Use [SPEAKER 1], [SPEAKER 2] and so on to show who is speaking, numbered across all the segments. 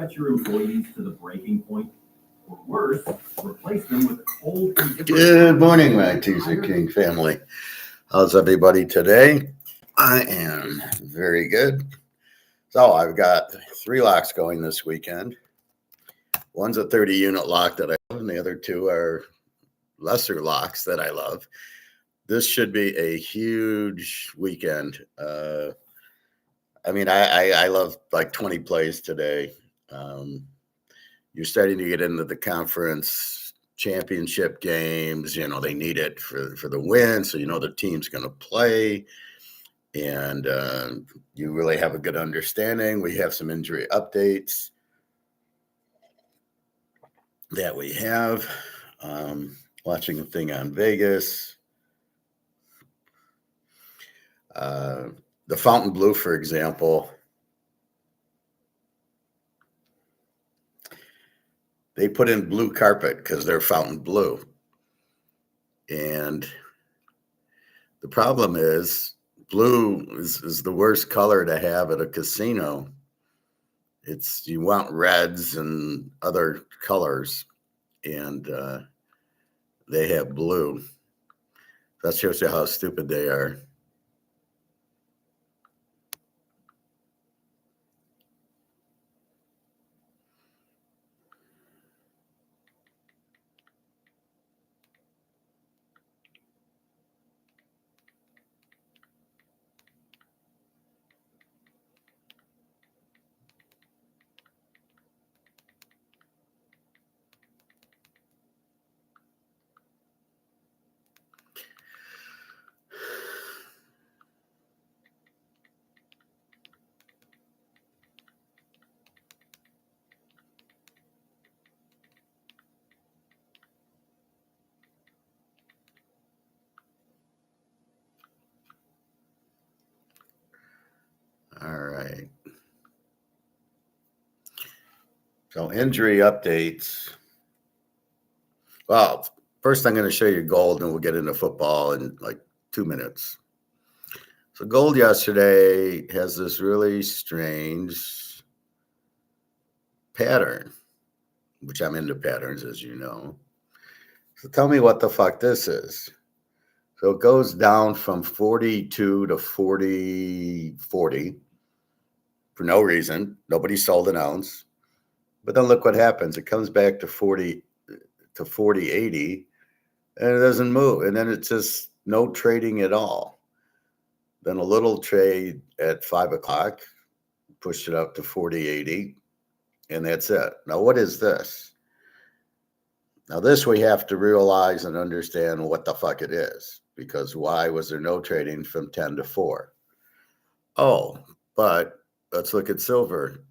[SPEAKER 1] Cut your employees to the breaking point, or worse, replace them with cold.
[SPEAKER 2] Good morning, my Teaserking family. How's everybody today? I am very good. So I've got 3 locks going this weekend. One's a 30-unit lock that I love, and the other 2 are lesser locks that I love. This should be a huge weekend. I love like 20 plays today. You're starting to get into the conference championship games. You know, they need it for the win, so you know the team's going to play. And you really have a good understanding. We have some injury updates that we have. Watching a thing on Vegas. The Fountain Blue, for example, they put in blue carpet because they're Fountain Blue. And the problem is blue is the worst color to have at a casino. You want reds and other colors, and they have blue. That shows you how stupid they are. All right. So injury updates. Well, first I'm going to show you gold, and we'll get into football in like 2 minutes. So gold yesterday has this really strange pattern, which I'm into patterns, as you know. So tell me what the fuck this is. So it goes down from 42 to 40 for no reason. Nobody sold an ounce. But then look what happens. It comes back to 40 to 40.80, and it doesn't move. And then it's just no trading at all. Then a little trade at 5 o'clock, pushed it up to 40.80, and that's it. Now, what is this? Now, this we have to realize and understand what the fuck it is, because why was there no trading from 10 to 4? Oh, but let's look at silver.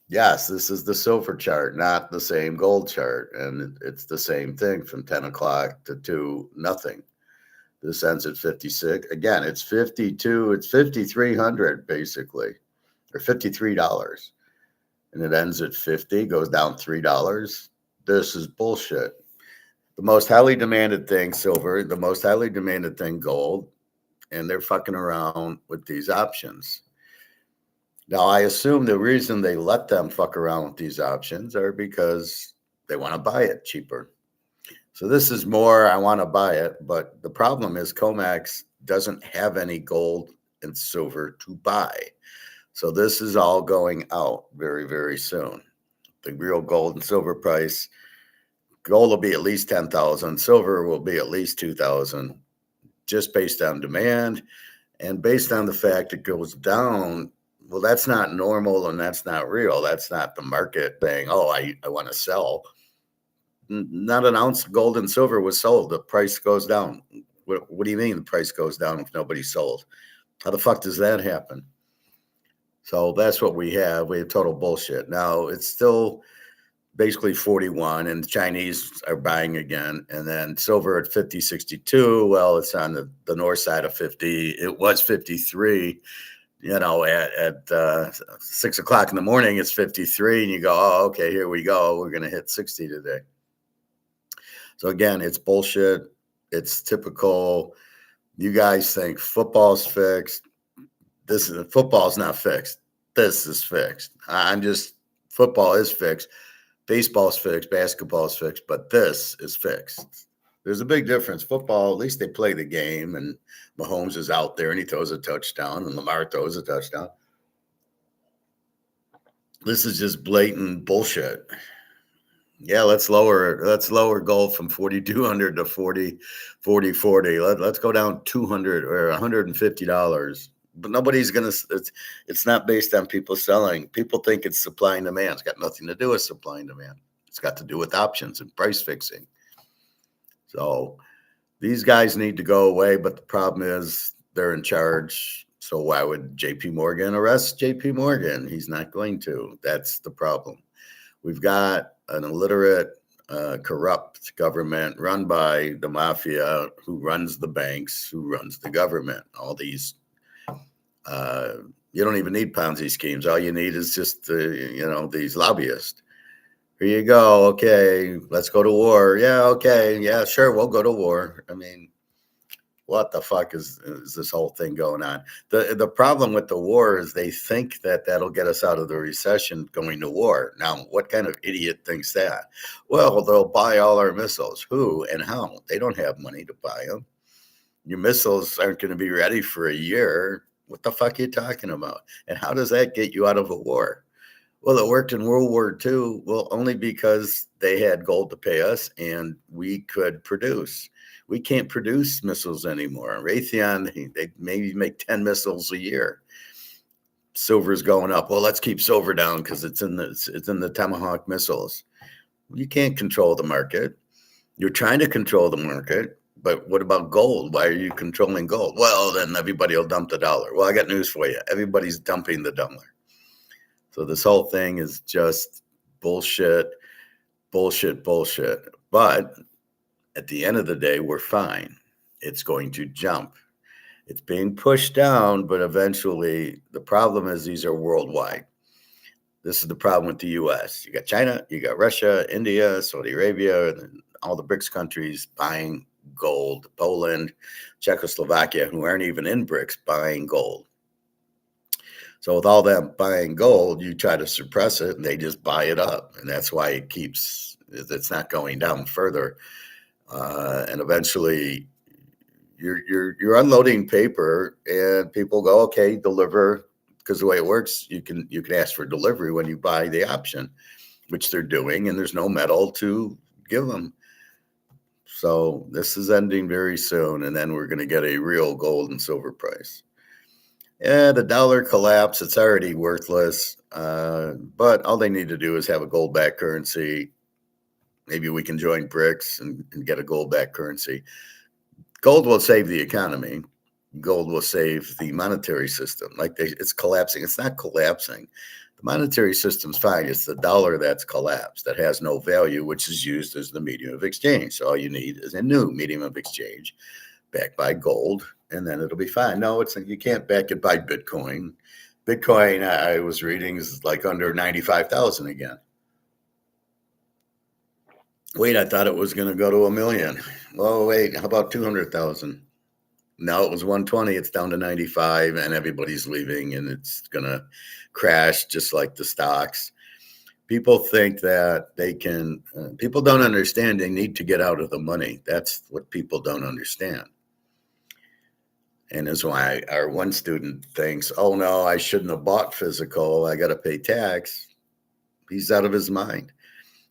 [SPEAKER 2] Yes, this is the silver chart, not the same gold chart. And it's the same thing from 10 o'clock to 2, nothing. This ends at 56. Again, it's 52. It's 5,300 basically, or $53. And it ends at 50, goes down $3. This is bullshit. The most highly demanded thing, silver, the most highly demanded thing, gold. And they're fucking around with these options. Now, I assume the reason they let them fuck around with these options are because they want to buy it cheaper. So this is more, I want to buy it, but the problem is COMEX doesn't have any gold and silver to buy. So this is all going out very, very soon. The real gold and silver price, gold will be at least 10,000, silver will be at least 2,000, just based on demand and based on the fact it goes down. Well, that's not normal and that's not real. That's not the market saying, oh, I want to sell. Not an ounce of gold and silver was sold. The price goes down. What do you mean the price goes down if nobody sold? How the fuck does that happen? So that's what we have. We have total bullshit. Now, it's still basically 41, and the Chinese are buying again. And then silver at 50.62. Well, it's on the north side of 50. It was 53. You know, at 6 o'clock in the morning, it's 53, and you go, oh, okay, here we go. We're going to hit 60 today. So again, it's bullshit. It's typical. You guys think football's fixed. Football's not fixed. this is fixed. I'm just, football is fixed. Baseball's fixed. Basketball's fixed. But this is fixed. There's a big difference. Football, at least they play the game, and Mahomes is out there and he throws a touchdown, and Lamar throws a touchdown. This is just blatant bullshit. Yeah, let's lower gold from 4,200 to 40. Let's go down 200 or $150. But nobody's gonna. It's not based on people selling. People think it's supply and demand. It's got nothing to do with supply and demand. It's got to do with options and price fixing. So these guys need to go away. But the problem is they're in charge. So why would J.P. Morgan arrest J.P. Morgan? He's not going to. That's the problem. We've got an illiterate, corrupt government run by the mafia, who runs the banks, who runs the government. All these, you don't even need Ponzi schemes. All you need is just, these lobbyists. Here you go. Okay, let's go to war. Yeah, okay. Yeah, sure, we'll go to war. I mean, what the fuck is this whole thing going on? The problem with the war is they think that that'll get us out of the recession, going to war. Now, what kind of idiot thinks that? Well, they'll buy all our missiles. Who and how? They don't have money to buy them. Your missiles aren't going to be ready for a year. What the fuck are you talking about? And how does that get you out of a war? Well, it worked in World War II. Well, only because they had gold to pay us and we could produce. We can't produce missiles anymore. Raytheon, they maybe make 10 missiles a year. Silver's going up. Well, let's keep silver down because it's in the Tomahawk missiles. You can't control the market. You're trying to control the market, but what about gold? Why are you controlling gold? Well, then everybody will dump the dollar. Well, I got news for you. Everybody's dumping the dollar. So this whole thing is just bullshit. But at the end of the day, we're fine. It's going to jump. It's being pushed down, but eventually the problem is these are worldwide. This is the problem with the U.S. You got China, you got Russia, India, Saudi Arabia, and all the BRICS countries buying gold. Poland, Czechoslovakia, who aren't even in BRICS, buying gold. So with all them buying gold, you try to suppress it, and they just buy it up, and that's why it's not going down further. And eventually, you're unloading paper, and people go, okay, deliver, because the way it works, you can ask for delivery when you buy the option, which they're doing, and there's no metal to give them. So this is ending very soon, and then we're going to get a real gold and silver price. Yeah, the dollar collapse. It's already worthless. But all they need to do is have a gold-backed currency. Maybe we can join BRICS and get a gold-backed currency. Gold will save the economy. Gold will save the monetary system. It's collapsing. It's not collapsing. The monetary system's fine. It's the dollar that's collapsed, that has no value, which is used as the medium of exchange. So all you need is a new medium of exchange backed by gold, and then it'll be fine. No, you can't back it by Bitcoin. Bitcoin, I was reading, is like under 95,000 again. Wait, I thought it was going to go to 1 million. Oh, wait, how about 200,000? Now it was 120. It's down to 95, and everybody's leaving, and it's going to crash just like the stocks. People think that they can, people don't understand they need to get out of the money. That's what people don't understand. And that's why our one student thinks, oh, no, I shouldn't have bought physical. I got to pay tax. He's out of his mind.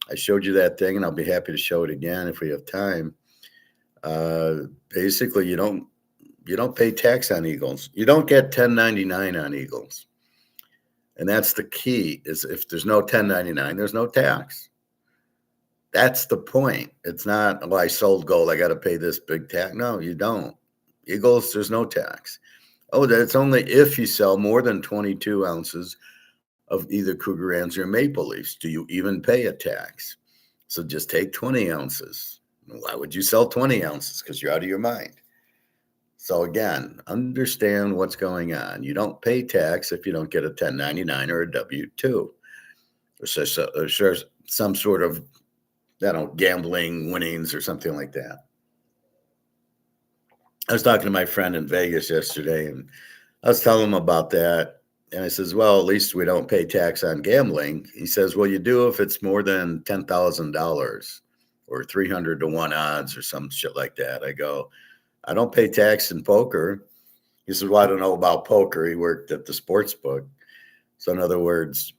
[SPEAKER 2] I showed you that thing, and I'll be happy to show it again if we have time. Basically, you don't pay tax on Eagles. You don't get 1099 on Eagles. And that's the key, is if there's no 1099, there's no tax. That's the point. It's not, oh, I sold gold, I got to pay this big tax. No, you don't. Eagles, there's no tax. Oh, that's only if you sell more than 22 ounces of either Krugerrands or Maple Leafs. Do you even pay a tax? So just take 20 ounces. Why would you sell 20 ounces? Because you're out of your mind. So again, understand what's going on. You don't pay tax if you don't get a 1099 or a W-2. There's some sort of, gambling winnings or something like that. I was talking to my friend in Vegas yesterday, and I was telling him about that. And I says, well, at least we don't pay tax on gambling. He says, well, you do if it's more than $10,000 or 300 to 1 odds or some shit like that. I go, I don't pay tax in poker. He says, well, I don't know about poker. He worked at the sports book. So in other words,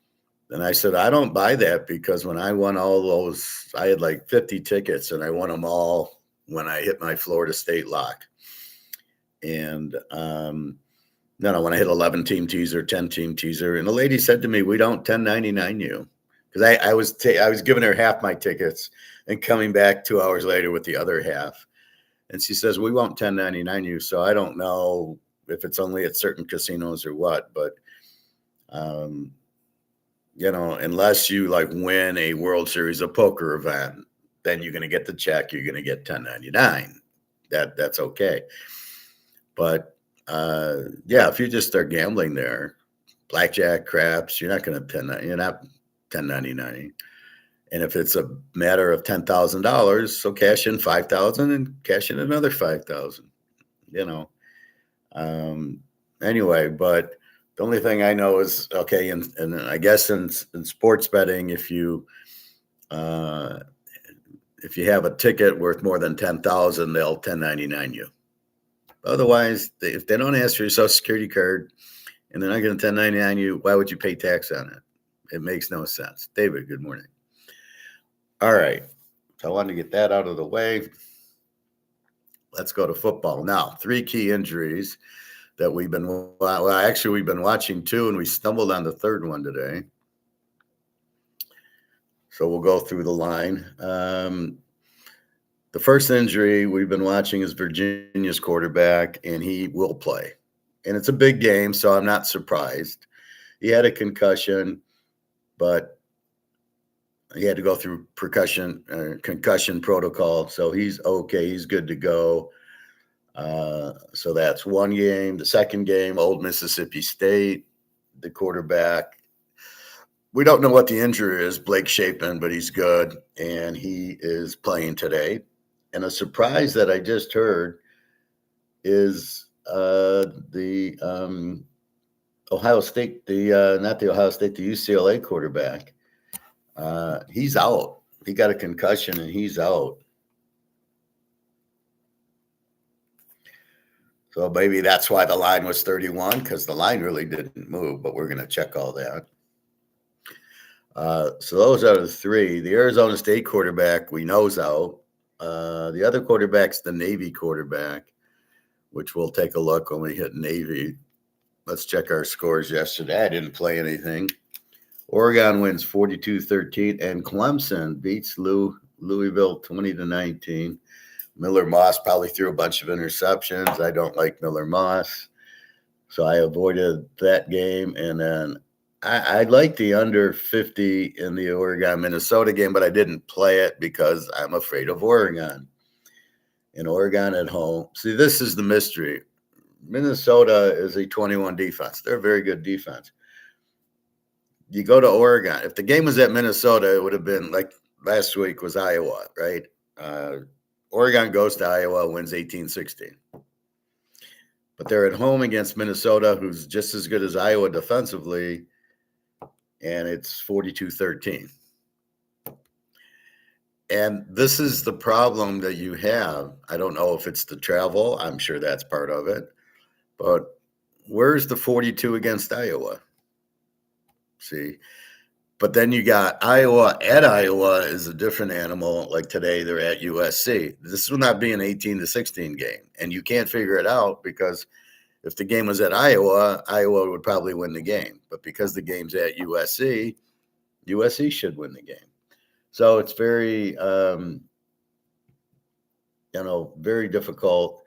[SPEAKER 2] and I said, I don't buy that because when I won all those, I had like 50 tickets and I won them all when I hit my Florida State lock. And, when I hit 11 team teaser, 10 team teaser, and the lady said to me, we don't 1099 you. Because I was giving her half my tickets and coming back 2 hours later with the other half. And she says, we won't 1099 you. So I don't know if it's only at certain casinos or what, but, unless you like win a World Series of Poker event, then you're going to get the check. You're going to get 1099. That's okay. But if you just start gambling there, blackjack, craps, you're not 1099. And if it's a matter of $10,000, so cash in 5,000 and cash in another 5,000. Anyway, but the only thing I know is okay, and I guess in sports betting, if you have a ticket worth more than 10,000, they'll 1099 you. Otherwise, if they don't ask for your social security card and they're not going to 1099 you, why would you pay tax on it? It makes no sense. David, good morning. All right. So I wanted to get that out of the way. Let's go to football. Now, 3 key injuries that we've been watching 2, and we stumbled on the third one today. So we'll go through the line. The first injury we've been watching is Virginia's quarterback, and he will play. And it's a big game, so I'm not surprised. He had a concussion, but he had to go through concussion protocol. So he's okay. He's good to go. So that's one game. The second game, Old Mississippi State, the quarterback. We don't know what the injury is, Blake Shapen, but he's good, and he is playing today. And a surprise that I just heard is the Ohio State, not the Ohio State, the UCLA quarterback. He's out. He got a concussion, and he's out. So maybe that's why the line was 31, because the line really didn't move, but we're going to check all that. So those are the 3. The Arizona State quarterback we know is out. The other quarterback's the Navy quarterback, which we'll take a look when we hit Navy. Let's check our scores yesterday. I didn't play anything. Oregon wins 42-13, and Clemson beats Louisville 20-19. Miller Moss probably threw a bunch of interceptions. I don't like Miller Moss, so I avoided that game. And then I like the under 50 in the Oregon-Minnesota game, but I didn't play it because I'm afraid of Oregon. And Oregon at home. See, this is the mystery. Minnesota is a 21 defense. They're a very good defense. You go to Oregon. If the game was at Minnesota, it would have been like last week was Iowa, right? Oregon goes to Iowa, wins 18-16. But they're at home against Minnesota, who's just as good as Iowa defensively, and it's 42-13. And this is the problem that you have. I don't know if it's the travel. I'm sure that's part of it. But where's the 42 against Iowa? See? But then you got Iowa at Iowa is a different animal. Like today, they're at USC. This will not be an 18-16 game. And you can't figure it out because if the game was at Iowa, Iowa would probably win the game. But because the game's at USC, USC should win the game. So it's very, very difficult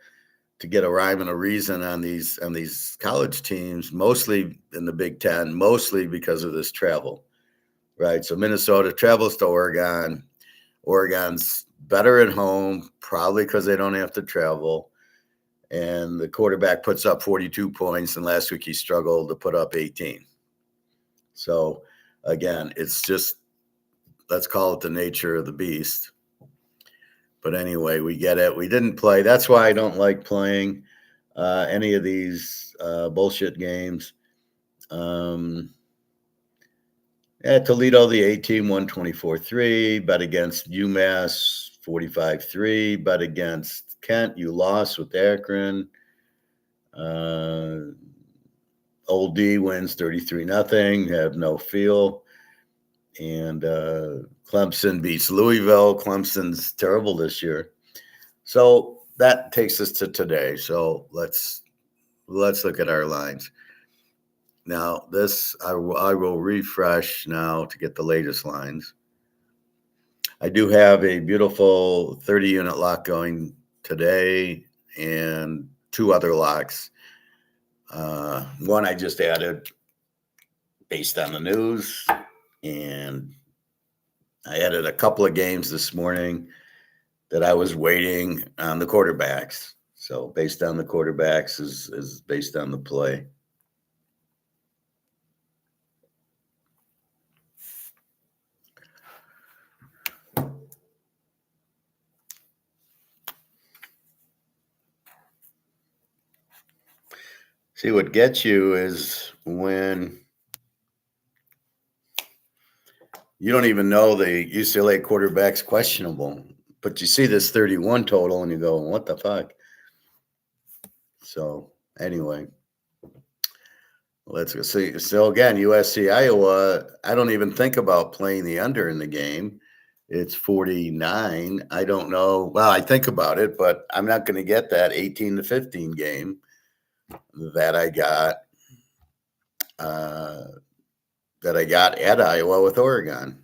[SPEAKER 2] to get a rhyme and a reason on these college teams, mostly in the Big Ten, mostly because of this travel, right? So Minnesota travels to Oregon. Oregon's better at home, probably because they don't have to travel. And the quarterback puts up 42 points, and last week he struggled to put up 18. So, again, it's just, let's call it the nature of the beast. But anyway, we get it. We didn't play. That's why I don't like playing any of these bullshit games. At Toledo, the A team won 24-3. Bet against UMass 45-3. Bet against Kent, you lost with Akron. Old D wins 33-0. Have no feel. And Clemson beats Louisville. Clemson's terrible this year. So that takes us to today. So let's look at our lines. Now, this I will refresh now to get the latest lines. I do have a beautiful 30-unit lock going today and two other locks. One I just added based on the news, and I added a couple of games this morning that I was waiting on the quarterbacks. So based on the quarterbacks is based on the play. See, what gets you is when you don't even know the UCLA quarterback's questionable, but you see this 31 total and you go, what the fuck? So anyway, let's go see. So again, USC, Iowa, I don't even think about playing the under in the game. It's 49. I don't know. Well, I think about it, but I'm not going to get that 18-15 game that I got at Iowa with Oregon.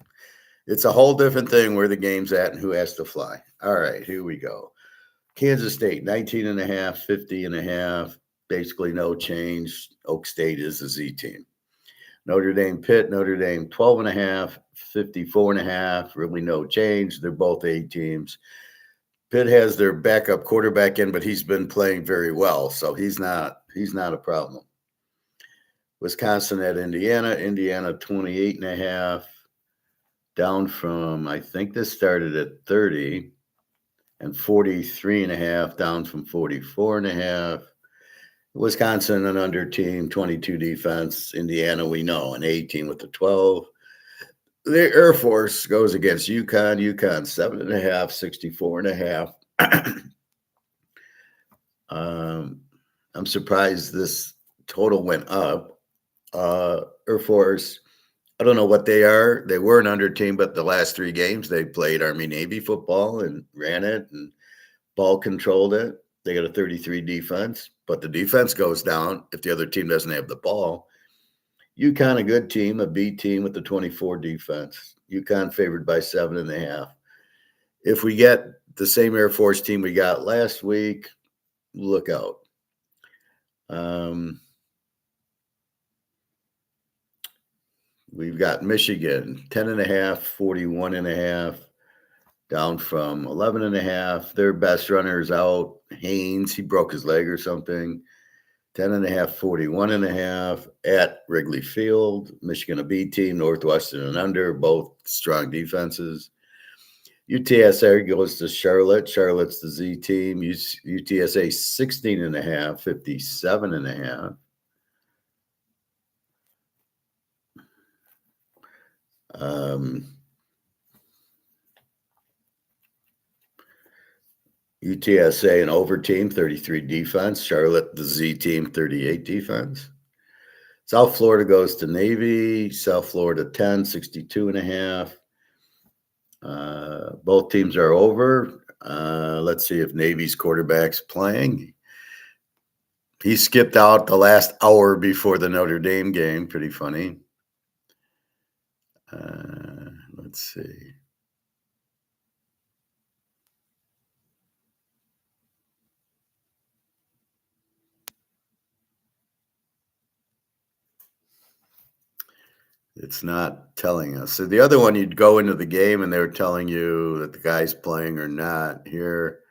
[SPEAKER 2] It's a whole different thing where the game's at and who has to fly. All right, here we go. Kansas State, 19.5, 50.5, basically no change. Oak State is the Z team. Notre Dame, Pitt, Notre Dame, 12.5, 54.5, really no change. They're both A teams. Pitt has their backup quarterback in, but he's been playing very well, so he's not a problem. Wisconsin at Indiana, 28.5, down from, I think this started at 30, and 43.5, down from 44.5. Wisconsin, an under team, 22 defense. Indiana, we know, an A team with the 12. The Air Force goes against UConn. UConn, 7.5, 64.5. I'm surprised this total went up. Air Force, I don't know what they are. They were an under team, but the last three games they played Army-Navy football and ran it and ball controlled it. They got a 33 defense, but the defense goes down if the other team doesn't have the ball. UConn, a good team, a B team with the 24 defense. UConn favored by 7.5. If we get the same Air Force team we got last week, look out. We've got Michigan, 10.5, 41.5, down from 11.5. Their best runner is out. Haynes, he broke his leg or something. 10.5, 41.5 at Wrigley Field. Michigan, a B team, Northwestern and under, both strong defenses. UTSA goes to Charlotte. Charlotte's the Z team. UTSA 16.5, 57.5. UTSA an over team, 33 defense. Charlotte, the Z team, 38 defense. South Florida goes to Navy. South Florida 10, 62.5. Both teams are over. Let's see if Navy's quarterback's playing. He skipped out the last hour before the Notre Dame game. Pretty funny. Let's see. It's not telling us. So the other one, you'd go into the game and they were telling you that the guy's playing or not. Here,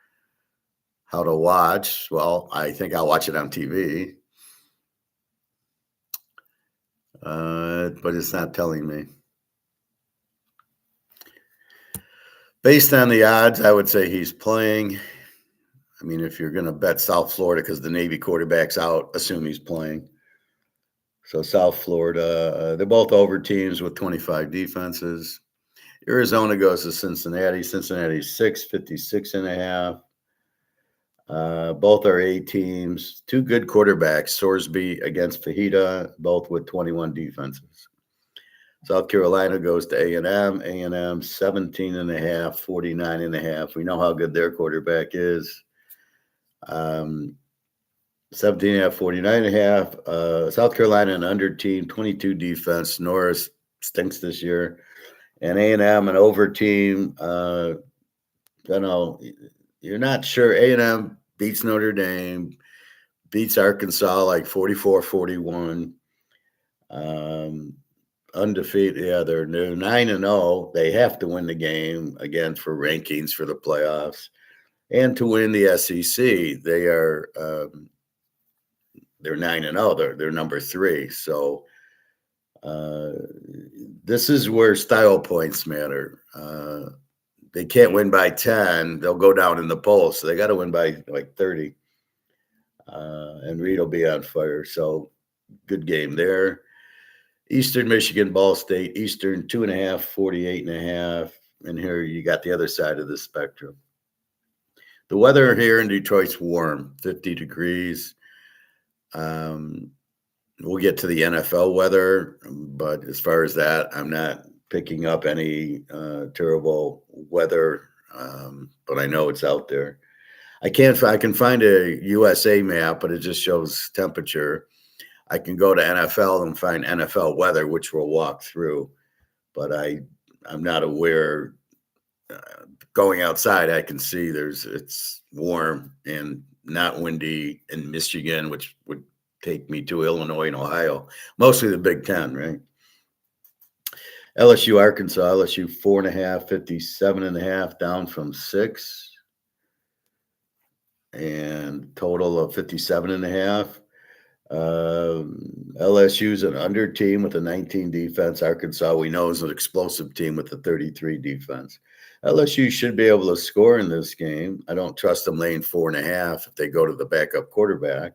[SPEAKER 2] how to watch. Well, I think I'll watch it on TV. But it's not telling me. Based on the odds, I would say he's playing. I mean, if you're going to bet South Florida because the Navy quarterback's out, assume he's playing. So South Florida, they're both over teams with 25 defenses. Arizona goes to Cincinnati. Cincinnati's 56 and a half. Both are A teams. Two good quarterbacks. Sorsby against Fajita, both with 21 defenses. South Carolina goes to A&M. A&M 17 and a half, 49 and a half. We know how good their quarterback is. 17 and a half, 49 and a half. South Carolina an under team, 22 defense. Norris stinks this year. And A&M an over team. You're not sure. A&M beats Notre Dame, beats Arkansas like 44-41. Undefeated. Yeah, they're 9-0. They have to win the game again for rankings for the playoffs and to win the SEC. They're 9-0. They're number 3. So this is where style points matter. They can't win by 10. They'll go down in the polls. So they got to win by like 30. And Reed will be on fire. So good game there. Eastern Michigan, Ball State. Eastern 2.5, 48 and a half. And here you got the other side of the spectrum. The weather here in Detroit's warm, 50 degrees. We'll get to the NFL weather, but as far as that, I'm not picking up any terrible weather, but I know it's out there. I can find a USA map, but it just shows temperature. I can go to NFL and find NFL weather, which we'll walk through, but I'm not aware. Going outside, I can see it's warm and not windy in Michigan, which would take me to Illinois and Ohio, mostly the Big Ten, right? LSU, Arkansas, LSU 4.5, 57 and a half, down from 6, and total of 57 and a half. LSU's an under team with a 19 defense. Arkansas, we know, is an explosive team with a 33 defense. LSU should be able to score in this game. I don't trust them laying 4.5 if they go to the backup quarterback.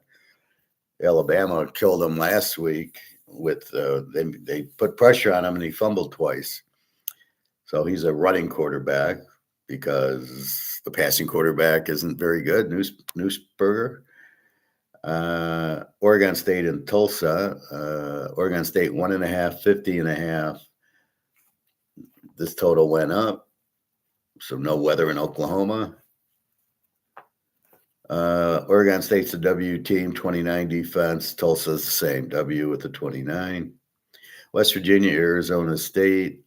[SPEAKER 2] Alabama killed them last week with they put pressure on him and he fumbled twice. So he's a running quarterback because the passing quarterback isn't very good. Newsberger. Oregon State and Tulsa. Oregon State 1.5, 50 and a half. This total went up. So no weather in Oklahoma. Oregon State's a W team, 29 defense. Tulsa's the same, W with the 29. West Virginia, Arizona State.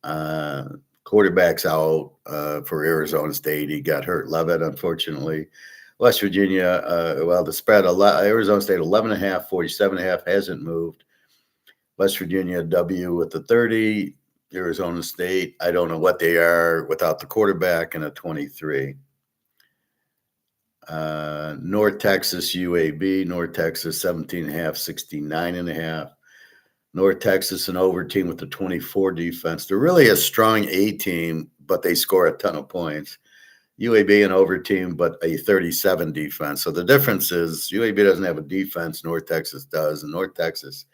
[SPEAKER 2] Quarterback's out for Arizona State. He got hurt. Levitt, unfortunately. West Virginia, the spread, Arizona State 11.5, 47.5, hasn't moved. West Virginia, W with the 30. Arizona State, I don't know what they are without the quarterback, and a 23. North Texas, UAB. North Texas, 17.5, 69.5. North Texas, an over team with the 24 defense. They're really a strong A team, but they score a ton of points. UAB an over team, but a 37 defense. So the difference is UAB doesn't have a defense. North Texas does, and North Texas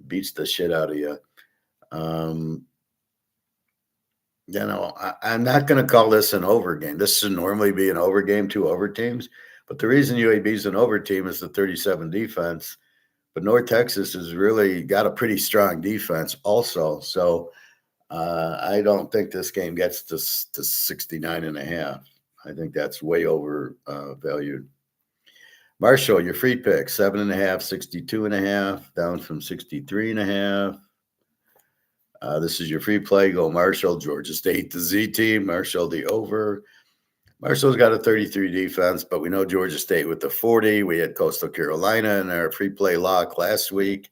[SPEAKER 2] beats the shit out of you. I'm not going to call this an over game. This should normally be an over game, 2 over teams. But the reason UAB is an over team is the 37 defense. But North Texas has really got a pretty strong defense also. So I don't think this game gets to 69 and a half. I think that's way over valued. Marshall, your free pick, 7.5, 62 and a half, down from 63 and a half. This is your free play. Go Marshall, Georgia State, the Z team. Marshall, the over. Marshall's got a 33 defense, but we know Georgia State with the 40. We had Coastal Carolina in our free play lock last week.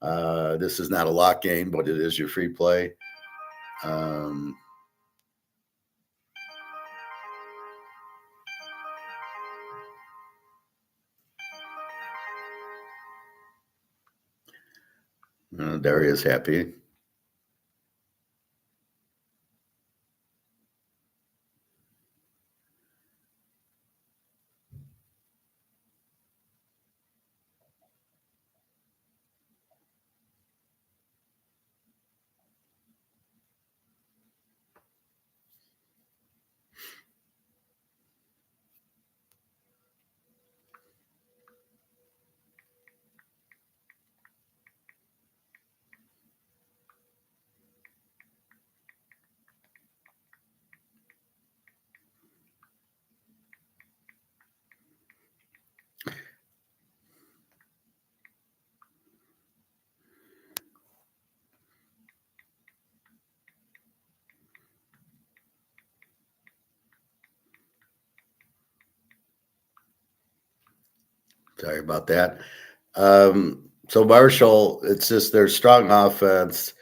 [SPEAKER 2] This is not a lock game, but it is your free play. Daria's happy. Sorry about that. So Marshall, it's just their strong offense.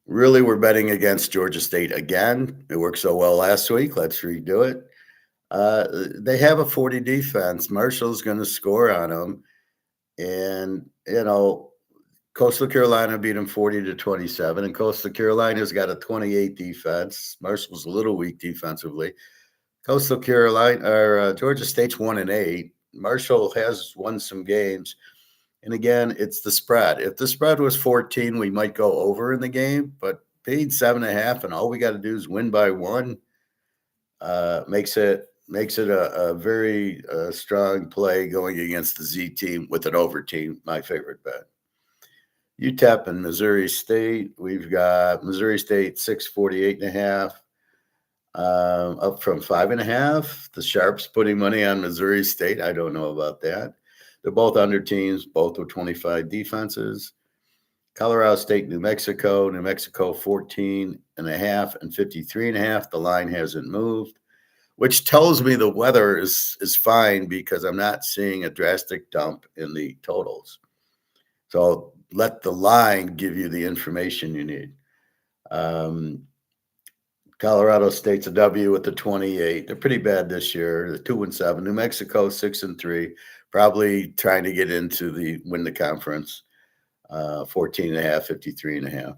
[SPEAKER 2] Really, we're betting against Georgia State again. It worked so well last week. Let's redo it. They have a 40 defense. Marshall's going to score on them. And, Coastal Carolina beat them 40-27, and Coastal Carolina's got a 28 defense. Marshall's a little weak defensively. Coastal Carolina or Georgia State's 1-8. Marshall has won some games. And again, it's the spread. If the spread was 14, we might go over in the game, but being 7.5 and all we got to do is win by one makes it a very strong play going against the Z team with an over team. My favorite bet. UTEP and Missouri State. We've got Missouri State 648.5, up from 5.5. The Sharps putting money on Missouri State. I don't know about that. They're both under teams, both with 25 defenses. Colorado State, New Mexico 14.5 and 53.5. The line hasn't moved, which tells me the weather is fine because I'm not seeing a drastic dump in the totals. So let the line give you the information you need. Colorado State's a W with the 28. They're pretty bad this year. The 2-7. New Mexico 6-3. Probably trying to get into win the conference. 14.5, 53.5.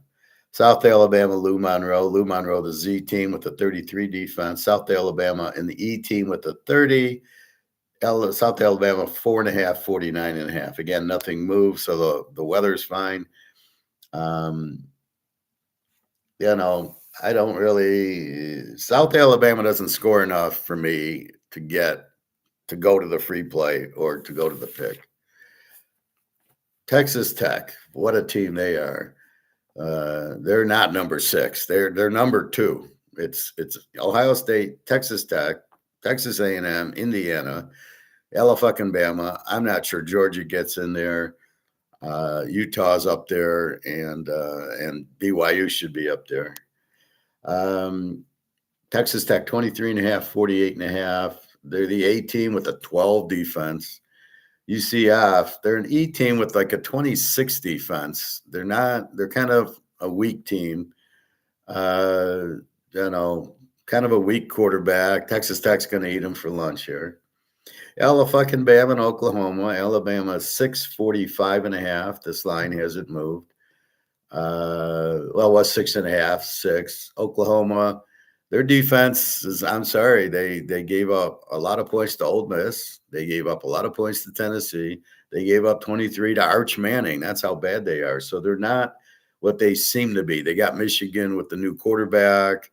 [SPEAKER 2] South Alabama, Lou Monroe. Lou Monroe, the Z team with the 33 defense. South Alabama and the E team with the 30. South Alabama 4.5, 49.5. Again, nothing moves, so the weather's fine. I don't really. South Alabama doesn't score enough for me to go to the free play or to go to the pick. Texas Tech, what a team they are. They're not number 6. They're number 2. It's Ohio State, Texas Tech, Texas A&M, Indiana, Alabama. I'm not sure Georgia gets in there. Utah's up there, and BYU should be up there. Texas Tech 23.5, 48.5. They're the A team with a 12 defense. UCF, they're an E team with like a 26 defense. They're kind of a weak team. Kind of a weak quarterback. Texas Tech's going to eat them for lunch here. Alabama and Oklahoma. Alabama 645.5. This line hasn't moved. It was 6.5, 6. Oklahoma, their defense is, I'm sorry, they gave up a lot of points to Ole Miss. They gave up a lot of points to Tennessee. They gave up 23 to Arch Manning. That's how bad they are. So they're not what they seem to be. They got Michigan with the new quarterback,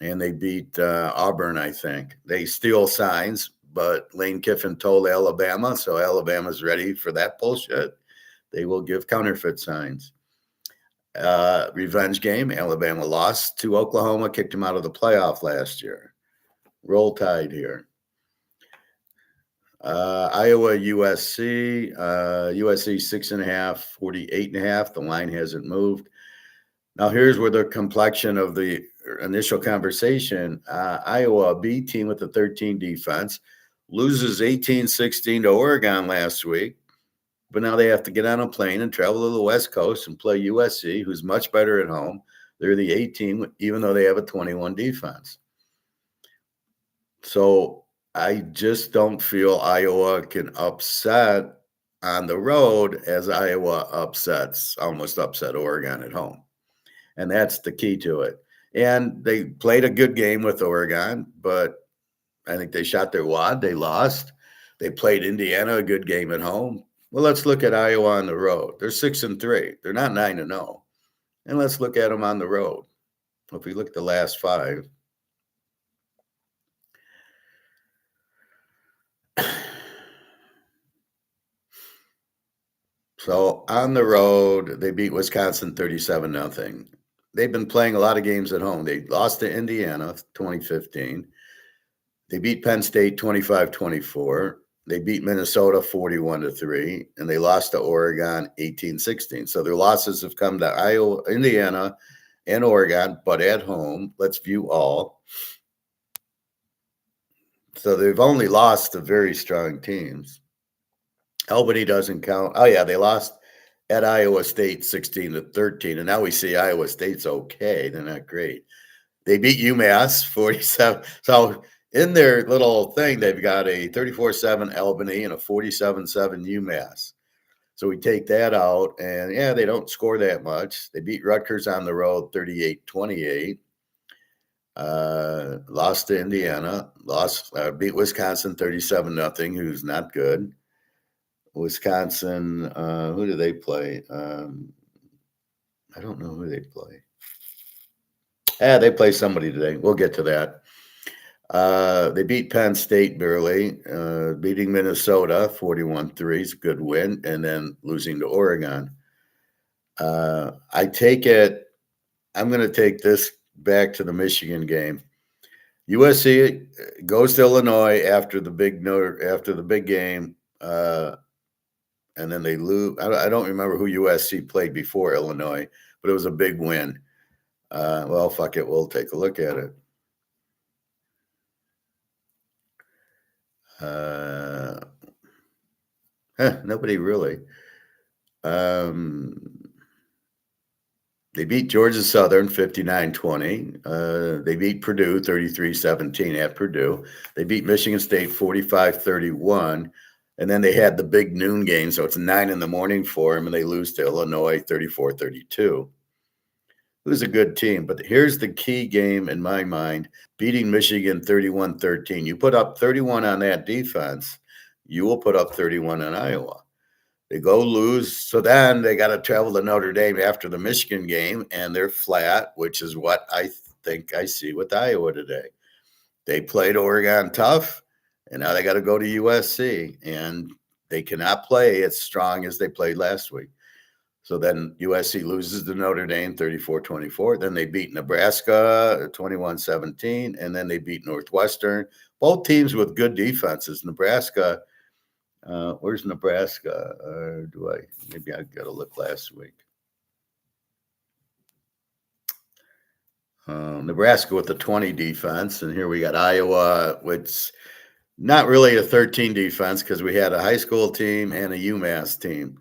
[SPEAKER 2] and they beat Auburn, I think. They steal signs, but Lane Kiffin told Alabama, so Alabama's ready for that bullshit. They will give counterfeit signs. Revenge game. Alabama lost to Oklahoma, kicked them out of the playoff last year. Roll Tide here. Iowa, USC. USC 6.5, 48.5. The line hasn't moved. Now here's where the complexion of the initial conversation. Iowa, B team with the 13 defense, loses 18-16 to Oregon last week. But now they have to get on a plane and travel to the West Coast and play USC, who's much better at home. They're the 8 team, even though they have a 21 defense. So I just don't feel Iowa can upset on the road as Iowa almost upset Oregon at home. And that's the key to it. And they played a good game with Oregon, but I think they shot their wad. They lost. They played Indiana a good game at home. Well, let's look at Iowa on the road. They're 6-3. They're not 9-0. And let's look at them on the road. If we look at the last 5. So on the road, they beat Wisconsin 37-0. They've been playing a lot of games at home. They lost to Indiana 2015. They beat Penn State 25-24. They beat Minnesota 41-3, and they lost to Oregon 18-16. So their losses have come to Iowa, Indiana, and Oregon, but at home. Let's view all. So they've only lost to very strong teams. Albany doesn't count. Oh yeah, they lost at Iowa State 16-13, and now we see Iowa State's okay. They're not great. They beat UMass 47. So in their little thing, they've got a 34-7 Albany and a 47-7 UMass. So we take that out, and yeah, they don't score that much. They beat Rutgers on the road 38-28. Lost to Indiana. Beat Wisconsin 37-0, who's not good. Wisconsin, who do they play? I don't know who they play. They play somebody today. We'll get to that. They beat Penn State barely, beating Minnesota 41-3 is a good win, and then losing to Oregon. I take it. I'm going to take this back to the Michigan game. USC goes to Illinois after the big game, and then they lose. I don't remember who USC played before Illinois, but it was a big win. Well, fuck it. We'll take a look at it. Nobody really. They beat Georgia Southern 59-20. They beat Purdue 33-17 at Purdue. They beat Michigan State 45-31. And then they had the big noon game, so it's 9 a.m. for them, and they lose to Illinois 34-32. It was a good team, but here's the key game in my mind, beating Michigan 31-13. You put up 31 on that defense, you will put up 31 in Iowa. They go lose, so then they got to travel to Notre Dame after the Michigan game, and they're flat, which is what I think I see with Iowa today. They played Oregon tough, and now they got to go to USC, and they cannot play as strong as they played last week. So then USC loses to Notre Dame 34-24. Then they beat Nebraska 21-17, and then they beat Northwestern. Both teams with good defenses. Nebraska, where's Nebraska? Maybe I got to look last week. Nebraska with the 20 defense, and here we got Iowa, which not really a 13 defense because we had a high school team and a UMass team.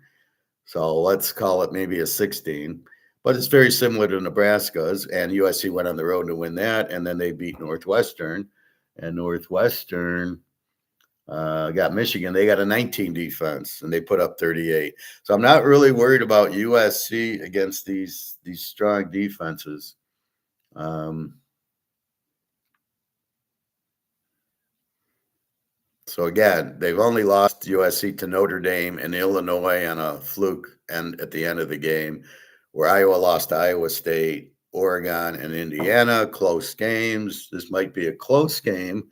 [SPEAKER 2] So let's call it maybe a 16, but it's very similar to Nebraska's, and USC went on the road to win that, and then they beat Northwestern, and Northwestern got Michigan. They got a 19 defense, and they put up 38. So I'm not really worried about USC against these strong defenses. So again, they've only lost USC to Notre Dame and Illinois on a fluke and at the end of the game, where Iowa lost to Iowa State, Oregon, and Indiana. Close games. This might be a close game,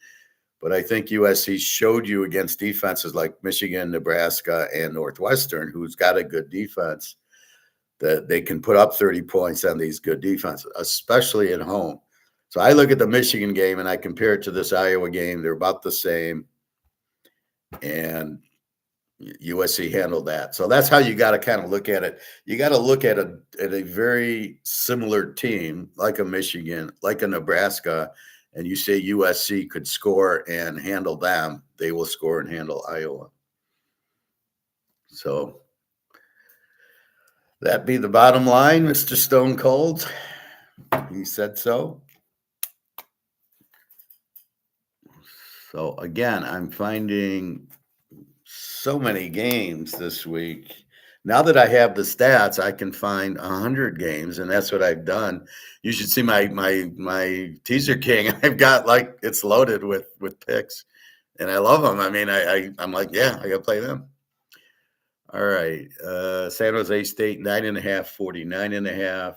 [SPEAKER 2] but I think USC showed you against defenses like Michigan, Nebraska, and Northwestern, who's got a good defense, that they can put up 30 points on these good defenses, especially at home. So I look at the Michigan game and I compare it to this Iowa game. They're about the same. And USC handled that. So that's how you got to kind of look at it. You got to look at a very similar team like a Michigan, like a Nebraska, and you say USC could score and handle them. They will score and handle Iowa. So that be the bottom line, Mr. Stone Cold. He said so. So again, I'm finding so many games this week. Now that I have the stats, I can find 100 games, and that's what I've done. You should see my Teaserking. I've got it's loaded with picks, and I love them. I mean, I'm like, yeah, I got to play them. All right, San Jose State 9.5, 49.5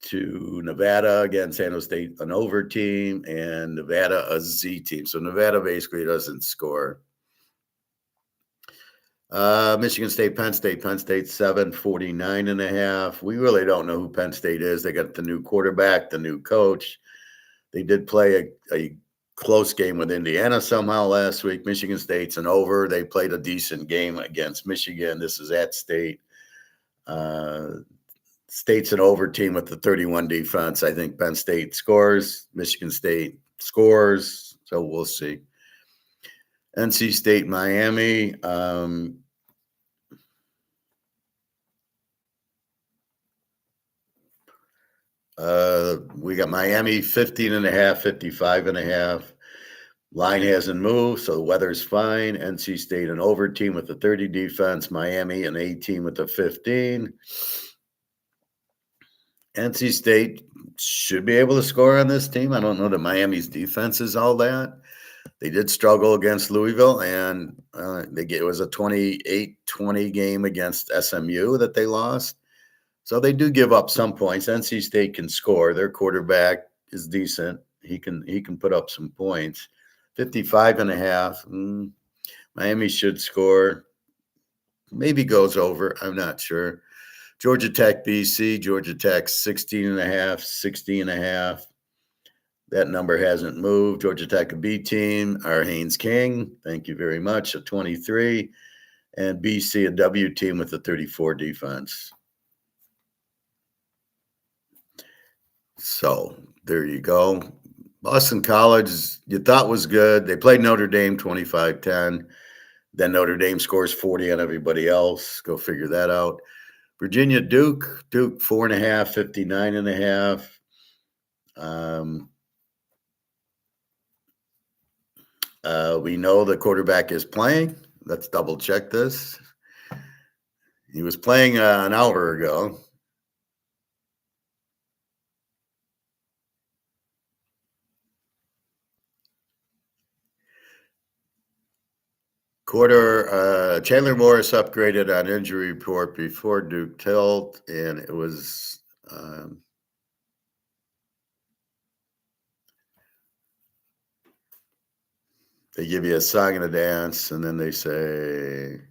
[SPEAKER 2] to Nevada. Again, San Jose State an over team, and Nevada a Z team. So Nevada basically doesn't score. Michigan State, Penn State 7, 49.5. We really don't know who Penn State is. They got the new quarterback, the new coach. They did play a close game with Indiana somehow last week. Michigan State's an over. They played a decent game against Michigan. This is at State. State's an over team with the 31 defense. I think Penn State scores. Michigan State scores. So we'll see. NC State, Miami. We got Miami 15.5, 55.5. Line hasn't moved, so the weather's fine. NC State an over team with a 30 defense. Miami an 18 with a 15. NC State should be able to score on this team. I don't know that Miami's defense is all that. They did struggle against Louisville, and it was a 28-20 game against SMU that they lost. So they do give up some points. NC State can score. Their quarterback is decent. He can put up some points. 55.5. Miami should score. Maybe goes over. I'm not sure. Georgia Tech, BC. Georgia Tech 16.5, 60.5. That number hasn't moved. Georgia Tech, a B team. Our Haynes King, thank you very much, a 23. And BC, a W team with a 34 defense. So there you go. Boston College, you thought was good. They played Notre Dame 25-10. Then Notre Dame scores 40 on everybody else. Go figure that out. Virginia Duke 4.5, 59.5. We know the quarterback is playing. Let's double check this. He was playing an hour ago. Chandler Morris upgraded on injury report before Duke tilt, and it was they give you a song and a dance, and then they say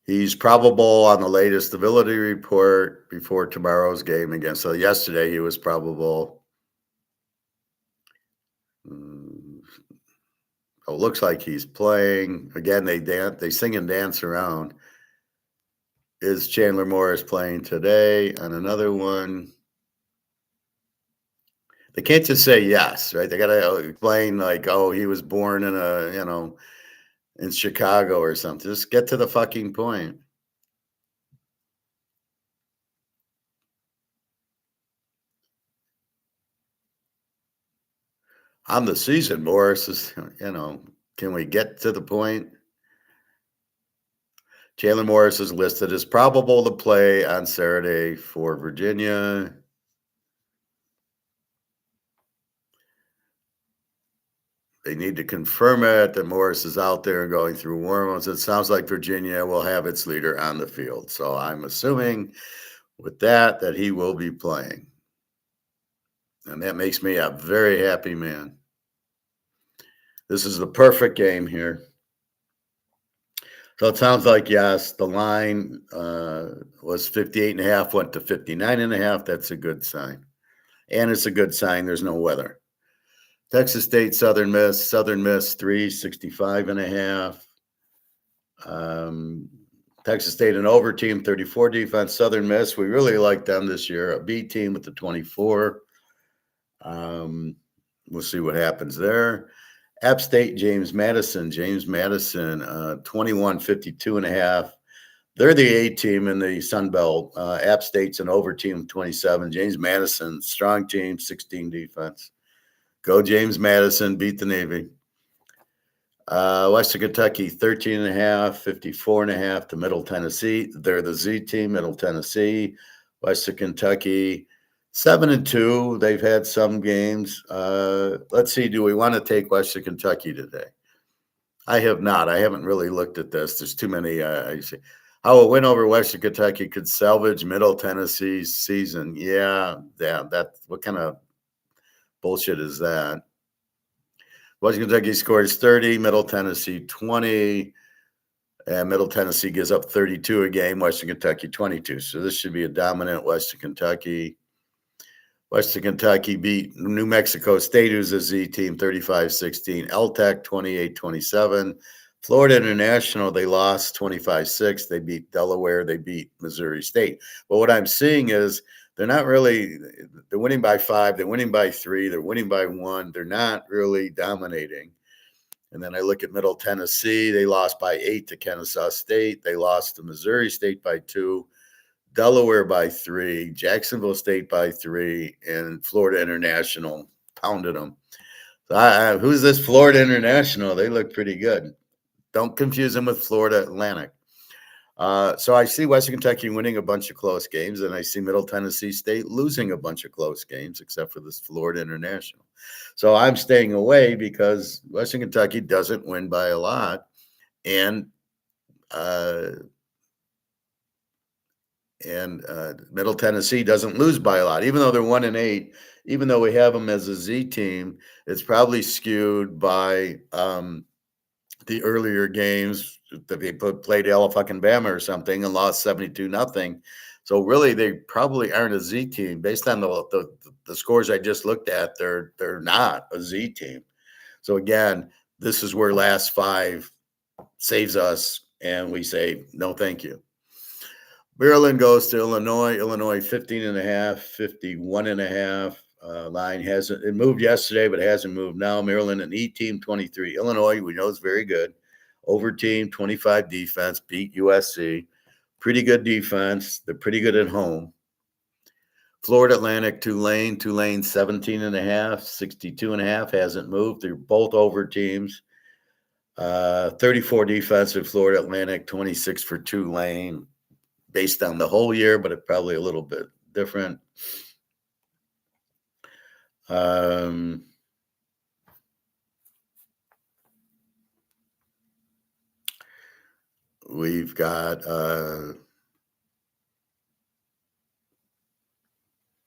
[SPEAKER 2] he's probable on the latest ability report before tomorrow's game again. So yesterday he was probable. It looks like he's playing. Again, they sing and dance around. Is Chandler Morris playing today? On another one, they can't just say yes, right? They got to explain like, oh, he was born in in Chicago or something. Just get to the fucking point. On the season, Morris is, can we get to the point? Chandler Morris is listed as probable to play on Saturday for Virginia. They need to confirm it that Morris is out there and going through warm-ups. It sounds like Virginia will have its leader on the field. So I'm assuming with that he will be playing. And that makes me a very happy man. This is the perfect game here. So it sounds like, yes, the line was 58.5, went to 59.5. That's a good sign. And it's a good sign there's no weather. Texas State, Southern Miss 3, 65.5. Texas State, an over team, 34 defense. Southern Miss, we really like them this year. A B team with the 24. We'll see what happens there. App State, James Madison, 21, 52.5. They're the A team in the Sun Belt. App State's an over team, 27. James Madison, strong team, 16 defense. Go James Madison, beat the Navy. Western Kentucky, 13.5, 54.5 to Middle Tennessee. They're the Z team, Middle Tennessee. Western Kentucky, 7-2. They've had some games. Let's see, do we want to take Western Kentucky today? I have not. I haven't really looked at this. There's too many. I see. How a win over Western Kentucky could salvage Middle Tennessee's season. Yeah. What kind of bullshit is that? Western Kentucky scores 30, Middle Tennessee 20, and Middle Tennessee gives up 32 a game, Western Kentucky 22. So this should be a dominant Western Kentucky. Western Kentucky beat New Mexico State, who's a Z team, 35-16. LTech 28-27. Florida International, they lost 25-6. They beat Delaware. They beat Missouri State. But what I'm seeing is they're winning by 5. They're winning by 3. They're winning by 1. They're not really dominating. And then I look at Middle Tennessee. They lost by 8 to Kennesaw State. They lost to Missouri State by 2, Delaware by 3, Jacksonville State by 3, and Florida International pounded them. So who's this Florida International? They look pretty good. Don't confuse them with Florida Atlantic. So I see Western Kentucky winning a bunch of close games, and I see Middle Tennessee State losing a bunch of close games, except for this Florida International. So I'm staying away because Western Kentucky doesn't win by a lot, and Middle Tennessee doesn't lose by a lot, even though they're 1-8. Even though we have them as a Z team, it's probably skewed by the earlier games that they played Alabama or something and lost 72-0. So really, they probably aren't a Z team based on the scores I just looked at. They're not a Z team. So again, this is where last 5 saves us, and we say no, thank you. Maryland goes to Illinois. Illinois 15.5, 51.5. Line it moved yesterday, but hasn't moved now. Maryland an E team 23. Illinois, we know is very good. Over team 25 defense, beat USC. Pretty good defense. They're pretty good at home. Florida Atlantic, Tulane 17.5, 62.5, hasn't moved. They're both over teams. 34 defensive Florida Atlantic, 26 for Tulane, based on the whole year, but it's probably a little bit different. We've got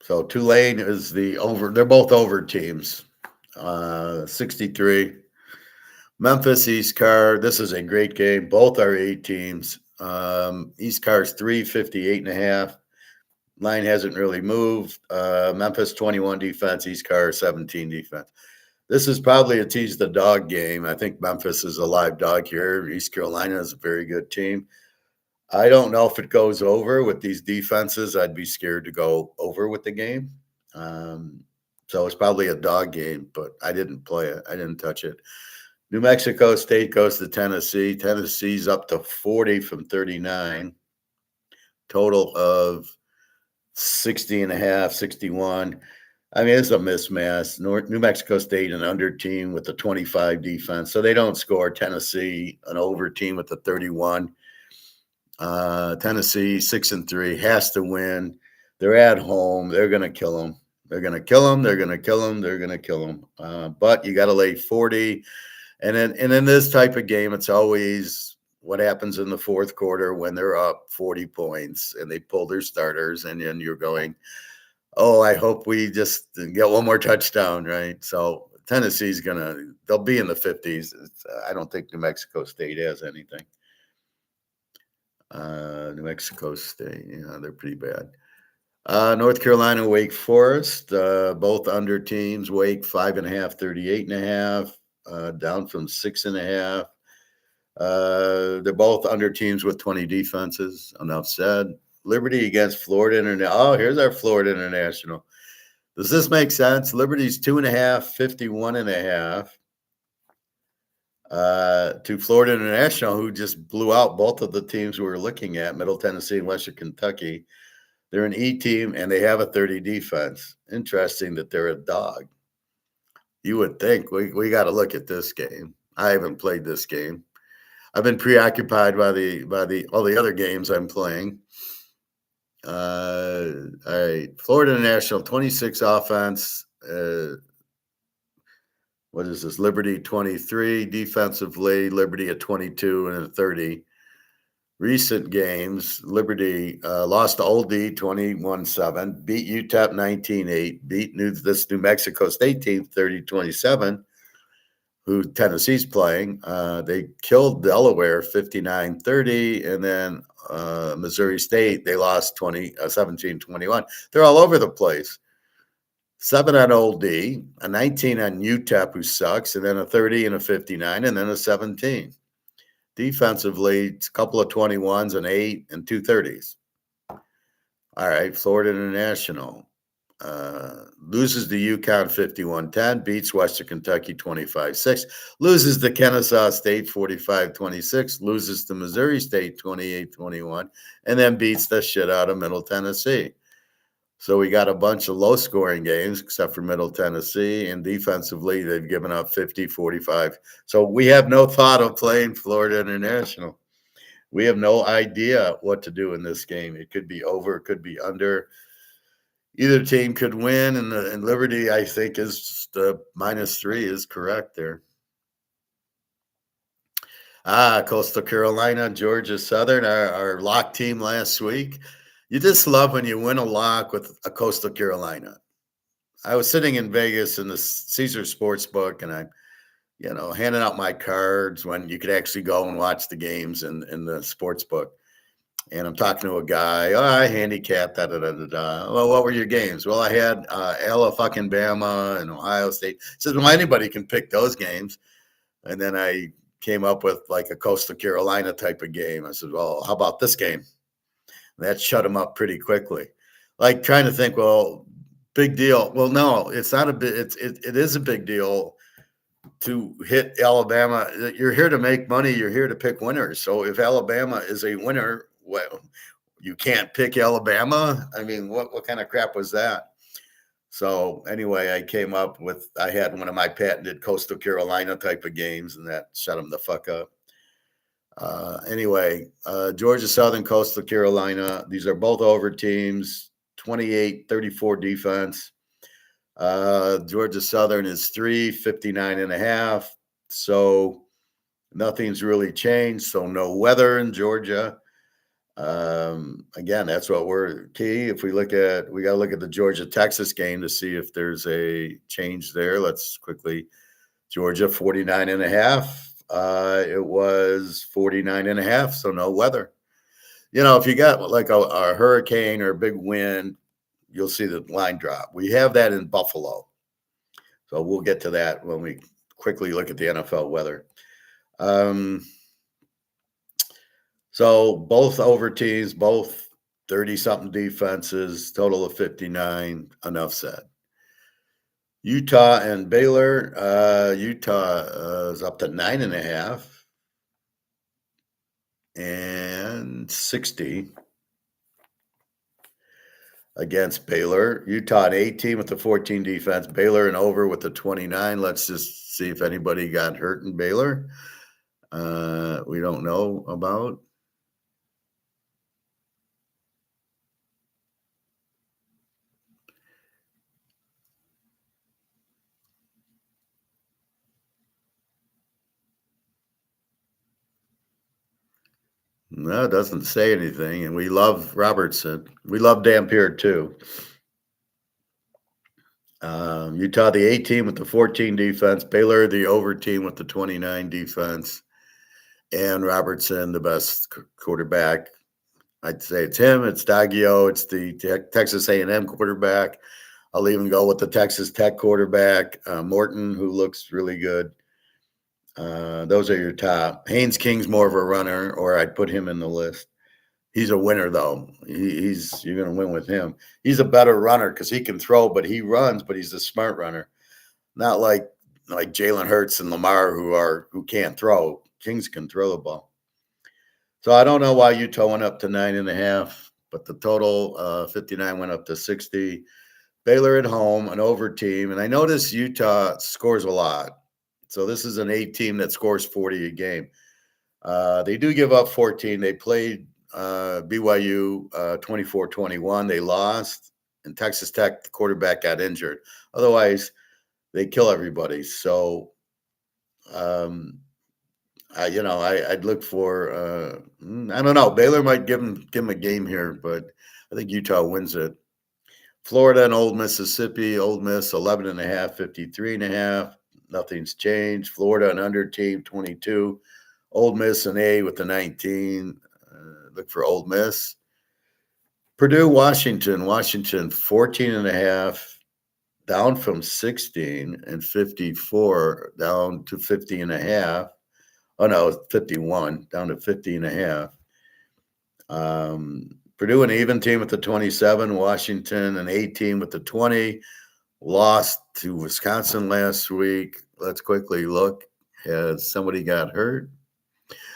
[SPEAKER 2] so Tulane is the over. They're both over teams. 63. Memphis East Car. This is a great game. Both are 8 teams. East Car's 358.5. Line hasn't really moved. Memphis 21 defense. East Car 17 defense. This is probably a tease the dog game. I think Memphis is a live dog here. East Carolina is a very good team. I don't know if it goes over with these defenses. I'd be scared to go over with the game. So it's probably a dog game, but I didn't play it. I didn't touch it. New Mexico State goes to Tennessee. Tennessee's up to 40 from 39. Total of 60.5, 61. I mean, it's a mismatch. New Mexico State, an under team with a 25 defense. So they don't score. Tennessee, an over team with a 31. Tennessee, 6-3, has to win. They're at home. They're going to kill them. They're going to kill them. They're going to kill them. They're going to kill them. But you got to lay 40. And in this type of game, it's always what happens in the fourth quarter when they're up 40 points and they pull their starters, and then you're going, oh, I hope we just get one more touchdown, right? So Tennessee's they'll be in the 50s. I don't think New Mexico State has anything. New Mexico State, they're pretty bad. North Carolina, Wake Forest, both under teams. Wake 5.5, 38.5, down from 6.5. They're both under teams with 20 defenses. Enough said. Liberty against Florida International. Oh, here's our Florida International. Does this make sense? Liberty's 2.5, 51.5. To Florida International, who just blew out both of the teams we were looking at, Middle Tennessee and Western Kentucky. They're an E team, and they have a 30 defense. Interesting that they're a dog. You would think we got to look at this game. I haven't played this game. I've been preoccupied by all the other games I'm playing. All right, Florida International 26 offense. What is this? Liberty 23 defensively. Liberty at 22 and a 30. Recent games, Liberty lost to Old D 21-7, beat UTEP 19-8, beat this New Mexico State team 30-27, who Tennessee's playing. They killed Delaware 59-30, and then Missouri State, they lost 17-21. They're all over the place. 7 on Old D, a 19 on UTEP, who sucks, and then a 30 and a 59, and then a 17. Defensively, it's a couple of 21s, an 8, and 2 30s. All right, Florida International. Loses to UConn 51-10, beats Western Kentucky 25-6, loses to Kennesaw State 45-26, loses to Missouri State 28-21, and then beats the shit out of Middle Tennessee. So we got a bunch of low-scoring games, except for Middle Tennessee, and defensively, they've given up 50, 45. So we have no thought of playing Florida International. We have no idea what to do in this game. It could be over, it could be under. Either team could win, and Liberty, I think, is the -3 is correct there. Coastal Carolina, Georgia Southern, our lock team last week. You just love when you win a lock with a Coastal Carolina. I was sitting in Vegas in the Caesar Sportsbook, and I'm, handing out my cards when you could actually go and watch the games in the sportsbook. And I'm talking to a guy. Oh, I handicapped. Da, da, da, da, da. Well, what were your games? Well, I had Alabama and Ohio State. He says, well, anybody can pick those games. And then I came up with like a Coastal Carolina type of game. I said, well, how about this game? And that shut him up pretty quickly. Like trying to think, well, big deal. Well, no, it's not a big. It is a big deal to hit Alabama. You're here to make money. You're here to pick winners. So if Alabama is a winner, well, you can't pick Alabama. I mean, what kind of crap was that? So anyway, I had one of my patented Coastal Carolina type of games, and that shut them the fuck up. Anyway, Georgia Southern, Coastal Carolina. These are both over teams, 28-34 defense. Georgia Southern is 59.5. So nothing's really changed. So no weather in Georgia. Again, that's what we're key. If we got to look at the Georgia Texas game to see if there's a change there. Let's quickly, Georgia 49.5. It was 49.5. So no weather. If you got like a hurricane or a big wind, you'll see the line drop. We have that in Buffalo. So we'll get to that when we quickly look at the NFL weather. So both over teams, both 30-something defenses, total of 59. Enough said. Utah and Baylor. Utah is up to 9.5 and 60 against Baylor. Utah an 18 with the 14 defense. Baylor an over with the 29. Let's just see if anybody got hurt in Baylor. We don't know about. No, it doesn't say anything. And we love Robertson. We love Dampier too. Utah, the 18 with the 14 defense. Baylor, the over team with the 29 defense. And Robertson, the best quarterback. I'd say it's him. It's Daggio. It's the Texas A&M quarterback. I'll even go with the Texas Tech quarterback, Morton, who looks really good. Those are your top. Haynes King's more of a runner, or I'd put him in the list. He's a winner, though. You're going to win with him. He's a better runner because he can throw, but he runs, but he's a smart runner. Not like Jalen Hurts and Lamar who can't throw. Kings can throw the ball. So I don't know why Utah went up to 9.5, but the total 59 went up to 60. Baylor at home, an over team, and I notice Utah scores a lot. So this is an 8 team that scores 40 a game. They do give up 14. They played BYU 24-21. They lost, and Texas Tech, the quarterback, got injured. Otherwise, they kill everybody. So, I'd look for. I don't know. Baylor might give him a game here, but I think Utah wins it. Florida and Old Mississippi. Old Miss 11.5, 53.5. Nothing's changed. Florida an under team 22. Old Miss an A with the 19. Look for Old Miss. Purdue, Washington 14.5, down from 16 and 54 down to 50.5. Oh no, 51 down to 50.5. Purdue an even team with the 27, Washington an 18 with the 20. Lost to Wisconsin last week. Let's quickly look. Has somebody got hurt?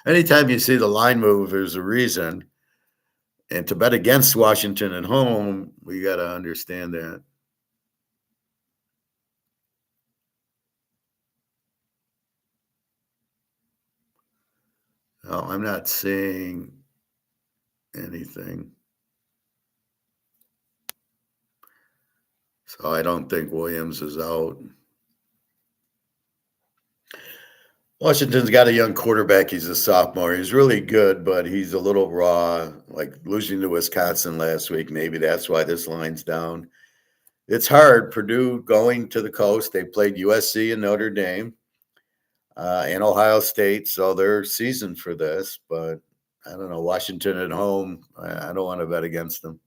[SPEAKER 2] Anytime you see the line move, there's a reason. And to bet against Washington at home, we got to understand that. No, I'm not seeing anything. So I don't think Williams is out. Washington's got a young quarterback. He's a sophomore. He's really good, but he's a little raw, like losing to Wisconsin last week. Maybe that's why this line's down. It's hard. Purdue going to the coast. They played USC and Notre Dame and Ohio State, so they're seasoned for this. But I don't know. Washington at home, I don't want to bet against them.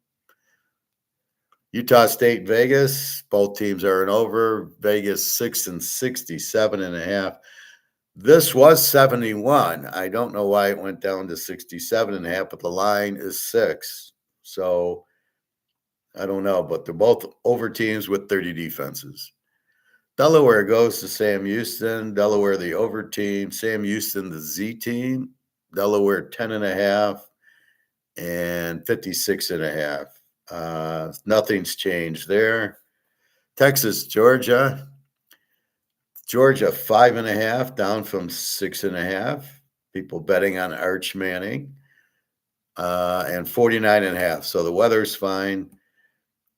[SPEAKER 2] Utah State, Vegas. Both teams are in over. Vegas 6-67.5. This was 71. I don't know why it went down to 67.5, but the line is 6. So I don't know, but they're both over teams with 30 defenses. Delaware goes to Sam Houston. Delaware, the over team. Sam Houston, the Z team. Delaware 10.5 and 56.5. Nothing's changed there. Texas, Georgia. Georgia 5.5, down from 6.5. People betting on Arch Manning, and 49.5. So the weather's fine.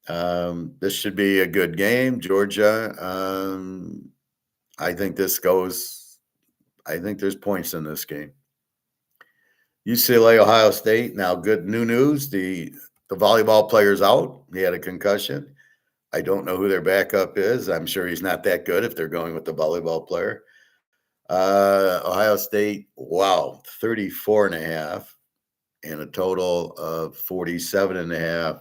[SPEAKER 2] This should be a good game. Georgia. I think this goes. I think there's points in this game. UCLA, Ohio State. Now, good new news. The volleyball player's out. He had a concussion. I don't know who their backup is. I'm sure he's not that good if they're going with the volleyball player. Ohio State, wow, 34.5 and a total of 47.5,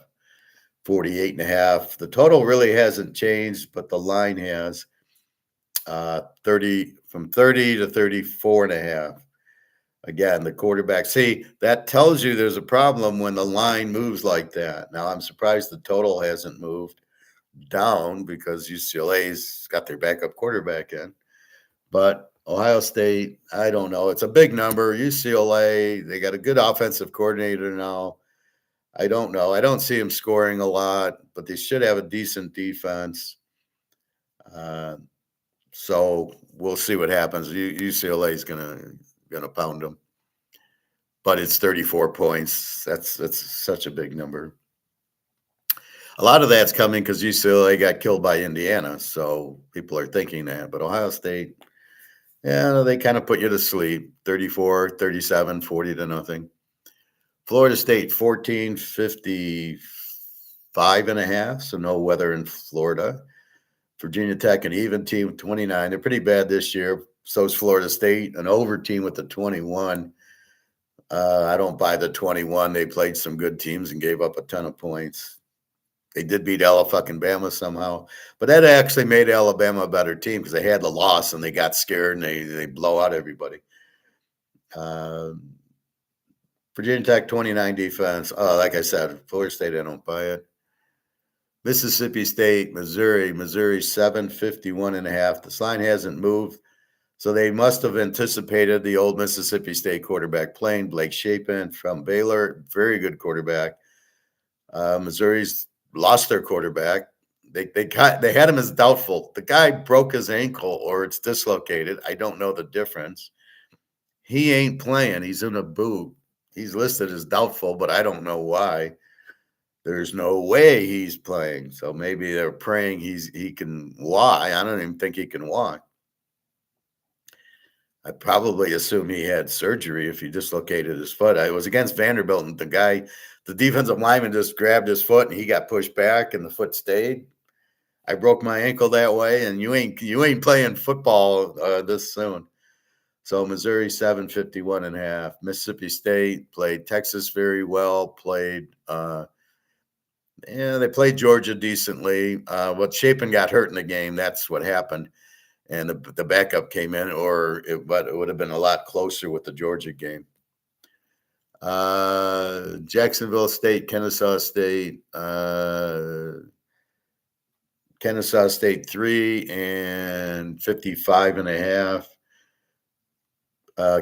[SPEAKER 2] 48.5. The total really hasn't changed, but the line has 30 to 34.5. Again, the quarterback. See, that tells you there's a problem when the line moves like that. Now, I'm surprised the total hasn't moved down because UCLA's got their backup quarterback in. But Ohio State, I don't know. It's a big number. UCLA, they got a good offensive coordinator now. I don't know. I don't see them scoring a lot, but they should have a decent defense. So we'll see what happens. UCLA is gonna pound them, but it's 34 points. That's such a big number. A lot of that's coming because UCLA got killed by Indiana, so people are thinking that. But Ohio State, yeah, they kind of put you to sleep. 34, 37, 40-0. Florida State, 14, 55.5, so no weather in Florida. Virginia Tech, an even team with 29. They're pretty bad this year. So is Florida State, an over team with the 21. I don't buy the 21. They played some good teams and gave up a ton of points. They did beat Alabama somehow, but that actually made Alabama a better team because they had the loss and they got scared and they blow out everybody. Virginia Tech 29 defense. Like I said, Florida State, I don't buy it. Mississippi State, Missouri 751.5. This line hasn't moved, so they must have anticipated the old Mississippi State quarterback playing. Blake Shapen from Baylor, very good quarterback. Missouri's lost their quarterback. They had him as doubtful. The guy broke his ankle or it's dislocated. I don't know the difference. He ain't playing. He's in a boot. He's listed as doubtful, but I don't know why. There's no way he's playing. So maybe they're praying he can walk. I don't even think he can walk. I probably assume he had surgery if he dislocated his foot. It was against Vanderbilt, and the defensive lineman just grabbed his foot and he got pushed back and the foot stayed. I broke my ankle that way, and you ain't playing football this soon. So Missouri 751.5. Mississippi State played Texas very well. They played Georgia decently. But Shapen got hurt in the game. That's what happened. And the backup came in, but it would have been a lot closer with the Georgia game. Jacksonville State, Kennesaw State, Kennesaw State 3 and 55.5.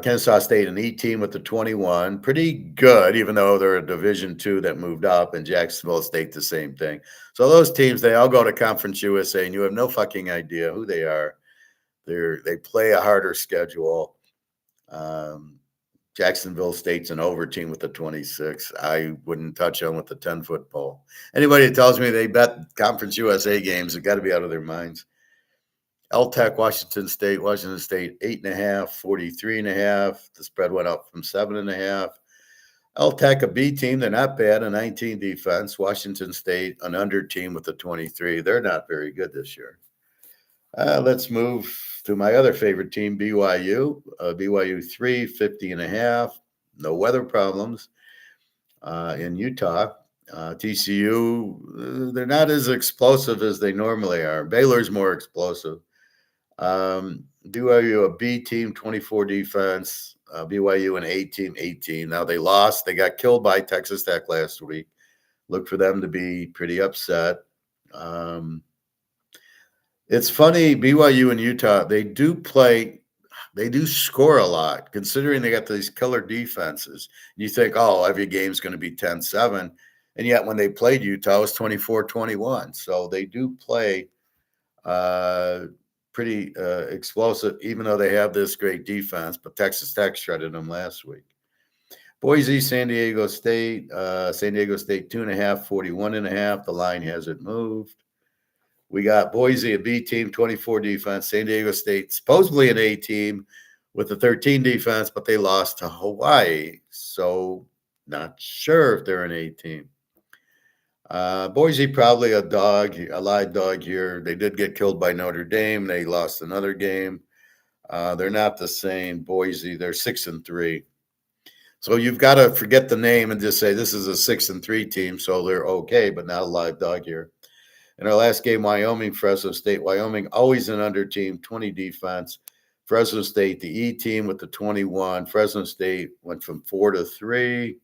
[SPEAKER 2] Kennesaw State, an E team with the 21. Pretty good, even though they're a Division II that moved up, and Jacksonville State, the same thing. So those teams, they all go to Conference USA, and you have no fucking idea who they are. They play a harder schedule. Jacksonville State's an over team with the 26. I wouldn't touch them with the 10-foot pole. Anybody that tells me they bet Conference USA games have got to be out of their minds. Tech, Washington State, 8.5, 43.5. The spread went up from 7.5. Tech, a B team, they're not bad, a 19 defense. Washington State, an under team with a 23. They're not very good this year. Let's move to my other favorite team, BYU. BYU 3, 50.5. No weather problems in Utah. TCU, they're not as explosive as they normally are. Baylor's more explosive. BYU, a B team, 24 defense. BYU, an A team, 18. Now they lost. They got killed by Texas Tech last week. Look for them to be pretty upset. It's funny, BYU and Utah, they do score a lot, considering they got these killer defenses. You think, oh, every game's going to be 10-7. And yet when they played Utah, it was 24-21. So they do play pretty explosive, even though they have this great defense. But Texas Tech shredded them last week. Boise, San Diego State. San Diego State 2.5, 41.5. The line hasn't moved. We got Boise, a B team, 24 defense. San Diego State, supposedly an A team with a 13 defense, but they lost to Hawaii. So not sure if they're an A team. Boise, probably a live dog here. They did get killed by Notre Dame. They lost another game. They're not the same. Boise, they're 6-3. So you've got to forget the name and just say this is a 6-3 team, so they're okay, but not a live dog here. In our last game, Wyoming, Fresno State. Wyoming, always an under team, 20 defense. Fresno State, the E team with the 21. Fresno State went from 4 to 3.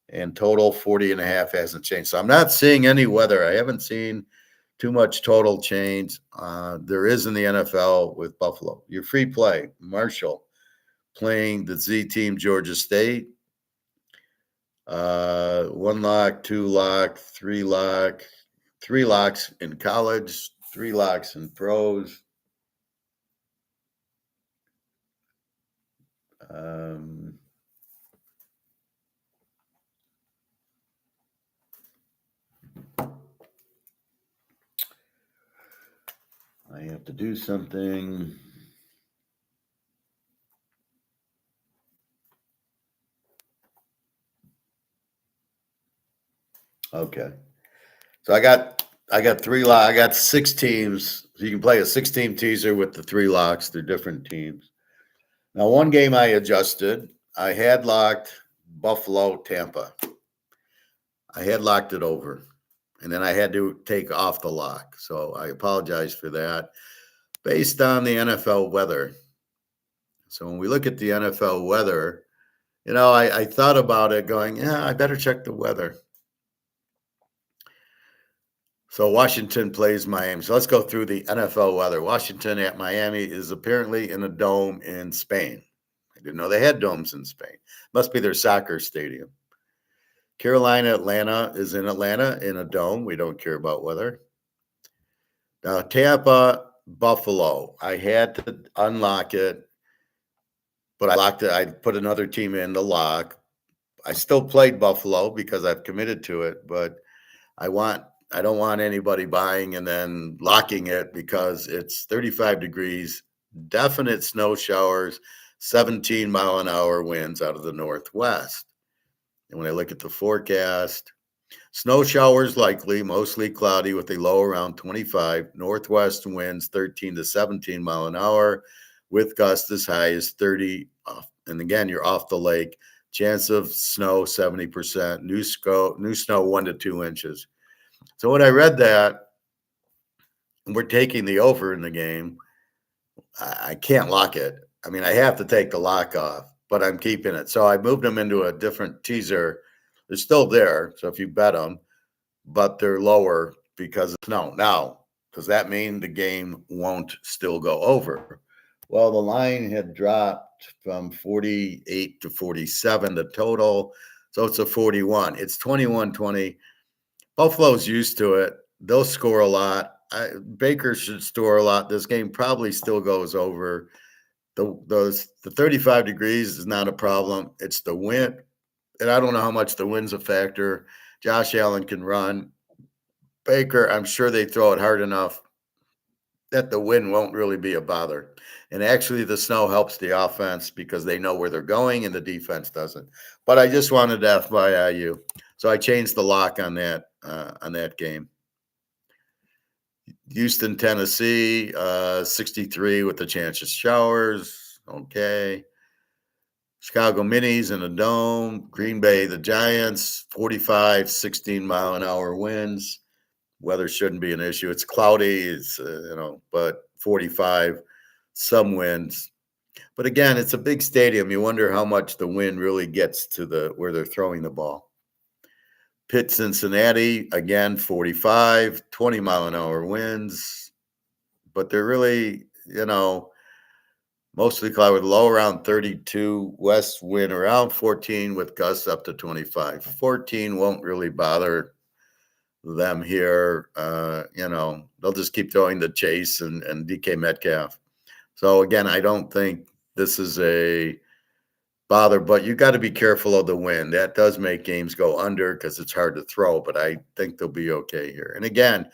[SPEAKER 2] And total 40.5 hasn't changed. So I'm not seeing any weather. I haven't seen too much total change. There is in the NFL with Buffalo. Your free play, Marshall, playing the Z team, Georgia State. 1 lock, 2 lock, 3 lock. 3 locks in college, 3 locks in pros. I have to do something. Okay. So I got 3 locks. I got 6 teams. So you can play a 6-team teaser with the 3 locks. They're different teams. Now, one game I adjusted. I had locked Buffalo, Tampa. I had locked it over. And then I had to take off the lock. So I apologize for that. Based on the NFL weather. So when we look at the NFL weather, I thought about it going, yeah, I better check the weather. So Washington plays Miami. So let's go through the NFL weather. Washington at Miami is apparently in a dome in Spain. I didn't know they had domes in Spain. Must be their soccer stadium. Carolina, Atlanta is in Atlanta in a dome. We don't care about weather. Now, Tampa, Buffalo. I had to unlock it, but I locked it. I put another team in the lock. I still played Buffalo because I've committed to it, but I don't want anybody buying and then locking it because it's 35 degrees, definite snow showers, 17-mile-an-hour winds out of the northwest. And when I look at the forecast, snow showers likely, mostly cloudy with a low around 25, northwest winds 13 to 17 mile an hour with gusts as high as 30. And again, you're off the lake. Chance of snow 70%, new snow 1 to 2 inches. So when I read that, we're taking the over in the game, I can't lock it. I mean, I have to take the lock off but I'm keeping it. So I moved them into a different teaser. They're still there. So if you bet them, but they're lower because of snow. Now, does that mean the game won't still go over? Well, the line had dropped from 48 to 47, the total. So it's a 41. It's 21-20. Buffalo's used to it. They'll score a lot. Baker should score a lot. This game probably still goes over. The 35 degrees is not a problem. It's the wind. And I don't know how much the wind's a factor. Josh Allen can run. Baker, I'm sure they throw it hard enough that the wind won't really be a bother. And actually, the snow helps the offense because they know where they're going and the defense doesn't. But I just wanted to FYI you. So I changed the lock on that game. Houston, Tennessee, 63 with a chance of showers. Okay. Chicago Minis in a dome. Green Bay, the Giants, 45, 16-mile-an-hour winds. Weather shouldn't be an issue. It's cloudy, but 45, some winds. But again, it's a big stadium. You wonder how much the wind really gets to where they're throwing the ball. Pitt, Cincinnati, again, 45, 20-mile-an-hour winds. But they're really, mostly cloudy with low around 32, west wind around 14 with gusts up to 25. 14 won't really bother them here. They'll just keep throwing the Chase and DK Metcalf. So again, I don't think this is a bother, but you got to be careful of the wind. That does make games go under because it's hard to throw, but I think they'll be okay here. And again,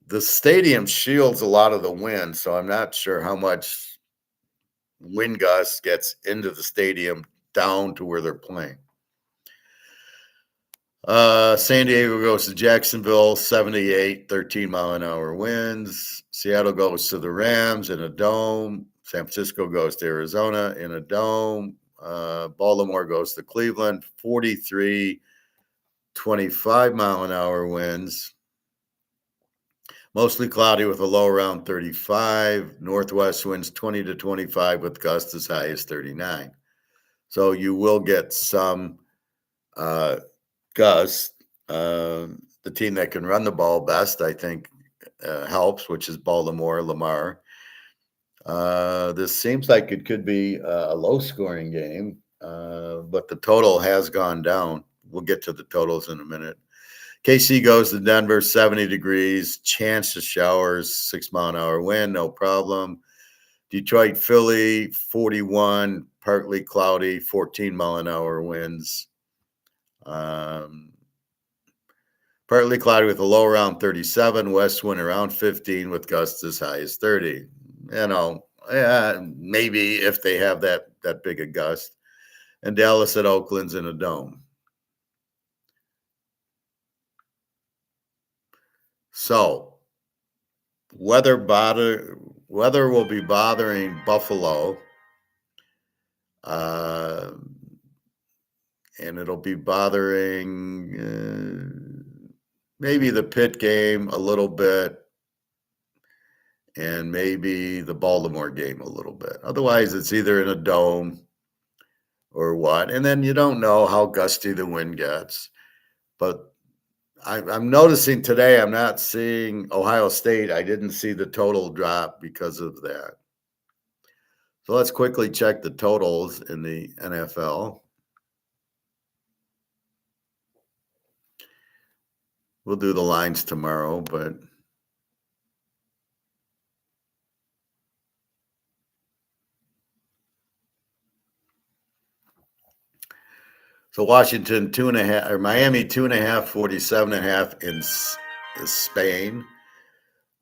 [SPEAKER 2] the stadium shields a lot of the wind, so I'm not sure how much wind gust gets into the stadium down to where they're playing. San Diego goes to Jacksonville, 78, 13-mile-an-hour winds. Seattle goes to the Rams in a dome. San Francisco goes to Arizona in a dome. Baltimore goes to Cleveland, 43, 25-mile-an-hour winds. Mostly cloudy with a low around 35. Northwest winds 20 to 25 with gusts as high as 39. So you will get some gusts. The team that can run the ball best, I think, helps, which is Baltimore, Lamar. This seems like it could be a low-scoring game, but the total has gone down. We'll get to the totals in a minute. KC goes to Denver, 70 degrees, chance of showers, 6-mile-an-hour wind, no problem. Detroit, Philly, 41, partly cloudy, 14-mile-an-hour winds. Partly cloudy with a low around 37, west wind around 15 with gusts as high as 30. Maybe if they have that big a gust. And Dallas at Oakland's in a dome. So weather will be bothering Buffalo. And it'll be bothering maybe the Pitt game a little bit and maybe the Baltimore game a little bit. Otherwise, it's either in a dome or what. And then you don't know how gusty the wind gets. But I'm noticing today I'm not seeing Ohio State. I didn't see the total drop because of that. So let's quickly check the totals in the NFL. We'll do the lines tomorrow, but so Washington 2.5 or Miami 2.5, 47.5 in Spain.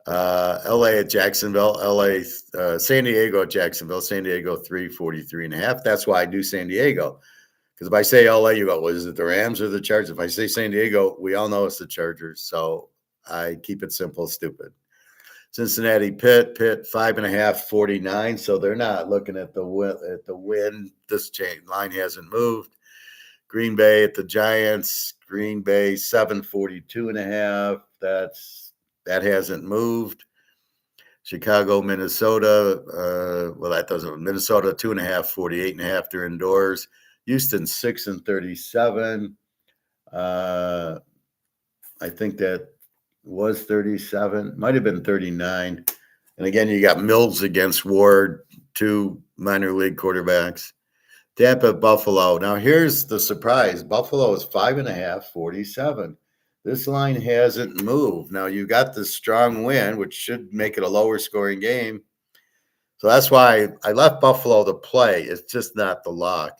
[SPEAKER 2] LA at Jacksonville, San Diego at Jacksonville, San Diego 43.5. That's why I do San Diego. Because if I say LA, you go, well, is it the Rams or the Chargers? If I say San Diego, we all know it's the Chargers. So I keep it simple, stupid. Cincinnati, Pitt 5.5, 49. So they're not looking at the win. This line hasn't moved. Green Bay at the Giants. Green Bay 7, 42.5. That hasn't moved. Chicago, Minnesota. Well, that doesn't. Minnesota 2.5, 48.5. They're indoors. Houston 6-37. I think that was 37. Might have been 39. And again, you got Mills against Ward, two minor league quarterbacks. Tampa, Buffalo. Now, here's the surprise. Buffalo is 5.5, 47. This line hasn't moved. Now, you got this strong win, which should make it a lower scoring game. So that's why I left Buffalo to play. It's just not the lock.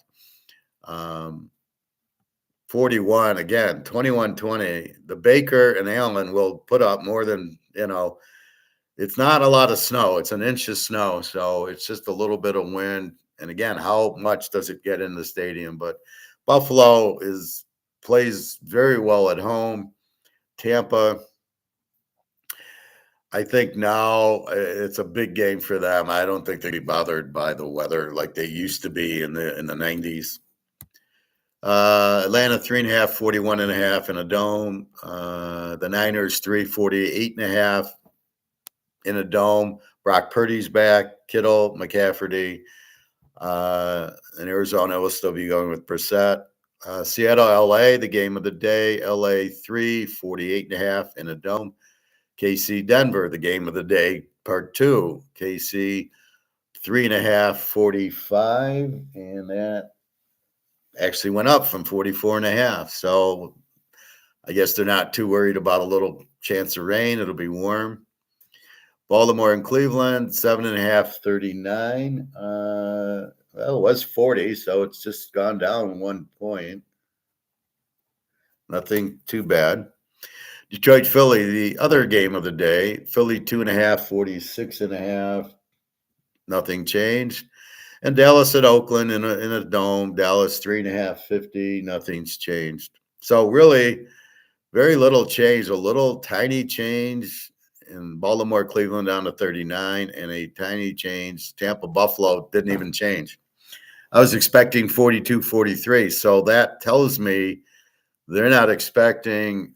[SPEAKER 2] 41, again, 21-20. The Baker and Allen will put up more than, it's not a lot of snow. It's an inch of snow. So it's just a little bit of wind. And again, how much does it get in the stadium? But Buffalo plays very well at home. Tampa, I think now it's a big game for them. I don't think they'd be bothered by the weather like they used to be in the 90s. Atlanta 3.5, 41.5 in a dome. The Niners 3, 48.5 in a dome. Brock Purdy's back. Kittle, McCafferty. In Arizona, will still be going with Brissett. Seattle, LA, the game of the day. LA 3, 48.5 in a dome. KC, Denver, the game of the day, part 2. KC 3.5, 45, and that actually went up from 44.5. So I guess they're not too worried about a little chance of rain. It'll be warm. Baltimore and Cleveland, 7.5, 39. Well, it was 40, so it's just gone down 1 point. Nothing too bad. Detroit, Philly, the other game of the day. Philly 2.5, 46.5. Nothing changed. And Dallas at Oakland in a dome. Dallas 3.5, 50. Nothing's changed. So really, very little change. A little tiny change in Baltimore, Cleveland down to 39, and a tiny change. Tampa, Buffalo didn't even change. I was expecting 42, 43. So that tells me they're not expecting,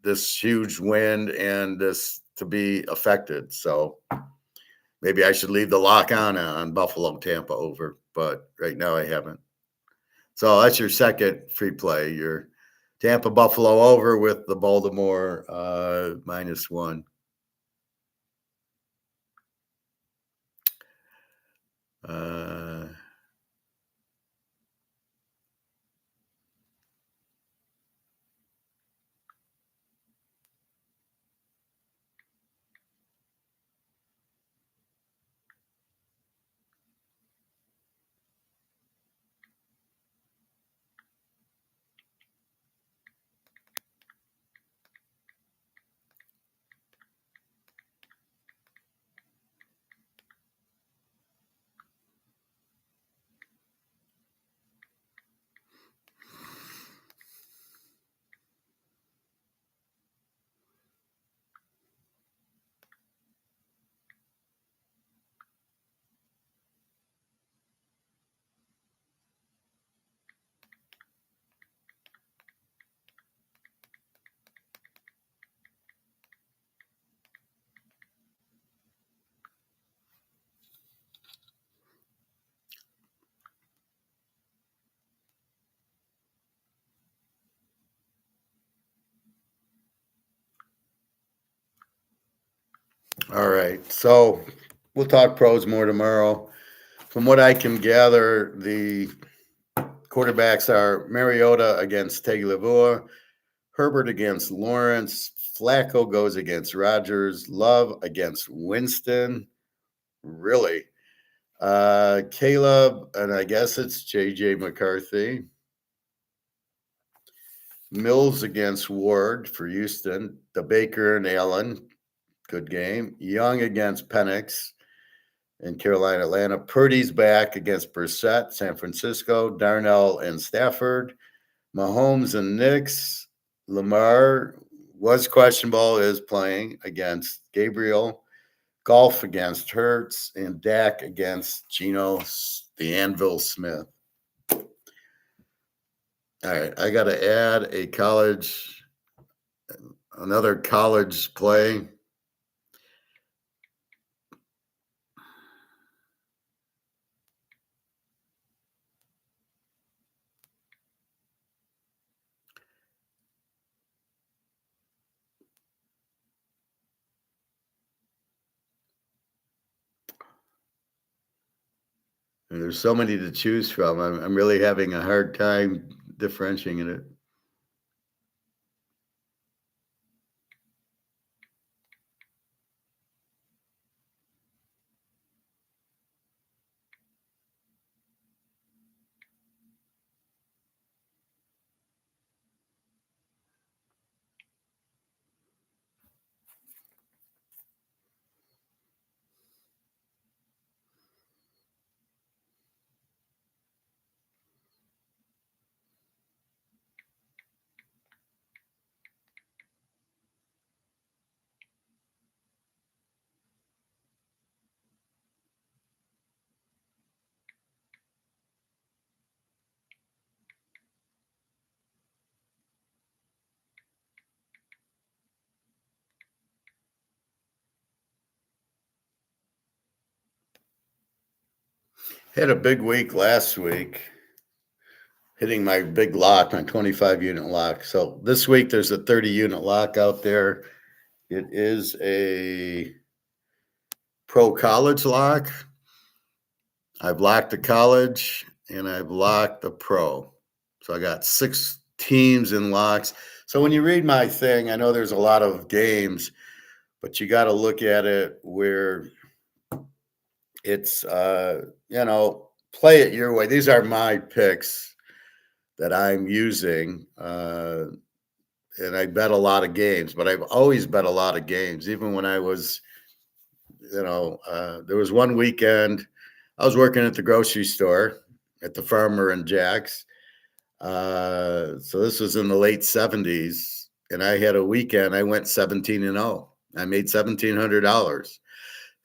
[SPEAKER 2] this huge wind and this to be affected. So maybe I should leave the lock on Buffalo, Tampa over, but right now I haven't. So that's your second free play. Your Tampa, Buffalo over with the Baltimore -1. All right. So we'll talk pros more tomorrow. From what I can gather, the quarterbacks are Mariota against Tagovailoa, Herbert against Lawrence, Flacco goes against Rodgers, Love against Winston. Really? Caleb, and I guess it's JJ McCarthy. Mills against Ward for Houston. The Baker and Allen. Good game. Young against Penix in Carolina, Atlanta. Purdy's back against Brissett, San Francisco. Darnell and Stafford. Mahomes and Knicks. Lamar was questionable, is playing against Gabriel. Golf against Hurts. And Dak against Geno, the Anvil Smith. All right, I got to add another college play. And there's so many to choose from. I'm really having a hard time differentiating it. Had a big week last week, hitting my big lock, my 25 unit lock. So this week there's a 30 unit lock out there. It is a pro college lock. I've locked the college and I've locked the pro. So I got 6 teams in locks. So when you read my thing, I know there's a lot of games, but you got to look at it where it's, play it your way. These are my picks that I'm using. And I bet a lot of games, but I've always bet a lot of games, even when I was, there was one weekend I was working at the grocery store at the Farmer and Jack's. So this was in the late 70s, and I had a weekend. I went 17-0. I made $1,700.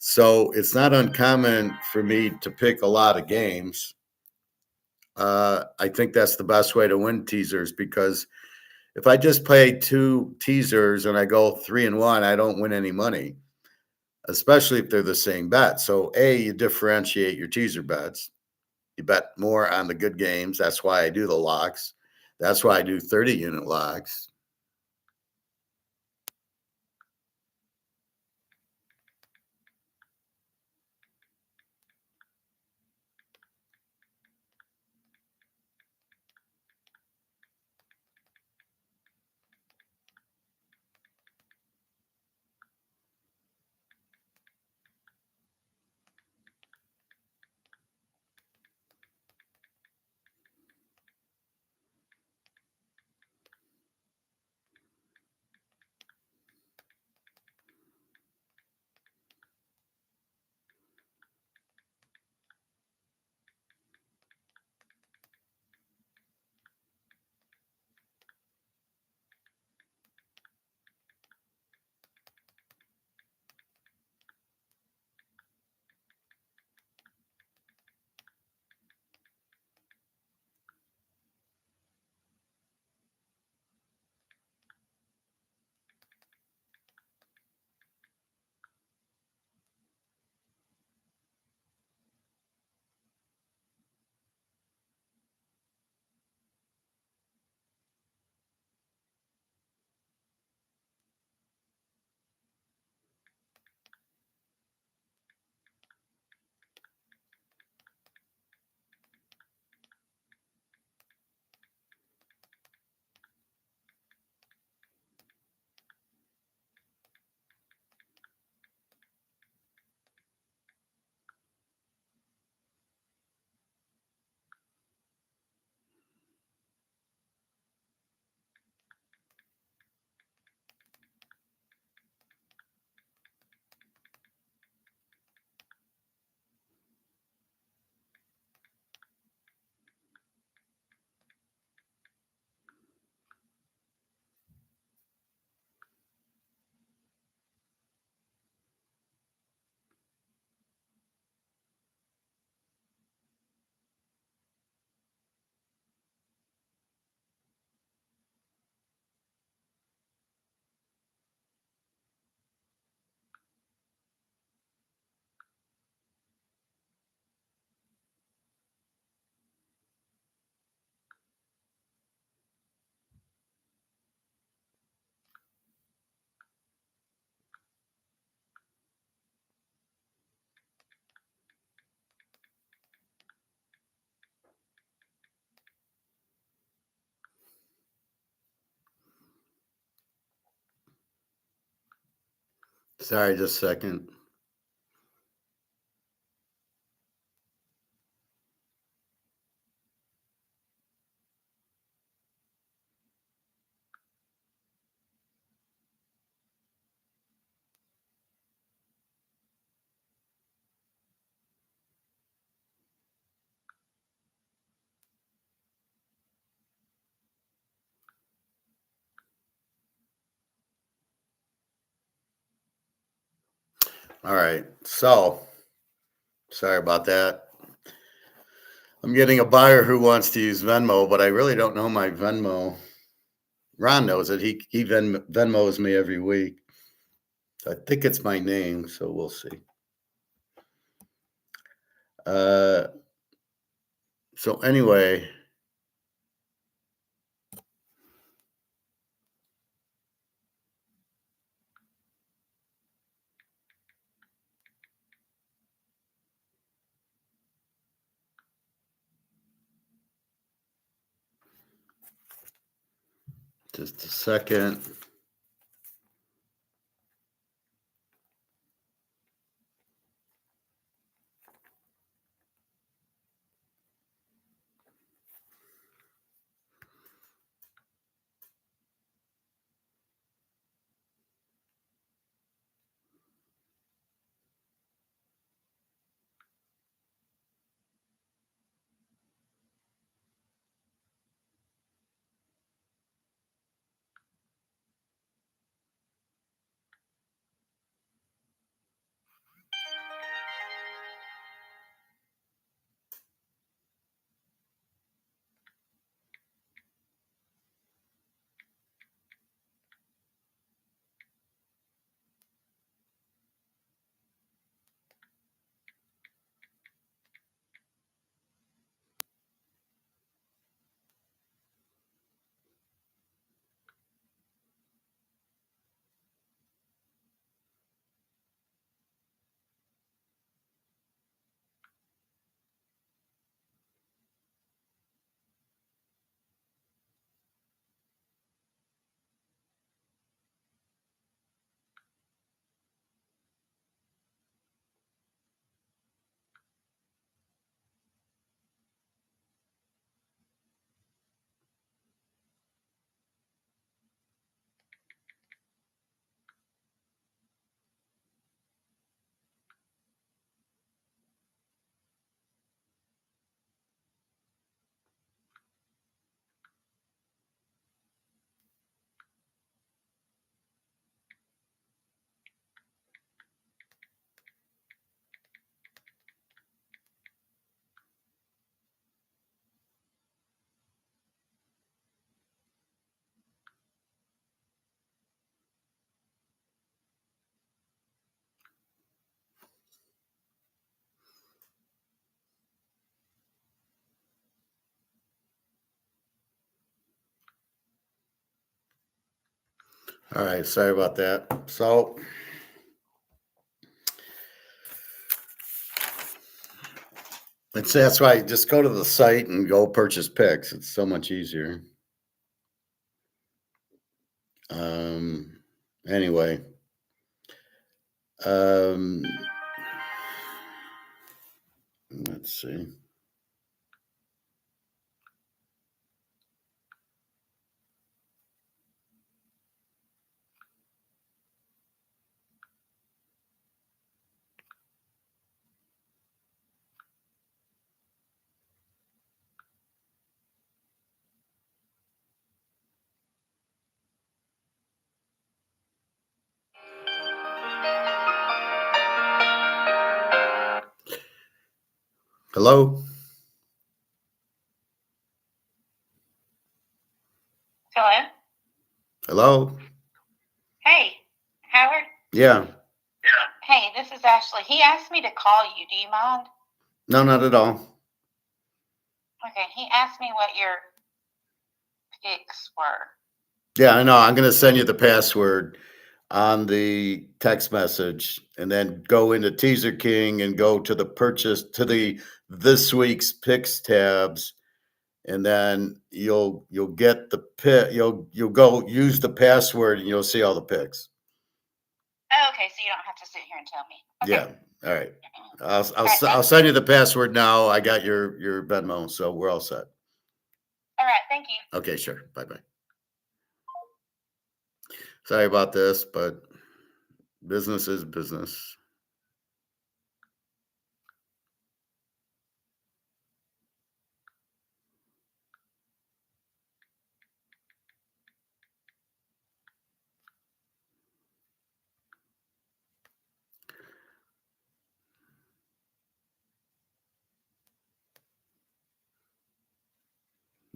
[SPEAKER 2] So it's not uncommon for me to pick a lot of games. I think that's the best way to win teasers, because if I just play 2 teasers and I go 3-1, I don't win any money, especially if they're the same bet. So you differentiate your teaser bets. You bet more on the good games. That's why I do the locks. That's why I do 30 unit locks. Sorry, just a second. All right. So sorry about that. I'm getting a buyer who wants to use Venmo, but I really don't know my Venmo. Ron knows it. He Venmos me every week. So I think it's my name, so we'll see. So anyway, just a second. All right, sorry about that. So that's why just go to the site and go purchase picks. It's so much easier. Anyway, let's see. Hello?
[SPEAKER 3] Hello?
[SPEAKER 2] Hello?
[SPEAKER 3] Hey, Howard?
[SPEAKER 2] Yeah.
[SPEAKER 3] Hey, this is Ashley. He asked me to call you. Do you mind?
[SPEAKER 2] No, not at all.
[SPEAKER 3] Okay, he asked me what your picks were.
[SPEAKER 2] Yeah, I know. I'm going to send you the password on the text message and then go into Teaserking and go to the purchase to the this week's picks tabs. And then you'll get the pick. You'll go use the password and you'll see all the picks.
[SPEAKER 3] Oh, okay, so you don't have to sit here and tell me. Okay.
[SPEAKER 2] Yeah. All right.
[SPEAKER 3] All right,
[SPEAKER 2] I'll send you the password now. I got your Venmo, so we're all set.
[SPEAKER 3] All right, thank you.
[SPEAKER 2] Okay, sure. Bye-bye. Sorry about this, but business is business.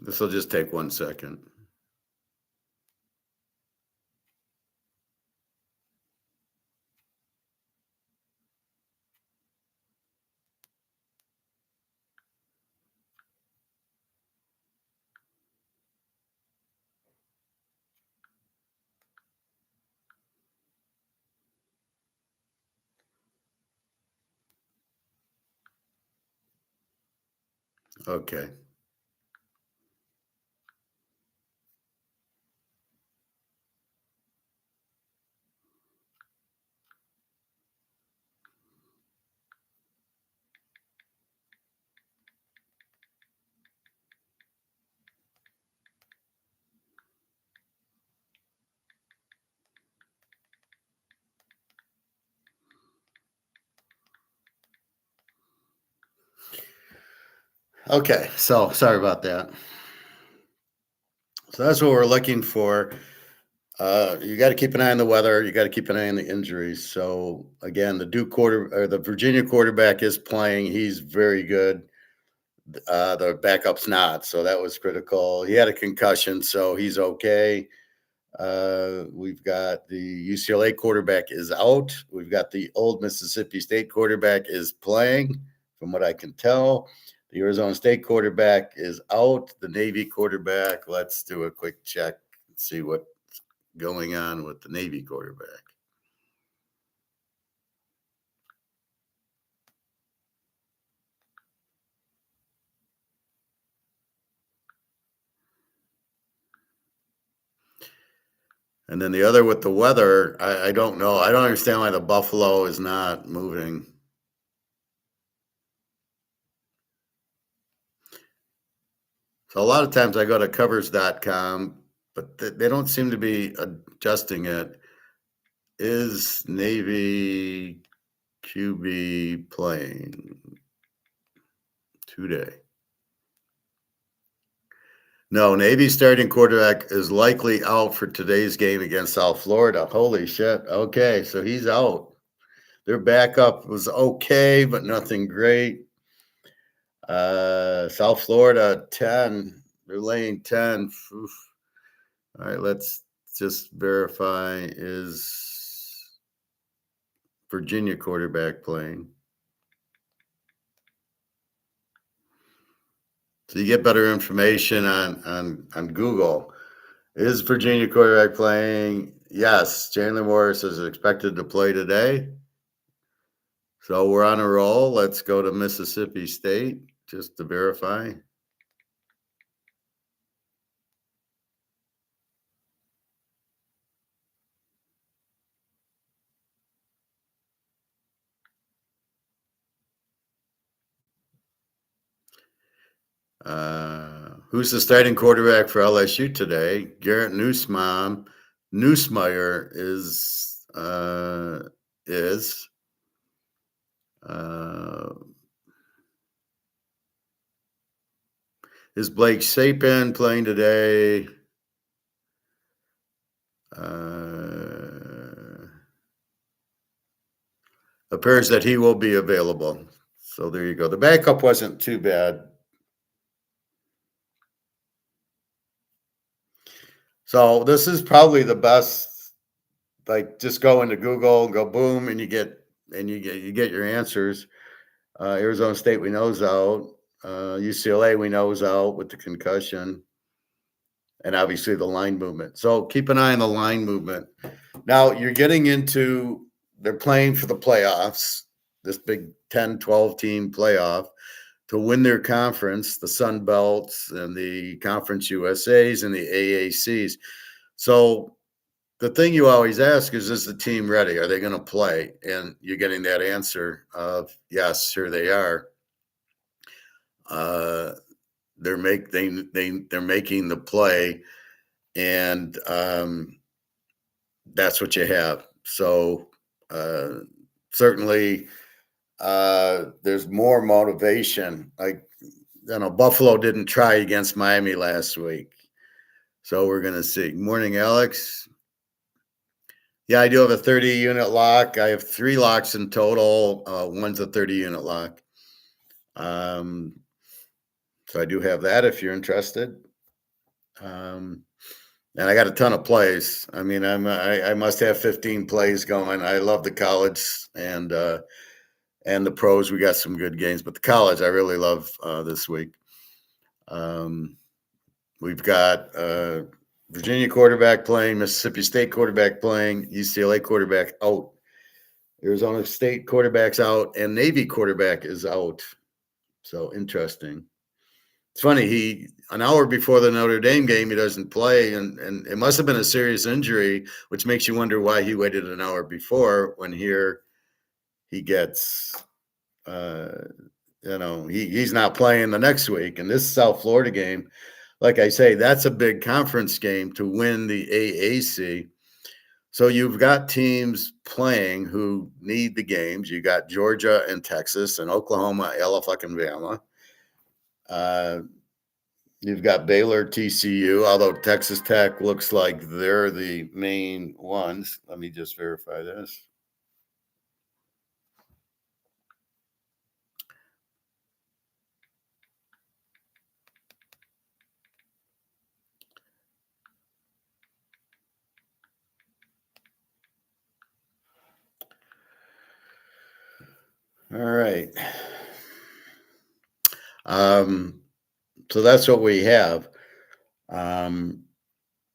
[SPEAKER 2] This will just take 1 second. Okay. Okay, so sorry about that. So that's what we're looking for. You got to keep an eye on the weather. You got to keep an eye on the injuries. So again, the Virginia quarterback is playing. He's very good. The backup's not, so that was critical. He had a concussion, so he's okay. We've got the UCLA quarterback is out. We've got the old Mississippi State quarterback is playing, from what I can tell. The Arizona State quarterback is out. The Navy quarterback, let's do a quick check and see what's going on with the Navy quarterback. And then the other with the weather, I don't know. I don't understand why the Buffalo is not moving. So a lot of times I go to covers.com, but they don't seem to be adjusting it. Is Navy QB playing today? No, Navy starting quarterback is likely out for today's game against South Florida. Holy shit. Okay, so he's out. Their backup was okay, but nothing great. South Florida 10. They're laying 10. Oof. All right, let's just verify, is Virginia quarterback playing? So you get better information on Google. Is Virginia quarterback playing? Yes, Chandler Morris is expected to play today. So we're on a roll. Let's go to Mississippi State just to verify. Who's the starting quarterback for LSU today? Garrett Nussmeyer is is Blake Sapin playing today? Appears that he will be available. So there you go. The backup wasn't too bad. So this is probably the best. Like, just go into Google and go boom, and you get your answers. Arizona State we know is out. UCLA we know is out with the concussion, and obviously the line movement. So keep an eye on the line movement. Now you're getting into, they're playing for the playoffs, this Big 10, 12 team playoff to win their conference, the Sun Belts and the Conference USAs and the AACs. So the thing you always ask is the team ready? Are they going to play? And you're getting that answer of yes, sure they are. They're making the play, and that's what you have. So certainly there's more motivation. Like, Buffalo didn't try against Miami last week, so we're going to see. Morning, Alex. Yeah, I do have a 30-unit lock. I have 3 locks in total. One's a 30-unit lock. So I do have that if you're interested. And I got a ton of plays. I mean, I must have 15 plays going. I love the college and the pros. We got some good games, but the college I really love this week. We've got Virginia quarterback playing, Mississippi State quarterback playing, UCLA quarterback out, Arizona State quarterback's out, and Navy quarterback is out. So interesting. It's funny, an hour before the Notre Dame game, he doesn't play, and it must have been a serious injury, which makes you wonder why he waited an hour before when here he gets, he's not playing the next week. And this South Florida game, like I say, that's a big conference game to win the AAC. So you've got teams playing who need the games. You got Georgia and Texas and Oklahoma, Alabama. You've got Baylor, TCU, although Texas Tech looks like they're the main ones. Let me just verify this. All right. So that's what we have. The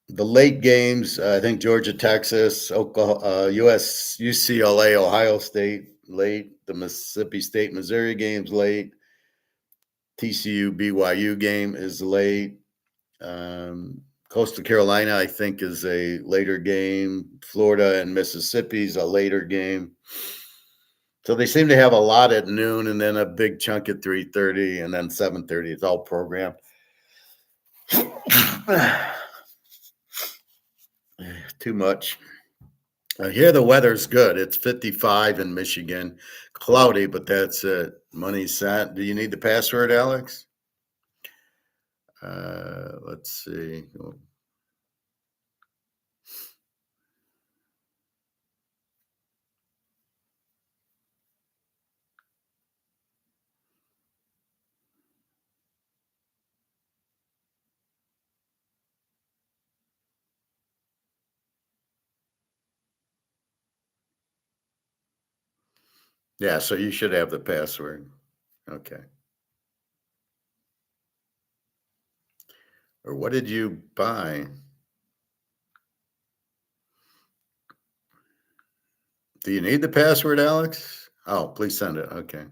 [SPEAKER 2] late games, I think Georgia, Texas, Oklahoma, UCLA, Ohio State late. The Mississippi State, Missouri game's late. TCU, BYU game is late. Coastal Carolina, I think, is a later game. Florida and Mississippi's a later game. So they seem to have a lot at noon and then a big chunk at 3:30 and then 7:30. It's all programmed. Too much. Here the weather's good. It's 55 in Michigan. Cloudy, but that's it. Money sent. Do you need the password, Alex? Let's see. Yeah, so you should have the password. Okay. Or what did you buy? Do you need the password, Alex? Oh, please send it. Okay.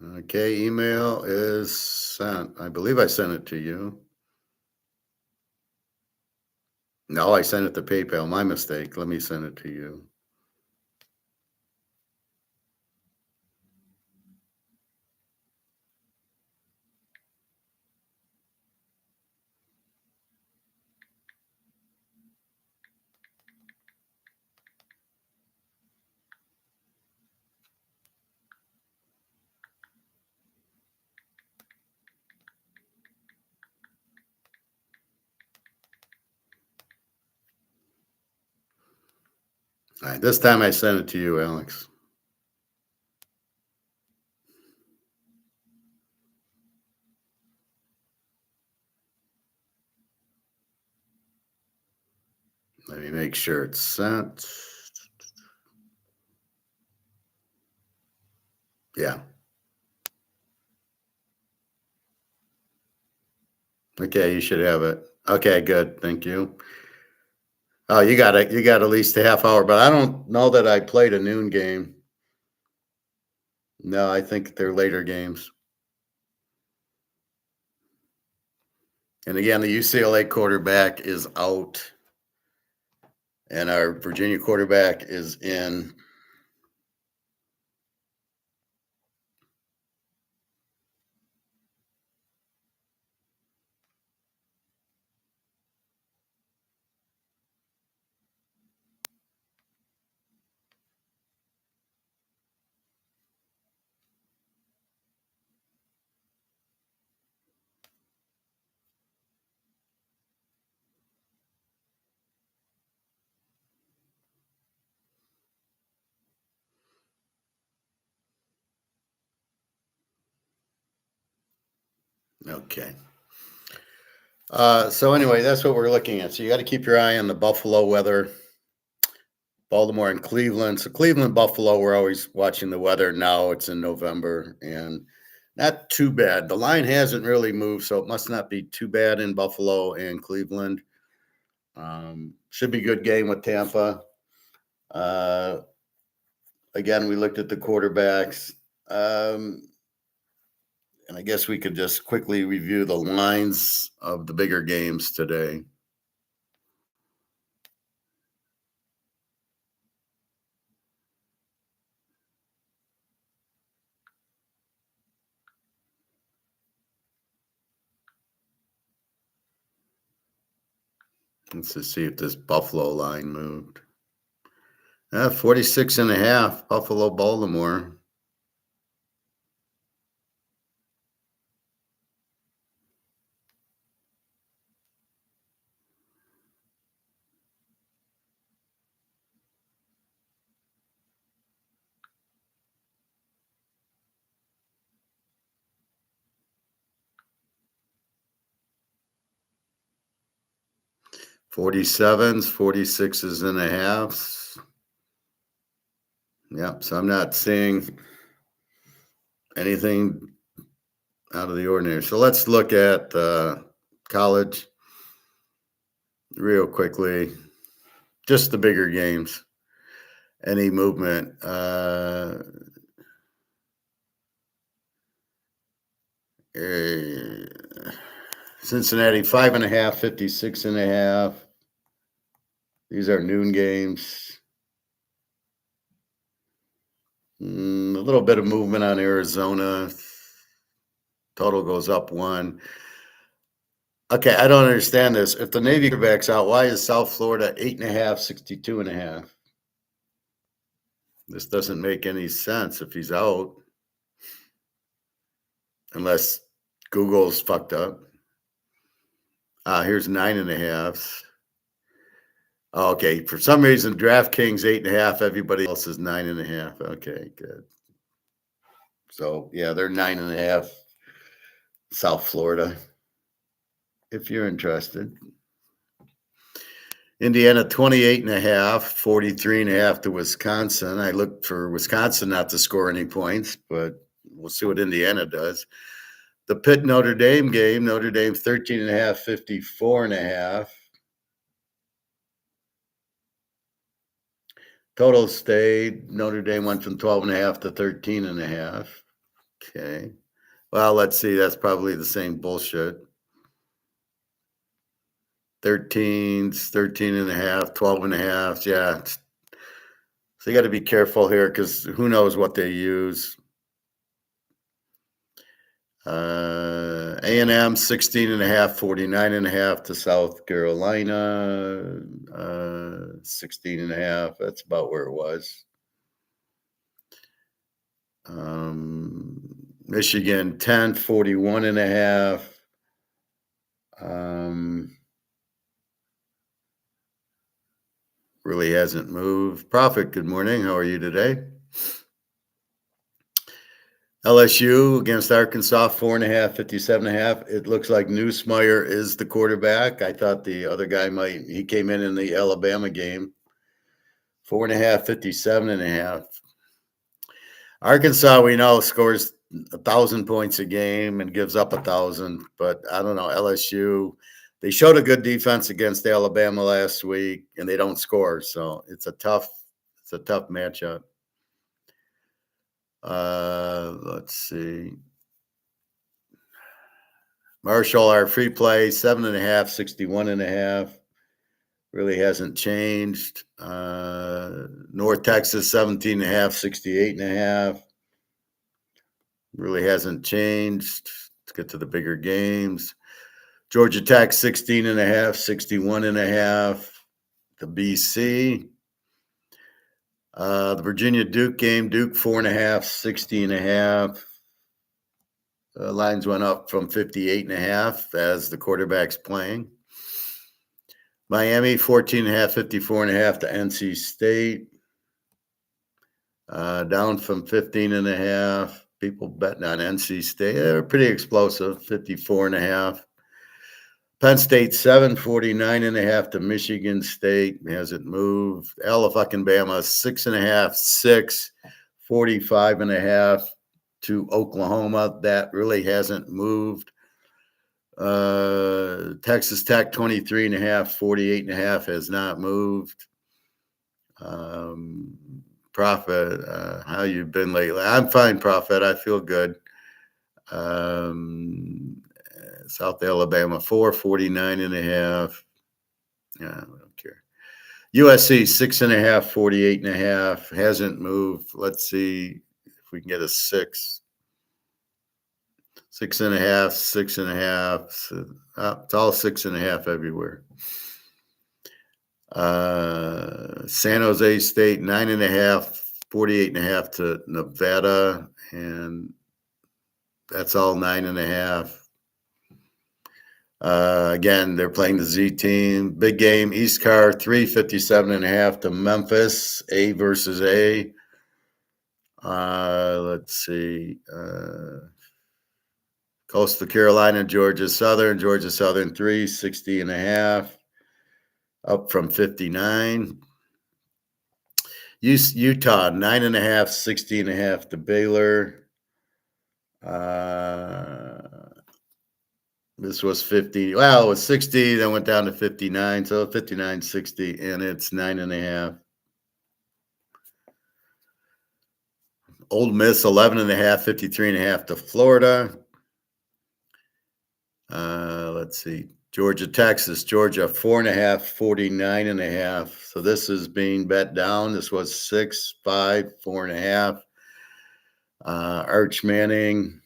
[SPEAKER 2] Okay, email is sent. I believe I sent it to you. No, I sent it to PayPal. My mistake. Let me send it to you. All right, this time I sent it to you, Alex. Let me make sure it's sent. Yeah. Okay, you should have it. Okay, good. Thank you. Oh, you got it. You got at least a half hour, but I don't know that I played a noon game. No, I think they're later games. And again, the UCLA quarterback is out, and our Virginia quarterback is in. Okay. So anyway, that's what we're looking at. So you got to keep your eye on the Buffalo weather, Baltimore and Cleveland. So Cleveland, Buffalo, we're always watching the weather. Now it's in November and not too bad. The line hasn't really moved, so it must not be too bad in Buffalo and Cleveland. Should be a good game with Tampa. Again, we looked at the quarterbacks. And I guess we could just quickly review the lines of the bigger games today. Let's just see if this Buffalo line moved. 46.5, Buffalo, Baltimore. $47s, 46.5. Yep, so I'm not seeing anything out of the ordinary. So let's look at college real quickly. Just the bigger games. Any movement. Cincinnati 5.5, 56.5. These are noon games. A little bit of movement on Arizona. Total goes up 1. Okay, I don't understand this. If the Navy quarterback's out, why is South Florida 8.5, 62.5? This doesn't make any sense if he's out. Unless Google's fucked up. Here's 9.5. Okay, for some reason, DraftKings 8.5. Everybody else is 9.5. Okay, good. So yeah, they're 9.5. South Florida, if you're interested. Indiana 28.5, 43.5 to Wisconsin. I looked for Wisconsin not to score any points, but we'll see what Indiana does. The Pitt Notre Dame game, Notre Dame 13.5, 54.5. Total stayed. Notre Dame went from 12.5 to 13.5. Okay. Well, let's see. That's probably the same bullshit. 13s, 13.5, 12.5. Yeah. So you got to be careful here because who knows what they use. A&M 16.5, 49.5 to South Carolina. 16.5. That's about where it was. Michigan 10, 41.5. Really hasn't moved. Prophet, good morning. How are you today? LSU against Arkansas, 4.5, 57.5. It looks like Newsmeyer is the quarterback. I thought the other guy he came in the Alabama game. 4.5, 57.5. Arkansas, we know, scores 1,000 points a game and gives up 1,000, but I don't know. LSU, they showed a good defense against Alabama last week, and they don't score, so it's a tough matchup. Let's see. Marshall, our free play, 7.5, 61.5. Really hasn't changed. North Texas, 17.5, 68.5. Really hasn't changed. Let's get to the bigger games. Georgia Tech, 16.5, 61.5. The BC. The Virginia Duke game, Duke 4.5, 60.5. Lines went up from 58.5 as the quarterback's playing. Miami 14.5, 54.5 to NC State. Down from 15.5. People betting on NC State. They're pretty explosive, 54.5. Penn State 749.5 to Michigan State. Hasn't moved. Alabama 6.5, 6, 45.5 to Oklahoma. That really hasn't moved. Texas Tech 23.5, 48.5 has not moved. Prophet, how you been lately? I'm fine, Prophet. I feel good. South Alabama 449.5. Yeah, I don't care. USC 6.5, 48.5 hasn't moved. Let's see if we can get a 6. 6.5, 6.5. It's all 6.5 everywhere. San Jose State 9.5, 48.5 to Nevada, and that's all 9.5. Again, they're playing the Z team. Big game, East Car 357.5 to Memphis. A versus A. Let's see. Coastal Carolina, Georgia Southern 360.5. Up from 59. Utah 9.5, 60.5 to Baylor. This was 50. Well, it was 60, then went down to 59. So 59, 60, and it's 9.5. Ole Miss 11.5, 53.5 to Florida. Let's see. Georgia, Texas, Georgia 4.5, 49.5. So this is being bet down. This was 6, 5, 4.5. Arch Manning.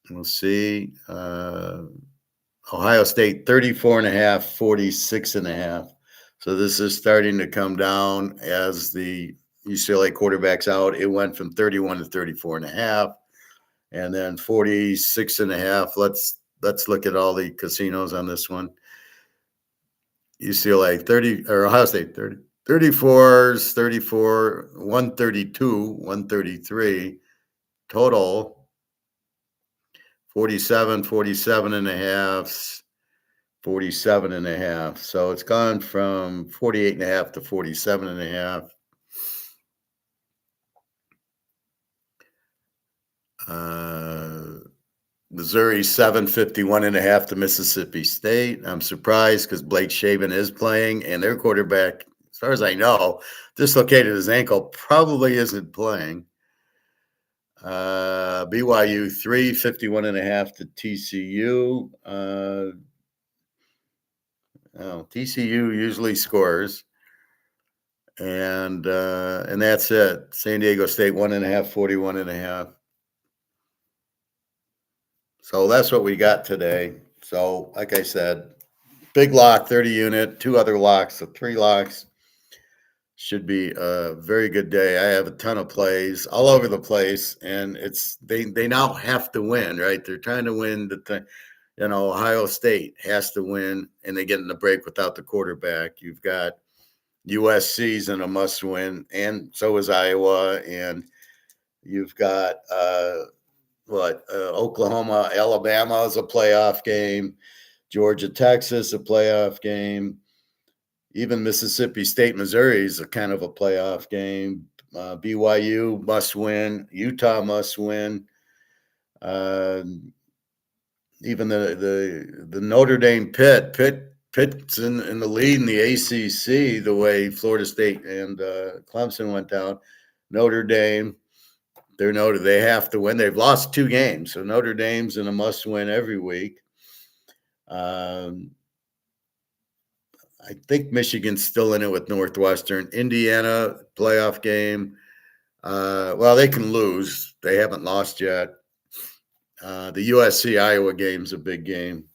[SPEAKER 2] We'll see. Ohio State 34.5, 46.5. So this is starting to come down as the UCLA quarterback's out. It went from 31 to 34.5, and then 46.5. Let's look at all the casinos on this one. UCLA 30 or Ohio State 30. 34s, 34, 132, 133 total. 47, 47.5, 47.5. So it's gone from 48.5 to 47.5. Missouri 751.5 to Mississippi State. I'm surprised because Blake Shaven is playing, and their quarterback, as far as I know, dislocated his ankle, probably isn't playing. BYU 351.5 to TCU. TCU usually scores, and that's it. San Diego State 1.5, 41.5. So that's what we got today. So, like I said, big lock, 30 unit, 2 other locks, so 3 locks. Should be a very good day. I have a ton of plays all over the place, and they now have to win, right? They're trying to win Ohio State has to win, and they get in the break without the quarterback. You've got USC's in a must win, and so is Iowa, and You've got Oklahoma, Alabama is a playoff game. Georgia, Texas, a playoff game. Even Mississippi State, Missouri is a kind of a playoff game. BYU must win. Utah must win. Even the Notre Dame Pitt's in the lead in the ACC the way Florida State and Clemson went down. Notre Dame, they have to win. They've lost 2 games, so Notre Dame's in a must win every week. I think Michigan's still in it with Northwestern. Indiana playoff game. Well, they can lose. They haven't lost yet. The USC Iowa game's a big game.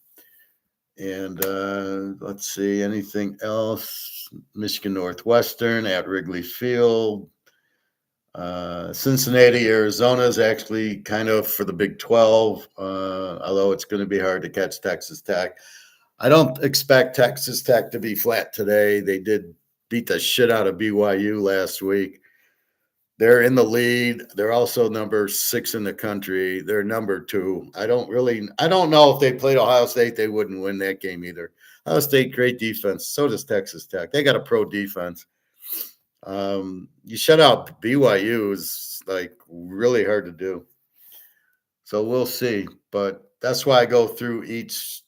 [SPEAKER 2] And let's see, anything else? Michigan Northwestern at Wrigley Field. Cincinnati, Arizona is actually kind of for the Big 12, although it's going to be hard to catch Texas Tech. I don't expect Texas Tech to be flat today. They did beat the shit out of BYU last week. They're in the lead. They're also number 6 in the country. They're number 2. I don't know if they played Ohio State, they wouldn't win that game either. Ohio State, great defense. So does Texas Tech. They got a pro defense. You shut out BYU is like really hard to do. So we'll see. But that's why I go through each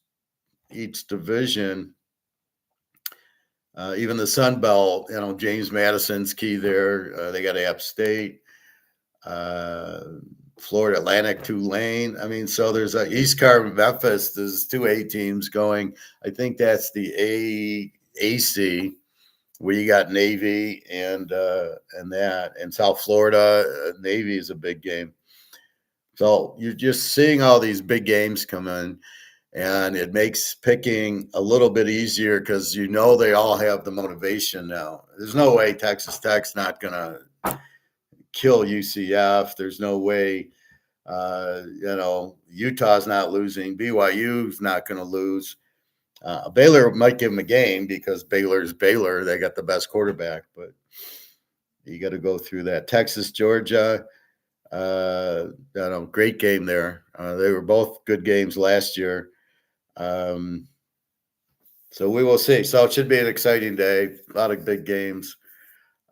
[SPEAKER 2] division. Even the Sun Belt, James Madison's key there. They got App State, Florida Atlantic, Tulane. I mean, so there's a East Carolina, Memphis. There's 2 A teams going. I think that's the AC, where you got Navy and that. And South Florida, Navy is a big game. So you're just seeing all these big games come in. And it makes picking a little bit easier because they all have the motivation now. There's no way Texas Tech's not going to kill UCF. There's no way, Utah's not losing. BYU's not going to lose. Baylor might give them a game because Baylor's Baylor. They got the best quarterback, but you got to go through that. Texas, Georgia, great game there. They were both good games last year. So we will see. So it should be an exciting day. A lot of big games.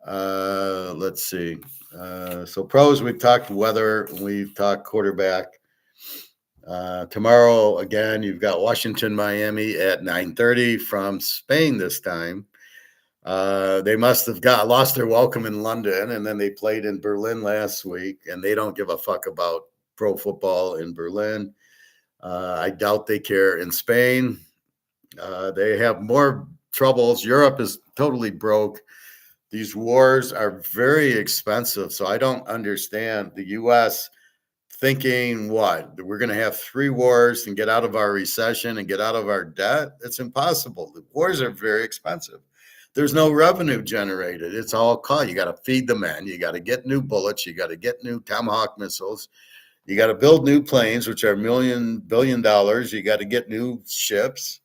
[SPEAKER 2] Let's see. So pros, we've talked weather. We've talked quarterback. Tomorrow, again, you've got Washington, Miami at 9:30 from Spain this time. They must have lost their welcome in London, and then they played in Berlin last week, and they don't give a fuck about pro football in Berlin. I doubt they care in Spain. They have more troubles. Europe is totally broke. These wars are very expensive. So I don't understand the U.S. thinking what? We're going to have 3 wars and get out of our recession and get out of our debt? It's impossible. The wars are very expensive. There's no revenue generated. It's all cost. You got to feed the men. You got to get new bullets. You got to get new Tomahawk missiles. You got to build new planes, which are $1 billion. You got to get new ships.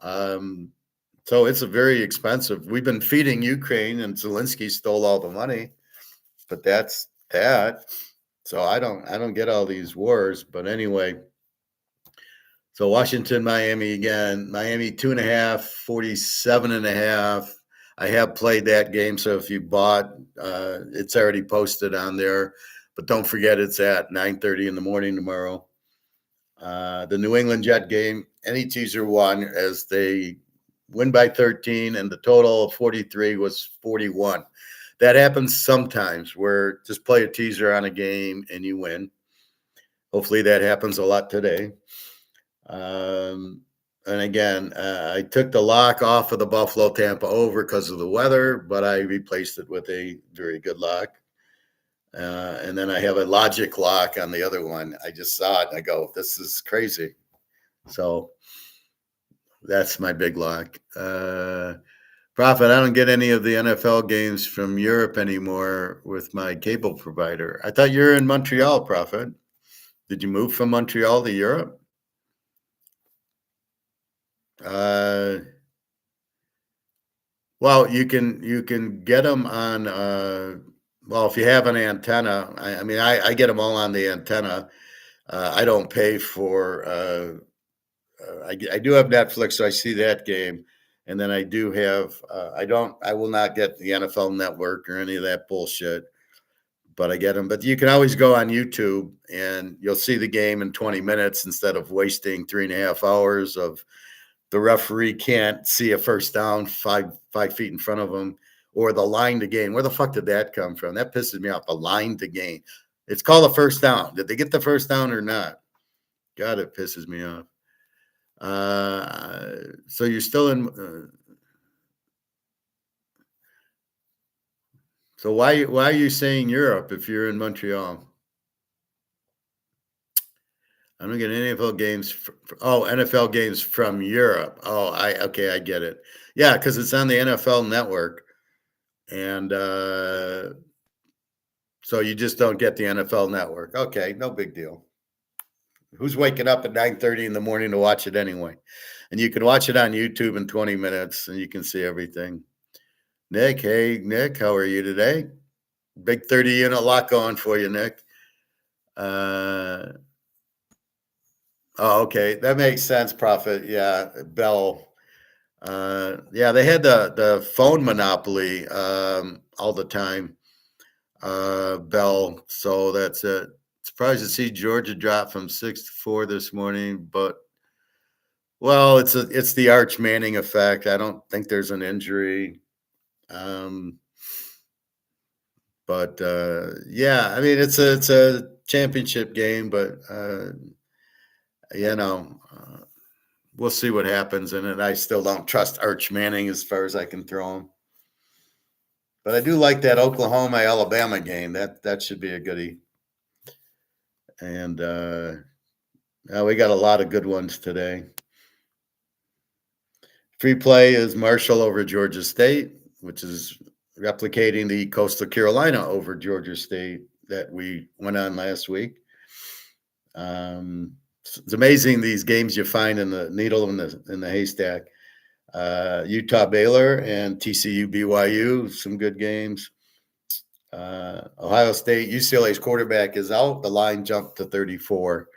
[SPEAKER 2] So it's a very expensive. We've been feeding Ukraine, and Zelensky stole all the money, but that's that. So I don't get all these wars. But anyway, so Washington, Miami again. Miami 2.5, 47.5. I have played that game, so if you bought, it's already posted on there. But don't forget, it's at 9:30 in the morning tomorrow. The New England Jet game, any teaser won as they win by 13, and the total of 43 was 41. That happens sometimes where just play a teaser on a game and you win. Hopefully that happens a lot today. And again, I took the lock off of the Buffalo Tampa over because of the weather, but I replaced it with a very good lock. And then I have a logic lock on the other one. I just saw it and I go, this is crazy. So that's my big lock. Prophet, I don't get any of the NFL games from Europe anymore with my cable provider. I thought you're in Montreal, Prophet. Did you move from Montreal to Europe? Well, you can get them on Well, if you have an antenna, I mean, I get them all on the antenna. I don't pay for. I do have Netflix, so I see that game, and then I do have. I don't. I will not get the NFL Network or any of that bullshit, but I get them. But you can always go on YouTube and you'll see the game in 20 minutes instead of wasting 3.5 hours of the referee can't see a first down 5 feet in front of him, or the line to gain. Where the fuck did that come from? That pisses me off. The line to gain. It's called a first down. Did they get the first down or not? God, it pisses me off. So you're still in. So why are you saying Europe if you're in Montreal? I don't get any NFL games. NFL games from Europe. Okay, I get it. Yeah, because it's on the NFL Network, and so you just don't get the NFL Network. Okay, no big deal. Who's waking up at 9:30 in the morning to watch it anyway? And you can watch it on YouTube in 20 minutes, and you can see everything. Nick, hey Nick, how are you today? Big 30-unit lock going for you, Nick. Okay, that makes sense, Prophet. Yeah, Bell. Yeah, they had the phone monopoly all the time, Bell. So that's it. Surprised to see Georgia drop from 6-4 this morning, but well, it's the Arch Manning effect. I don't think there's an injury. But yeah, I mean it's a championship game, but you know, we'll see what happens in it. I still don't trust Arch Manning as far as I can throw him. But I do like that Oklahoma Alabama game. That should be a goodie. And we got a lot of good ones today. Free play is Marshall over Georgia State, which is replicating the Coastal Carolina over Georgia State that we went on last week. It's amazing these games you find in the needle in the haystack. Utah Baylor and TCU BYU, some good games. Ohio State, UCLA's quarterback is out. The line jumped to 34.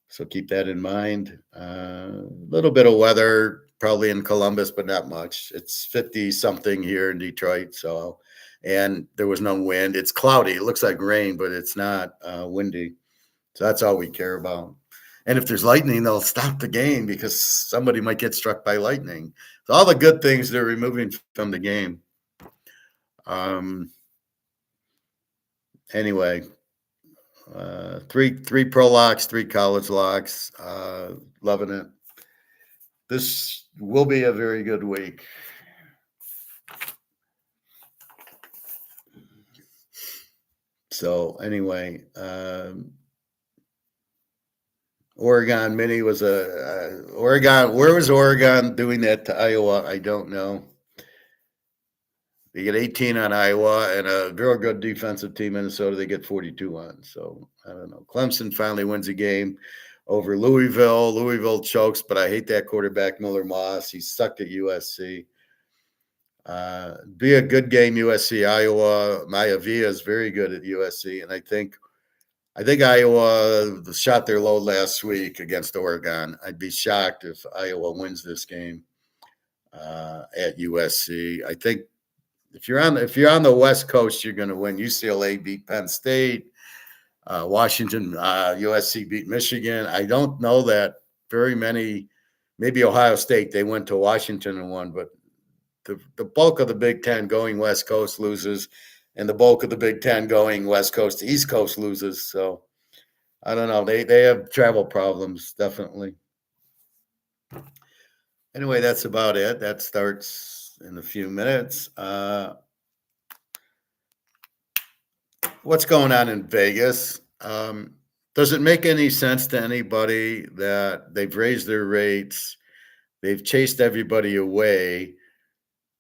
[SPEAKER 2] So keep that in mind. A little bit of weather probably in Columbus, but not much. It's 50 something here in Detroit. So, and there was no wind. It's cloudy. It looks like rain, but it's not windy. So that's all we care about. And if there's lightning, they'll stop the game because somebody might get struck by lightning. So all the good things they're removing from the game. Anyway, three pro locks, 3 college locks. Loving it. This will be a very good week. So anyway, Oregon Mini was Oregon. Where was Oregon doing that to Iowa? I don't know. They get 18 on Iowa and a real good defensive team, Minnesota. They get 42 on. So I don't know. Clemson finally wins a game over Louisville. Louisville chokes, but I hate that quarterback, Miller Moss. He sucked at USC. Be a good game, USC, Iowa. Maivia is very good at USC, and I think Iowa shot their load last week against Oregon. I'd be shocked if Iowa wins this game at USC. I think if you're on the West Coast, you're going to win. UCLA beat Penn State. Washington, USC beat Michigan. I don't know that very many. Maybe Ohio State. They went to Washington and won, but the bulk of the Big Ten going West Coast loses, and the bulk of the Big Ten going West Coast to East Coast loses. So I don't know. They have travel problems, definitely. Anyway, that's about it. That starts in a few minutes. What's going on in Vegas? Does it make any sense to anybody that they've raised their rates? They've chased everybody away.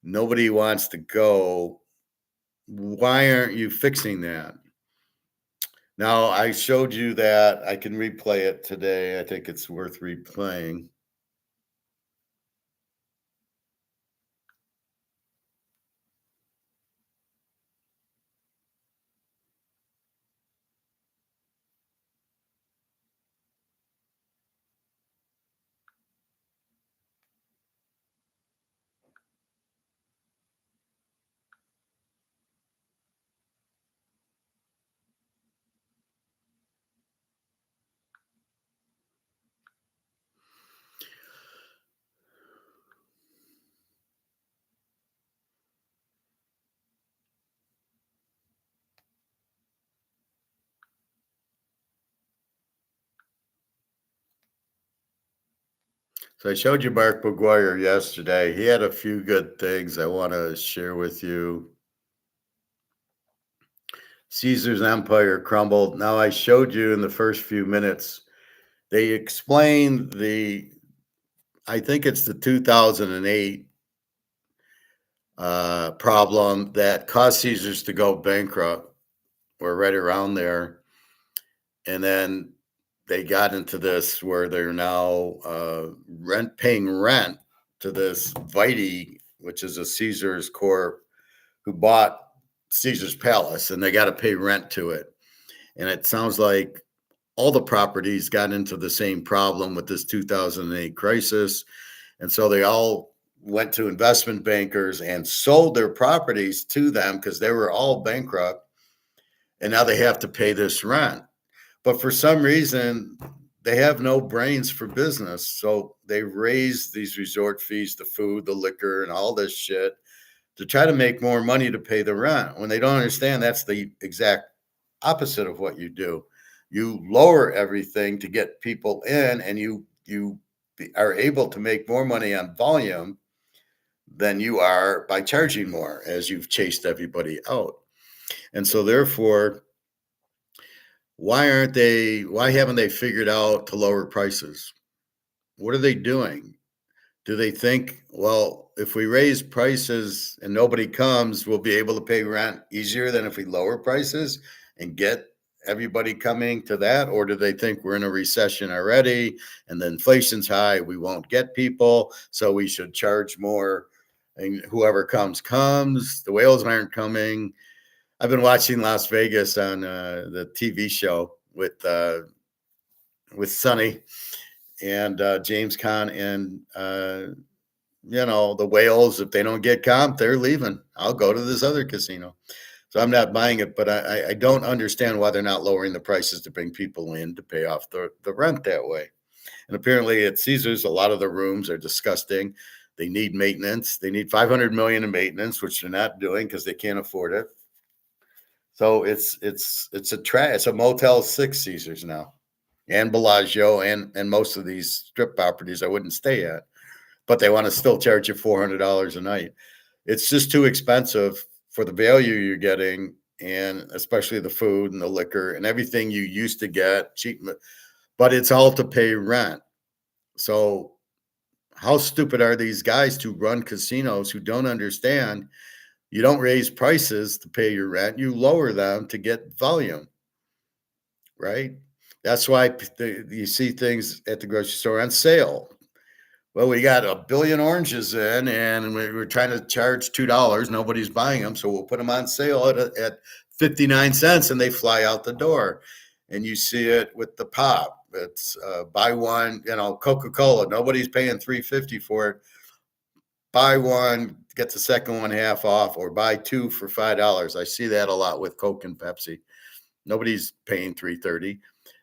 [SPEAKER 2] Nobody wants to go. Why aren't you fixing that? Now, I showed you that. I can replay it today. I think it's worth replaying. So I showed you Mark McGuire yesterday. He had a few good things I want to share with you. Caesar's empire crumbled. Now I showed you in the first few minutes, they explained I think it's the 2008 problem that caused Caesars to go bankrupt, or right around there. And then they got into this where they're now paying rent to this Vite, which is a Caesars Corp, who bought Caesar's Palace, and they got to pay rent to it. And it sounds like all the properties got into the same problem with this 2008 crisis. And so they all went to investment bankers and sold their properties to them because they were all bankrupt. And now they have to pay this rent. But for some reason, they have no brains for business. So they raise these resort fees, the food, the liquor, and all this shit to try to make more money to pay the rent. When they don't understand, that's the exact opposite of what you do. You lower everything to get people in, and you are able to make more money on volume than you are by charging more, as you've chased everybody out. And so therefore, why haven't they figured out to lower prices? What are they doing? Do they think, well, if we raise prices and nobody comes, we'll be able to pay rent easier than if we lower prices and get everybody coming to that? Or do they think we're in a recession already and the inflation's high, we won't get people, so we should charge more, and whoever comes, the whales aren't coming. I've been watching Las Vegas on the TV show with Sonny and James Caan, and the whales, if they don't get comp, they're leaving. I'll go to this other casino. So I'm not buying it, but I don't understand why they're not lowering the prices to bring people in to pay off the rent that way. And apparently at Caesars, a lot of the rooms are disgusting. They need maintenance. They need $500 million in maintenance, which they're not doing because they can't afford it. So it's a Motel 6 Caesars now, and Bellagio, and most of these strip properties I wouldn't stay at, but they want to still charge you $400 a night. It's just too expensive for the value you're getting, and especially the food and the liquor and everything you used to get cheap, but it's all to pay rent. So how stupid are these guys to run casinos who don't understand? You don't raise prices to pay your rent, you lower them to get volume, right? That's why you see things at the grocery store on sale. Well, we got a billion oranges in, and we're trying to charge $2. Nobody's buying them, so we'll put them on sale at 59 cents, and they fly out the door. And you see it with the pop. It's buy one, Coca-Cola. Nobody's paying $3.50 for it. Buy one, get the second one half off, or buy two for $5. I see that a lot with Coke and Pepsi. Nobody's paying $3.30.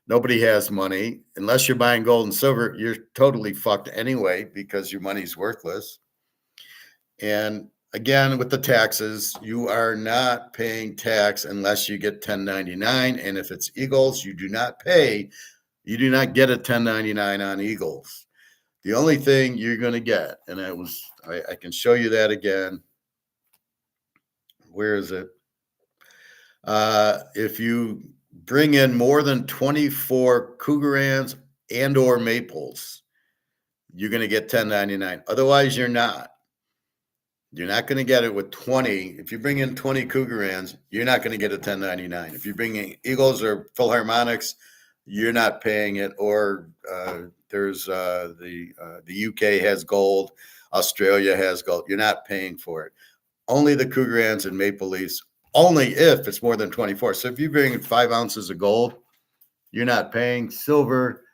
[SPEAKER 2] Nobody has money. Unless you're buying gold and silver, you're totally fucked anyway because your money's worthless. And again, with the taxes, you are not paying tax unless you get 1099. And if it's Eagles, you do not get a 1099 on Eagles. The only thing you're going to get, and I can show you that again. Where is it? If you bring in more than 24 Cougarans and or Maples, you're going to get 1099. Otherwise, you're not. You're not going to get it with 20. If you bring in 20 Cougarans, you're not going to get a 1099. If you bring in Eagles or Philharmonics, you're not paying it. Or there's the UK has gold, Australia has gold. You're not paying for it. Only the Cougarans and Maple Leafs, only if it's more than 24. So if you bring in 5 ounces of gold, you're not paying. Silver,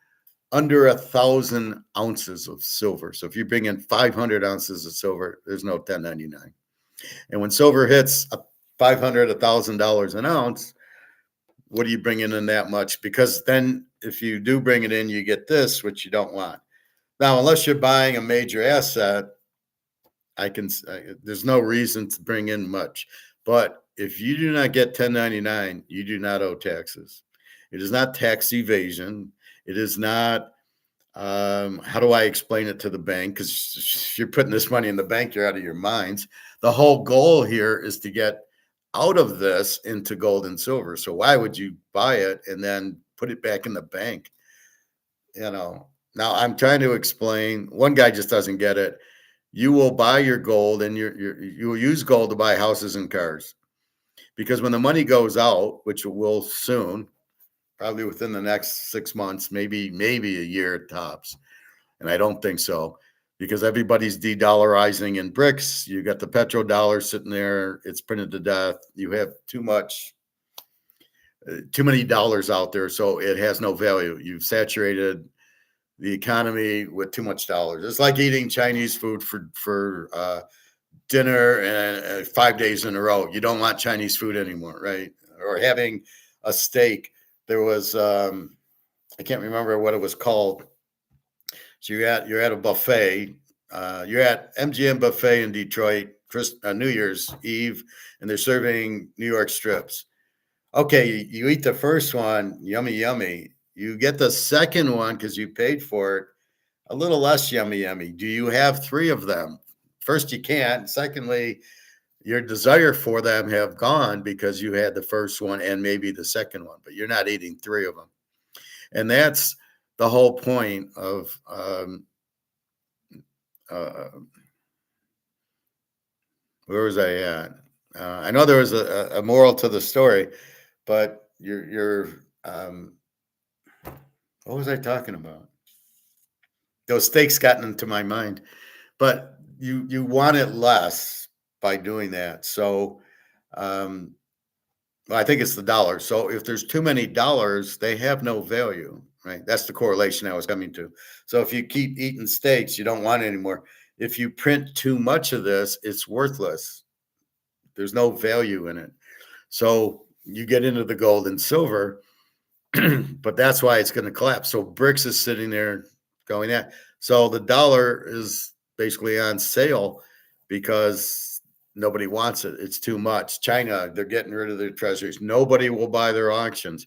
[SPEAKER 2] under 1,000 ounces of silver. So if you bring in 500 ounces of silver, there's no 1099. And when silver hits $500, $1,000 an ounce, what are you bringing in that much? Because then if you do bring it in, you get this, which you don't want. Now, unless you're buying a major asset, there's no reason to bring in much. But if you do not get 1099, you do not owe taxes. It is not tax evasion. It is not How do I explain it to the bank? Because you're putting this money in the bank, you're out of your minds. The whole goal here is to get out of this into gold and silver. So why would you buy it and then put it back in the bank? Now I'm trying to explain. One guy just doesn't get it. You will buy your gold and you will use gold to buy houses and cars, because when the money goes out, which it will soon, probably within the next 6 months, maybe a year tops. And I don't think so, because everybody's de-dollarizing in bricks. You got the petrodollar sitting there. It's printed to death. You have too many dollars out there. So it has no value. You've saturated the economy with too much dollars. It's like eating Chinese food for dinner and 5 days in a row. You don't want Chinese food anymore, right? Or having a steak. There was, I can't remember what it was called. So you're at a buffet. You're at MGM Buffet in Detroit, New Year's Eve, and they're serving New York strips. Okay, you eat the first one, yummy, yummy. You get the second one because you paid for it, a little less yummy, yummy. Do you have 3 of them? First, you can't. Secondly, your desire for them have gone because you had the first one and maybe the second one, but you're not eating 3 of them. And that's the whole point of where was I at? I know there was a moral to the story, but what was I talking about? Those steaks got into my mind, but you want it less by doing that. So, well, I think it's the dollar. So if there's too many dollars, they have no value, right? That's the correlation I was coming to. So if you keep eating steaks, you don't want it anymore. If you print too much of this, it's worthless. There's no value in it. So you get into the gold and silver, but that's why it's going to collapse. So bricks is sitting there going at. So the dollar is basically on sale because nobody wants it. It's too much. China, they're getting rid of their treasuries. Nobody will buy their auctions.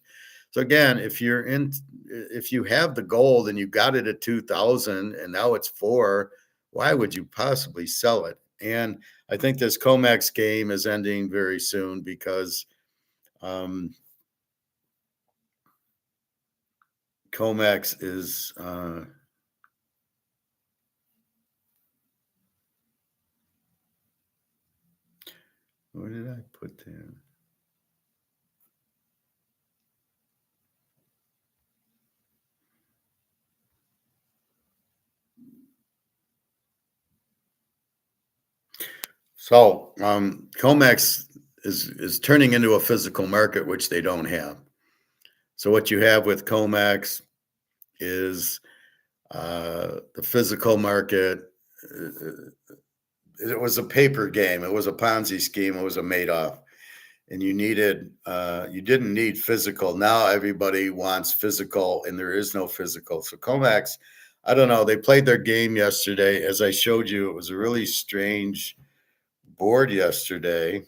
[SPEAKER 2] So again, if you have the gold and you got it at 2,000 and now it's 4, why would you possibly sell it? And I think this COMEX game is ending very soon because COMEX is where did I put that? So COMEX is turning into a physical market, which they don't have. So what you have with COMEX is the physical market. It was a paper game. It was a Ponzi scheme. It was a Madoff. And you didn't need physical. Now everybody wants physical, and there is no physical. So COMEX, I don't know. They played their game yesterday. As I showed you, it was a really strange board yesterday.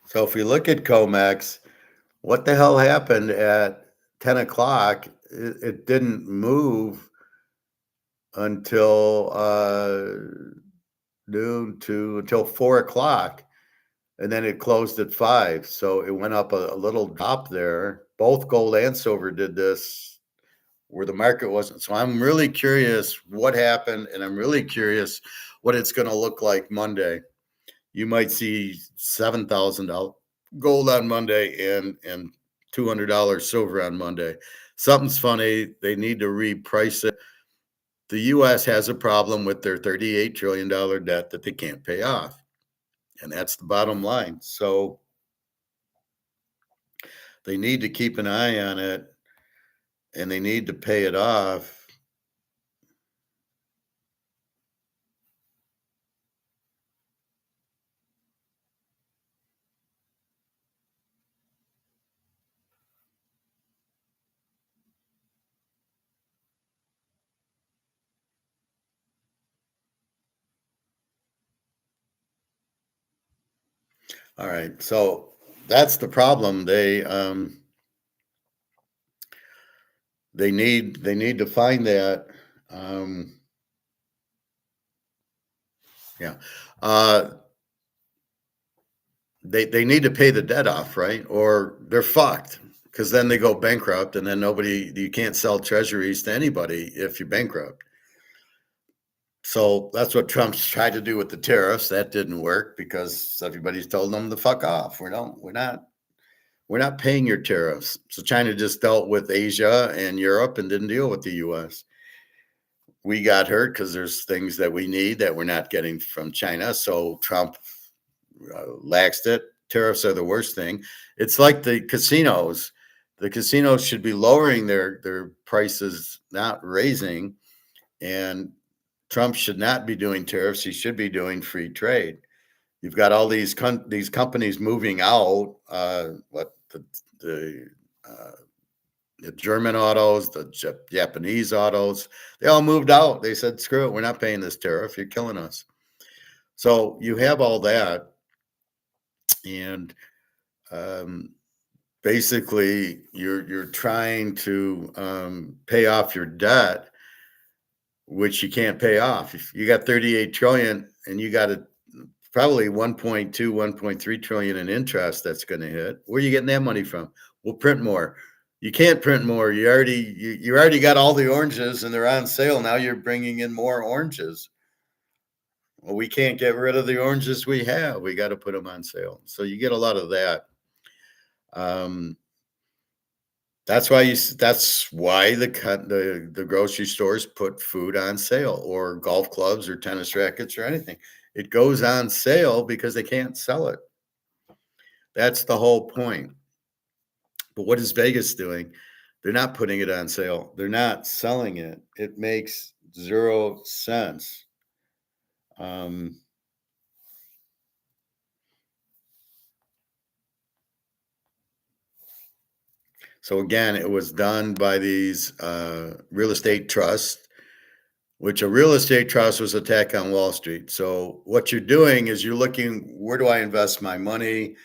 [SPEAKER 2] So if we look at COMEX, what the hell happened at 10 o'clock? It didn't move until until 4 o'clock. And then it closed at 5. So it went up a little drop there. Both gold and silver did this where the market wasn't. So I'm really curious what happened, and I'm really curious what it's going to look like Monday. You might see $7,000 gold on Monday and $200 silver on Monday. Something's funny. They need to reprice it. The U.S. has a problem with their $38 trillion debt that they can't pay off. And that's the bottom line. So they need to keep an eye on it, and they need to pay it off. All right. So that's the problem. They need to find that. Yeah. Uh, they need to pay the debt off, right? Or they're fucked, because then they go bankrupt, and then you can't sell treasuries to anybody if you're bankrupt. So that's what Trump's tried to do with the tariffs. That didn't work because everybody's told them to fuck off. We're not paying your tariffs. So China just dealt with Asia and Europe and didn't deal with the US. We got hurt because there's things that we need that we're not getting from China. So Trump laxed it. Tariffs are the worst thing. It's like the casinos. The casinos should be lowering their prices, not raising. And Trump should not be doing tariffs. He should be doing free trade. You've got all these companies moving out. The German autos, the Japanese autos, they all moved out. They said, "Screw it, we're not paying this tariff. You're killing us." So you have all that, and basically, you're trying to pay off your debt, which you can't pay off. If you got 38 trillion and you got probably 1.2, 1.3 trillion in interest that's going to hit, where are you getting that money from? We'll print more. You can't print more. You already got all the oranges and they're on sale. Now you're bringing in more oranges. Well, we can't get rid of the oranges we have. We got to put them on sale. So you get a lot of that. That's why the grocery stores put food on sale, or golf clubs or tennis rackets or anything. It goes on sale because they can't sell it. That's the whole point. But what is Vegas doing? They're not putting it on sale. They're not selling it. It makes 0 sense. So again, it was done by these real estate trusts, which a real estate trust was attack on Wall Street. So what you're doing is you're looking, where do I invest my money?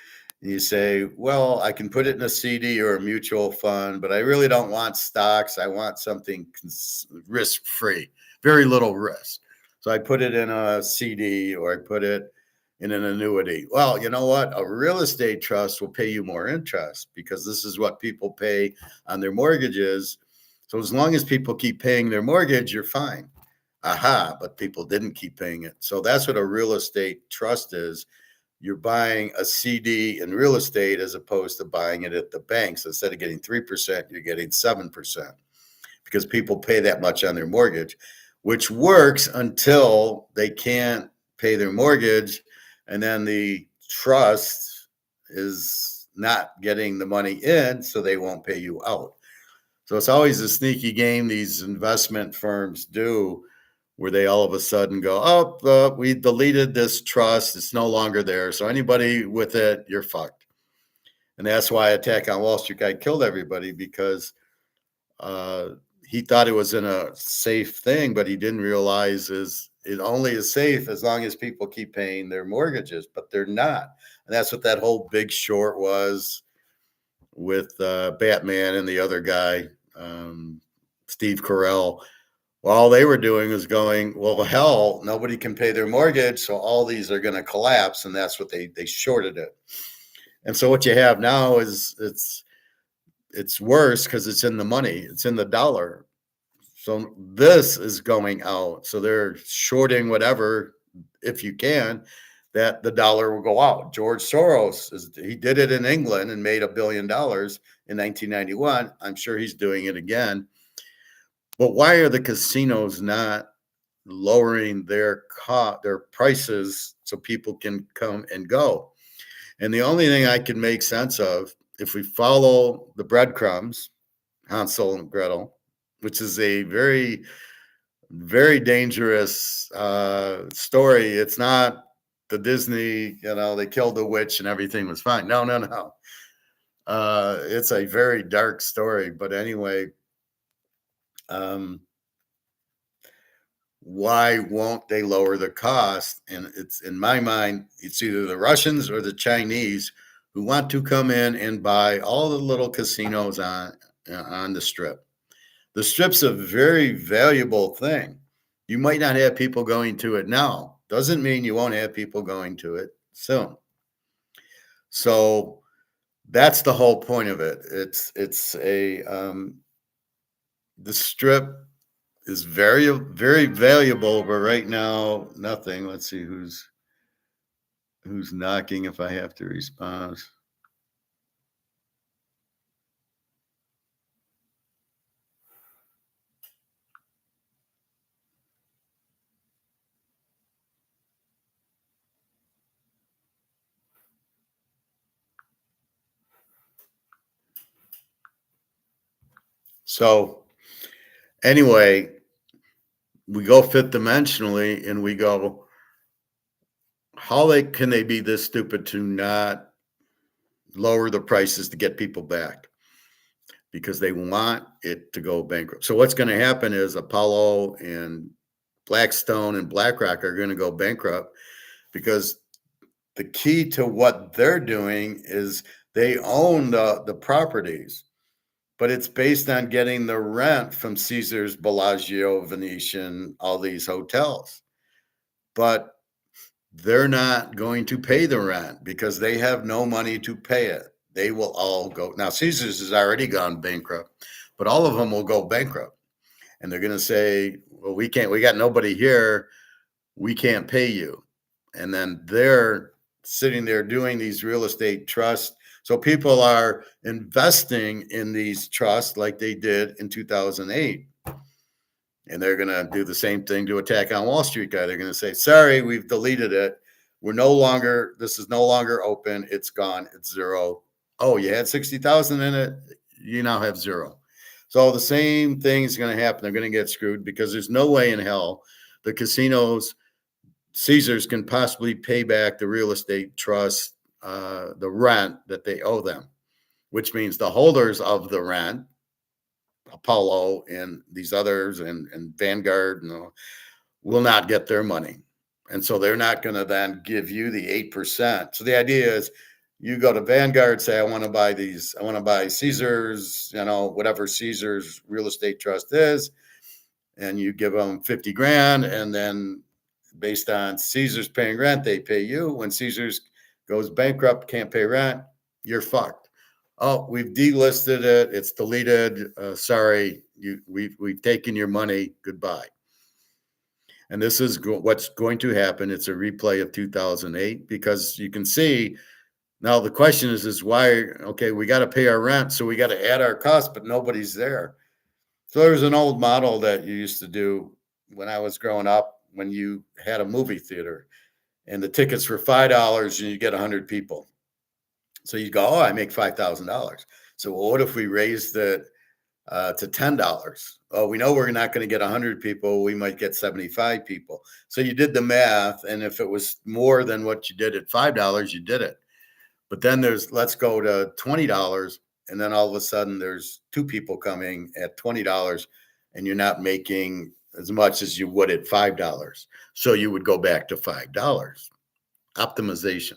[SPEAKER 2] And you say, well, I can put it in a CD or a mutual fund, but I really don't want stocks. I want something risk-free, very little risk. So I put it in a CD or I put it in an annuity. Well, you know what? A real estate trust will pay you more interest because this is what people pay on their mortgages. So as long as people keep paying their mortgage, you're fine. Aha, but people didn't keep paying it. So that's what a real estate trust is. You're buying a CD in real estate as opposed to buying it at the bank. So instead of getting 3%, you're getting 7% because people pay that much on their mortgage, which works until they can't pay their mortgage. And then the trust is not getting the money in, so they won't pay you out. So it's always a sneaky game these investment firms do, where they all of a sudden go, oh, we deleted this trust. It's no longer there. So anybody with it, you're fucked. And that's why Attack on Wall Street guy killed everybody, because he thought it was in a safe thing, but he didn't realize it only is safe as long as people keep paying their mortgages, but they're not. And that's what that whole Big Short was with Batman and the other guy, Steve Carell. Well, all they were doing was going, well, hell, nobody can pay their mortgage, so all these are going to collapse, and that's what they shorted it. And so what you have now is it's worse because it's in the money, it's in the dollar. So this is going out. So they're shorting whatever, if you can, that the dollar will go out. George Soros, he did it in England and made $1 billion in 1991. I'm sure he's doing it again. But why are the casinos not lowering their prices so people can come and go? And the only thing I can make sense of, if we follow the breadcrumbs, Hansel and Gretel, which is a very, very dangerous story. It's not the Disney, they killed the witch and everything was fine. No. It's a very dark story. But anyway, why won't they lower the cost? And it's, in my mind, it's either the Russians or the Chinese who want to come in and buy all the little casinos on the strip. The strip's a very valuable thing. You might not have people going to it now. Doesn't mean you won't have people going to it soon. So that's the whole point of it. It's a the strip is very, very valuable, but right now, nothing. Let's see who's knocking if I have to respond. So anyway, we go fifth dimensionally and we go, how can they be this stupid to not lower the prices to get people back? Because they want it to go bankrupt. So what's going to happen is Apollo and Blackstone and BlackRock are going to go bankrupt, because the key to what they're doing is they own the properties, but it's based on getting the rent from Caesars, Bellagio, Venetian, all these hotels. But they're not going to pay the rent because they have no money to pay it. They will all go. Now, Caesars has already gone bankrupt, but all of them will go bankrupt. And they're going to say, well, we got nobody here. We can't pay you. And then they're sitting there doing these real estate trusts. So people are investing in these trusts like they did in 2008. And they're going to do the same thing to Attack on Wall Street guy. They're going to say, sorry, we've deleted it. This is no longer open. It's gone. It's zero. Oh, you had 60,000 in it. You now have zero. So the same thing is going to happen. They're going to get screwed because there's no way in hell the casinos, Caesars, can possibly pay back the real estate trust, the rent that they owe them, which means the holders of the rent, Apollo and these others and Vanguard, will not get their money. And so they're not going to then give you the 8%. So the idea is you go to Vanguard, say, I want to buy Caesars, whatever Caesars real estate trust is, and you give them 50 grand. And then based on Caesars paying rent, they pay you. When Caesars goes bankrupt, can't pay rent, you're fucked. Oh, we've delisted it. It's deleted. Sorry, we've taken your money. Goodbye. And this is what's going to happen. It's a replay of 2008, because you can see now the question is why, okay, we got to pay our rent. So we got to add our costs, but nobody's there. So there's an old model that you used to do when I was growing up, when you had a movie theater and the tickets were $5 and you get 100 people. So you go, oh, I make $5,000. So what if we raised it to $10? Oh, we know we're not going to get 100 people. We might get 75 people. So you did the math. And if it was more than what you did at $5, you did it. But then let's go to $20. And then all of a sudden there's 2 people coming at $20 and you're not making as much as you would at $5. So you would go back to $5. Optimization.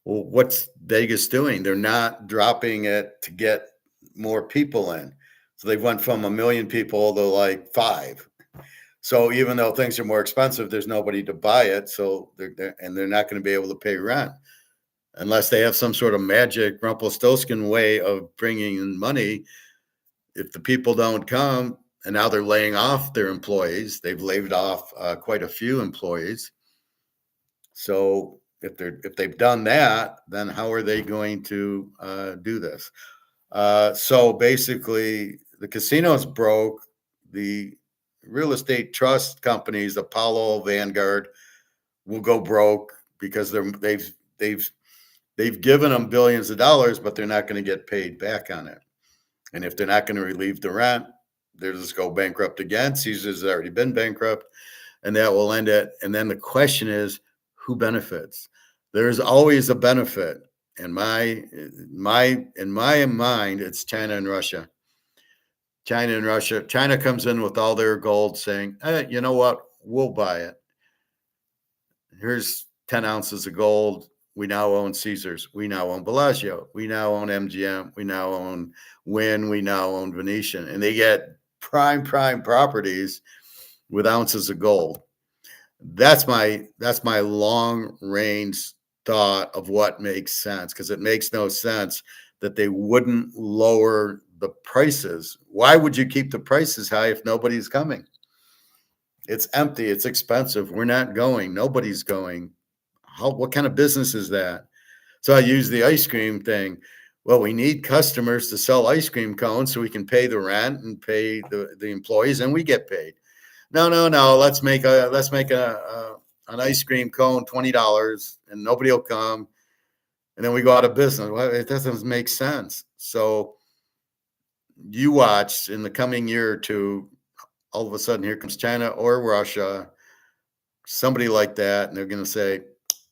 [SPEAKER 2] Well, what's Vegas doing? They're not dropping it to get more people in. So they went from 1 million people to like 5. So even though things are more expensive, there's nobody to buy it. So they're not going to be able to pay rent unless they have some sort of magic Rumpelstiltskin way of bringing in money. If the people don't come, and now they're laying off their employees, they've laid off quite a few employees. So if they've done that, then how are they going to do this? So basically, the casinos broke. The real estate trust companies, Apollo, Vanguard, will go broke because they've given them billions of dollars, but they're not going to get paid back on it. And if they're not going to relieve the rent, they'll just go bankrupt again. Caesar's already been bankrupt, and that will end it. And then the question is, who benefits? There's always a benefit. In my mind, it's China and Russia. China comes in with all their gold saying, hey, you know what? we'll buy it. Here's 10 ounces of gold. We now own Caesars. We now own Bellagio. We now own MGM. We now own Wynn. We now own Venetian. And they get prime properties with ounces of gold. That's my long range thought of what makes sense, because it makes no sense that they wouldn't lower the prices. Why would you keep the prices high if nobody's coming? It's empty. It's expensive. We're not going. Nobody's going. What kind of business is that? So I use the ice cream thing. Well, we need customers to sell ice cream cones so we can pay the rent and pay the employees, and we get paid. No. Let's make an ice cream cone $20, and nobody will come, and then we go out of business. Well, it doesn't make sense. So you watch in the coming year or two, all of a sudden here comes China or Russia, somebody like that, and they're going to say,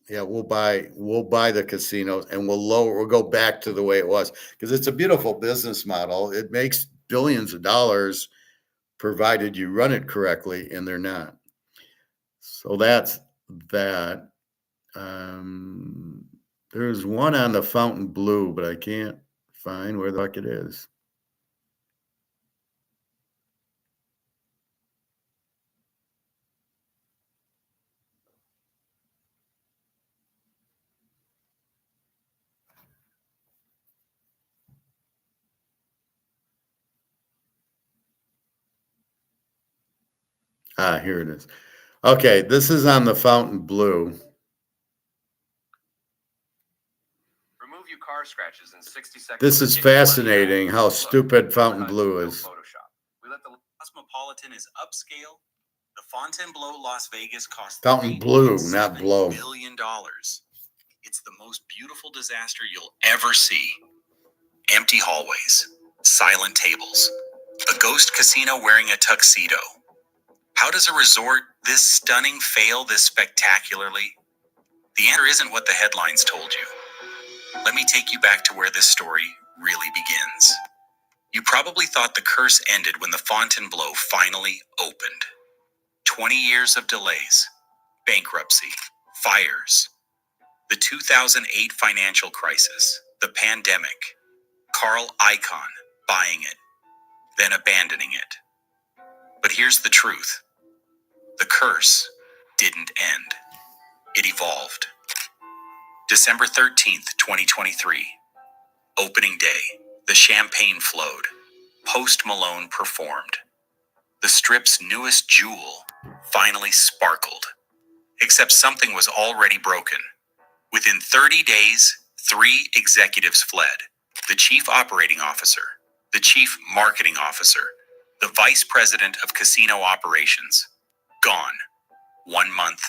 [SPEAKER 2] yeah, we'll buy the casinos, and we'll go back to the way it was, because it's a beautiful business model. It makes billions of dollars provided you run it correctly, and they're not. So that's that. There's one on the Fountain Blue, but I can't find where the fuck it is. Here it is. Okay, this is on the Fountain Blue.
[SPEAKER 1] Remove your car scratches in 60 seconds.
[SPEAKER 2] This is fascinating how stupid Fountain Blue is.
[SPEAKER 1] We let the Cosmopolitan is upscale. The Fontainebleau Las Vegas cost
[SPEAKER 2] Fountain Blue, not
[SPEAKER 1] $3.7
[SPEAKER 2] blow.
[SPEAKER 1] billion. It's the most beautiful disaster you'll ever see. Empty hallways, silent tables, a ghost casino wearing a tuxedo. How does a resort this stunning fail this spectacularly? The answer isn't what the headlines told you. Let me take you back to where this story really begins. You probably thought the curse ended when the Fontainebleau finally opened. 20 years of delays, bankruptcy, fires, the 2008 financial crisis, the pandemic, Carl Icahn buying it, then abandoning it. But here's the truth. The curse didn't end. It evolved. December 13th, 2023. Opening day. The champagne flowed. Post Malone performed. The Strip's newest jewel finally sparkled. Except something was already broken. Within 30 days, 3 executives fled. The chief operating officer, the chief marketing officer, the vice president of casino operations. Gone. 1 month.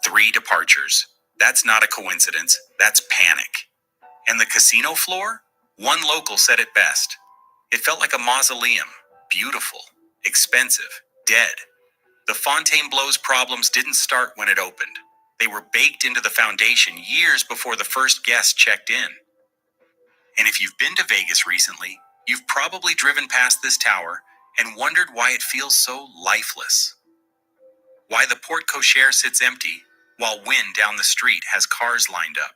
[SPEAKER 1] 3 departures. That's not a coincidence. That's panic. And the casino floor? One local said it best. It felt like a mausoleum. Beautiful. Expensive. Dead. The Fontainebleau's problems didn't start when it opened. They were baked into the foundation years before the first guest checked in. And if you've been to Vegas recently, you've probably driven past this tower and wondered why it feels so lifeless. Why the porte cochere sits empty while Wynn down the street has cars lined up.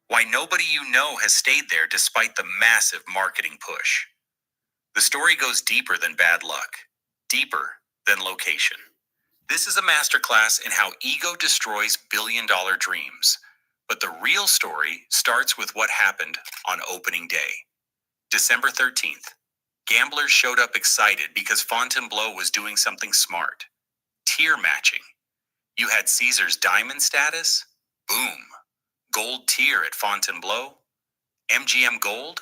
[SPEAKER 1] Why nobody you know has stayed there despite the massive marketing push. The story goes deeper than bad luck, deeper than location. This is a masterclass in how ego destroys billion-dollar dreams. But the real story starts with what happened on opening day. December 13th. Gamblers showed up excited because Fontainebleau was doing something smart. Tier matching. You had Caesar's diamond status? Boom. Gold tier at Fontainebleau? MGM Gold?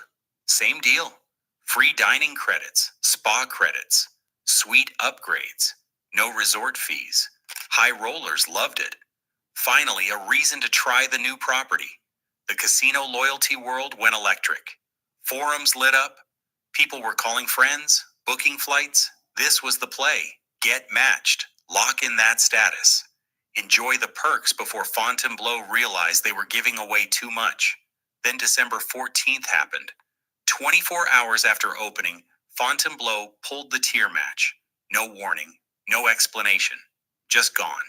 [SPEAKER 1] Same deal. Free dining credits, spa credits, suite upgrades, no resort fees. High rollers loved it. Finally, a reason to try the new property. The casino loyalty world went electric. Forums lit up. People were calling friends, booking flights. This was the play. Get matched. Lock in that status. Enjoy the perks before Fontainebleau realized they were giving away too much. Then December 14th happened. 24 hours after opening, Fontainebleau pulled the tier match. No warning, no explanation. just gone.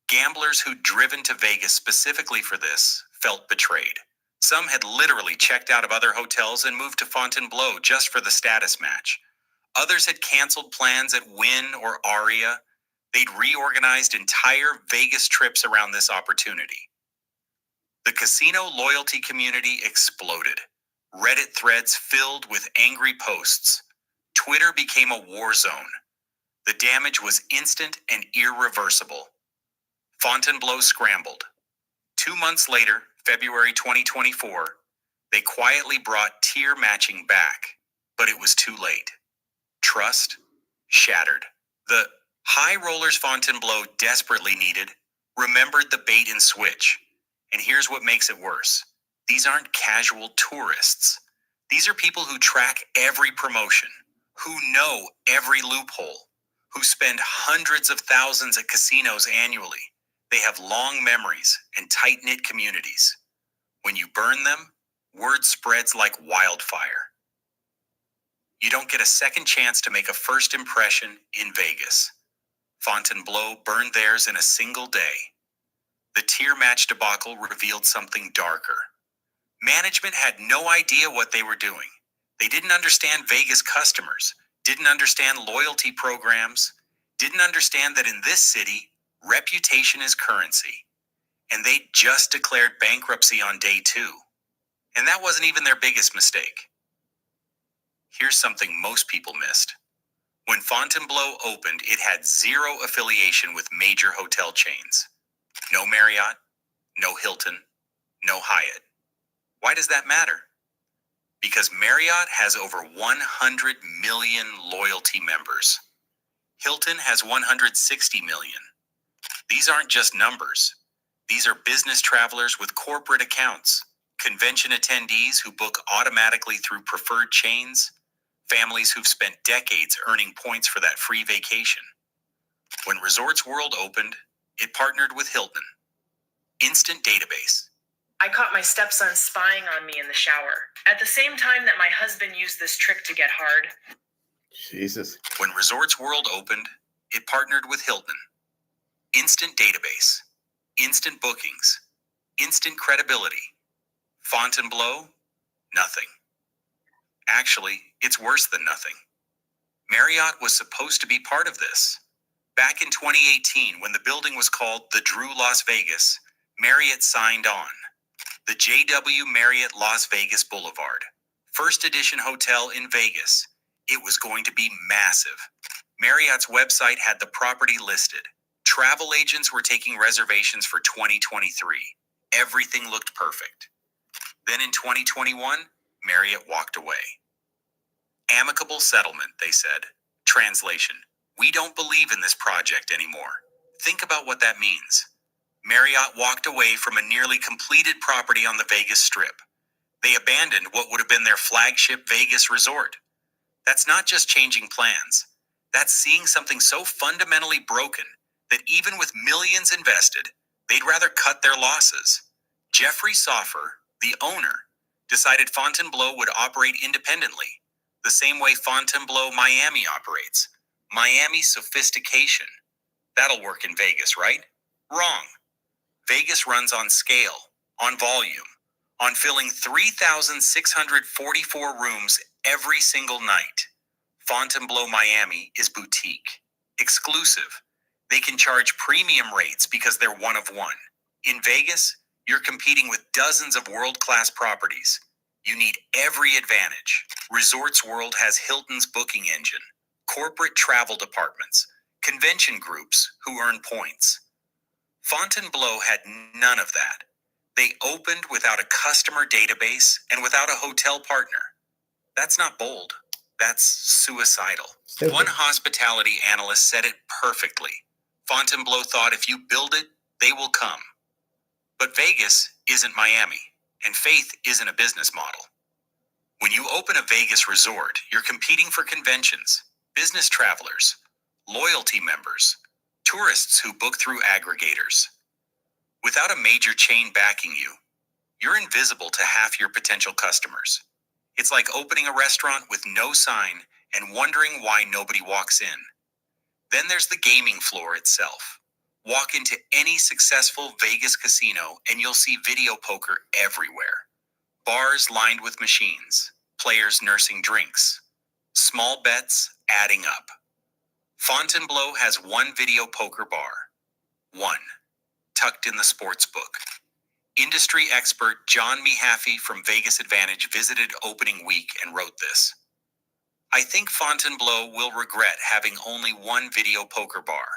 [SPEAKER 1] Gamblers who'd driven to Vegas specifically for this felt betrayed. Some had literally checked out of other hotels and moved to Fontainebleau just for the status match. Others had canceled plans at Wynn or Aria. They'd reorganized entire Vegas trips around this opportunity. The casino loyalty community exploded. Reddit threads filled with angry posts. Twitter became a war zone. The damage was instant and irreversible. Fontainebleau scrambled. 2 months later, February 2024, they quietly brought tier matching back, but it was too late. Trust shattered. The high rollers Fontainebleau desperately needed remembered the bait and switch. And here's what makes it worse. These aren't casual tourists. These are people who track every promotion, who know every loophole, who spend hundreds of thousands at casinos annually. They have long memories and tight-knit communities. When you burn them, word spreads like wildfire. You don't get a second chance to make a first impression in Vegas. Fontainebleau burned theirs in a single day. The tier match debacle revealed something darker. Management had no idea what they were doing. They didn't understand Vegas customers, didn't understand loyalty programs, didn't understand that in this city, reputation is currency. And they just declared bankruptcy on day 2. And that wasn't even their biggest mistake. Here's something most people missed. When Fontainebleau opened, it had zero affiliation with major hotel chains. No Marriott, no Hilton, no Hyatt. Why does that matter? Because Marriott has over 100 million loyalty members. Hilton has 160 million. These aren't just numbers. These are business travelers with corporate accounts, convention attendees who book automatically through preferred chains, families who've spent decades earning points for that free vacation. When Resorts World opened, it partnered with Hilton. Instant database.
[SPEAKER 4] I caught my stepson spying on me in the shower, at the same time that my husband used this trick to get hard.
[SPEAKER 2] Jesus.
[SPEAKER 1] When Resorts World opened, it partnered with Hilton. Instant database. Instant bookings. Instant credibility. Fontainebleau? Nothing. Actually, it's worse than nothing. Marriott was supposed to be part of this. Back in 2018, when the building was called the Drew Las Vegas, Marriott signed on. The JW Marriott Las Vegas Boulevard, first edition hotel in Vegas. It was going to be massive. Marriott's website had the property listed. Travel agents were taking reservations for 2023. Everything looked perfect. Then in 2021, Marriott walked away. Amicable settlement, they said. Translation: we don't believe in this project anymore. Think about what that means. Marriott walked away from a nearly completed property on the Vegas Strip. They abandoned what would have been their flagship Vegas resort. That's not just changing plans. That's seeing something so fundamentally broken that even with millions invested, they'd rather cut their losses. Jeffrey Soffer, the owner, decided Fontainebleau would operate independently, the same way Fontainebleau Miami operates. Miami sophistication. That'll work in Vegas, right? Wrong. Vegas runs on scale, on volume, on filling 3,644 rooms every single night. Fontainebleau Miami is boutique, exclusive. They can charge premium rates because they're one of one. In Vegas, you're competing with dozens of world-class properties. You need every advantage. Resorts World has Hilton's booking engine, corporate travel departments, convention groups who earn points. Fontainebleau had none of that. They opened without a customer database and without a hotel partner. That's not bold. That's suicidal.
[SPEAKER 2] Stupid.
[SPEAKER 1] One hospitality analyst said it perfectly. Fontainebleau thought if you build it, they will come. But Vegas isn't Miami, and faith isn't a business model. When you open a Vegas resort, you're competing for conventions, business travelers, loyalty members, tourists who book through aggregators. Without a major chain backing you, you're invisible to half your potential customers. It's like opening a restaurant with no sign and wondering why nobody walks in. Then there's the gaming floor itself. Walk into any successful Vegas casino and you'll see video poker everywhere. Bars lined with machines, players nursing drinks, small bets adding up. Fontainebleau has one video poker bar. One, tucked in the sports book. Industry expert John Mehaffey from Vegas Advantage visited opening week and wrote this. I think Fontainebleau will regret having only one video poker bar.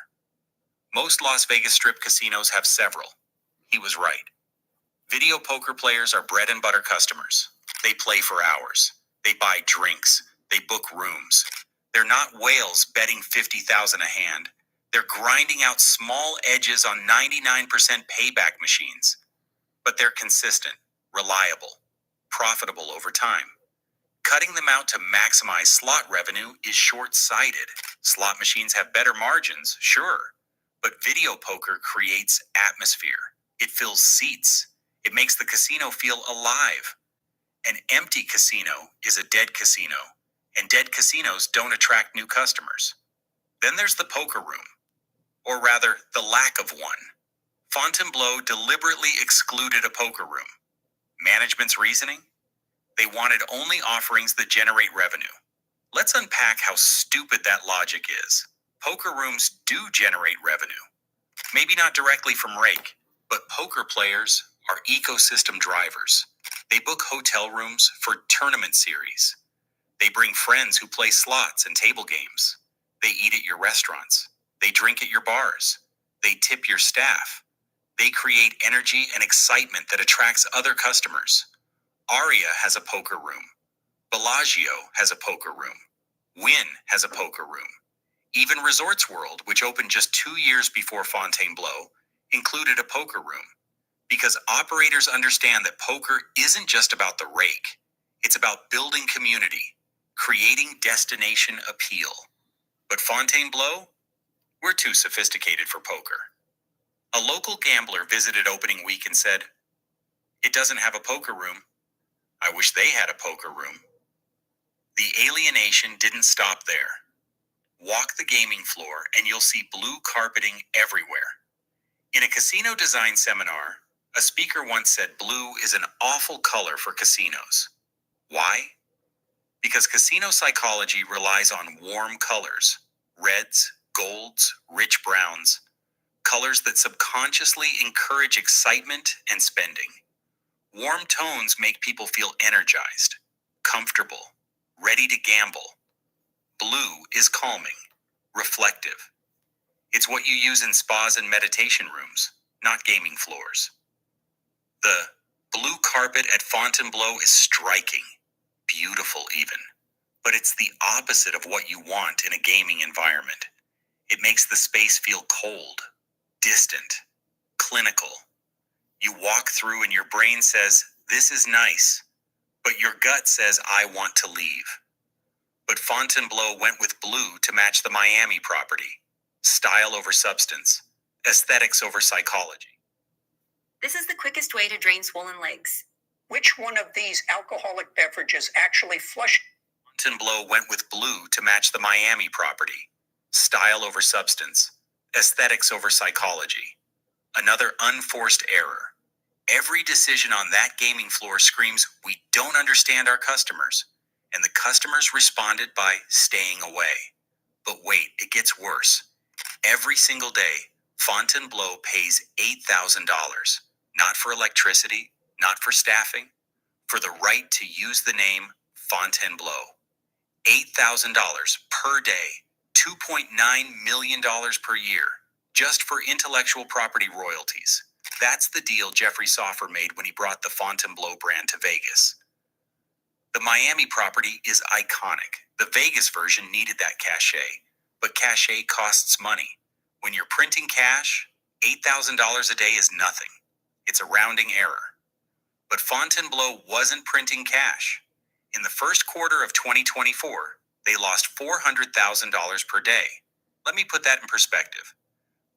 [SPEAKER 1] Most Las Vegas Strip casinos have several. He was right. Video poker players are bread and butter customers. They play for hours. They buy drinks. They book rooms. They're not whales betting $50,000 a hand. They're grinding out small edges on 99% payback machines. But they're consistent, reliable, profitable over time. Cutting them out to maximize slot revenue is short-sighted. Slot machines have better margins, sure, but video poker creates atmosphere. It fills seats. It makes the casino feel alive. An empty casino is a dead casino, and dead casinos don't attract new customers. Then there's the poker room, or rather, the lack of one. Fontainebleau deliberately excluded a poker room. Management's reasoning? They wanted only offerings that generate revenue. Let's unpack how stupid that logic is. Poker rooms do generate revenue. Maybe not directly from rake, but poker players are ecosystem drivers. They book hotel rooms for tournament series. They bring friends who play slots and table games. They eat at your restaurants. They drink at your bars. They tip your staff. They create energy and excitement that attracts other customers. Aria has a poker room. Bellagio has a poker room. Wynn has a poker room. Even Resorts World, which opened just 2 years before Fontainebleau, included a poker room. Because operators understand that poker isn't just about the rake. It's about building community, creating destination appeal. But Fontainebleau? We're too sophisticated for poker. A local gambler visited opening week and said, "It doesn't have a poker room. I wish they had a poker room." The alienation didn't stop there. Walk the gaming floor and you'll see blue carpeting everywhere. In a casino design seminar, a speaker once said blue is an awful color for casinos. Why? Because casino psychology relies on warm colors, reds, golds, rich browns, colors that subconsciously encourage excitement and spending. Warm tones make people feel energized, comfortable, ready to gamble. Blue is calming, reflective. It's what you use in spas and meditation rooms, not gaming floors. The blue carpet at Fontainebleau is striking, beautiful even, but it's the opposite of what you want in a gaming environment. It makes the space feel cold, distant, clinical. You walk through and your brain says, "This is nice," but your gut says, "I want to leave." But Fontainebleau went with blue to match the Miami property. Style over substance, aesthetics over psychology.
[SPEAKER 5] This is the quickest way to drain swollen legs.
[SPEAKER 6] Which one of these alcoholic beverages actually flushes?
[SPEAKER 1] Fontainebleau went with blue to match the Miami property. Style over substance, aesthetics over psychology. Another unforced error. Every decision on that gaming floor screams, "We don't understand our customers." And the customers responded by staying away. But wait, it gets worse. Every single day, Fontainebleau pays $8,000, not for electricity, not for staffing, for the right to use the name Fontainebleau. $8,000 per day, $2.9 million per year, just for intellectual property royalties. That's the deal Jeffrey Soffer made when he brought the Fontainebleau brand to Vegas. The Miami property is iconic. The Vegas version needed that cachet, but cachet costs money. When you're printing cash, $8,000 a day is nothing. It's a rounding error. But Fontainebleau wasn't printing cash. In the first quarter of 2024, they lost $400,000 per day. Let me put that in perspective.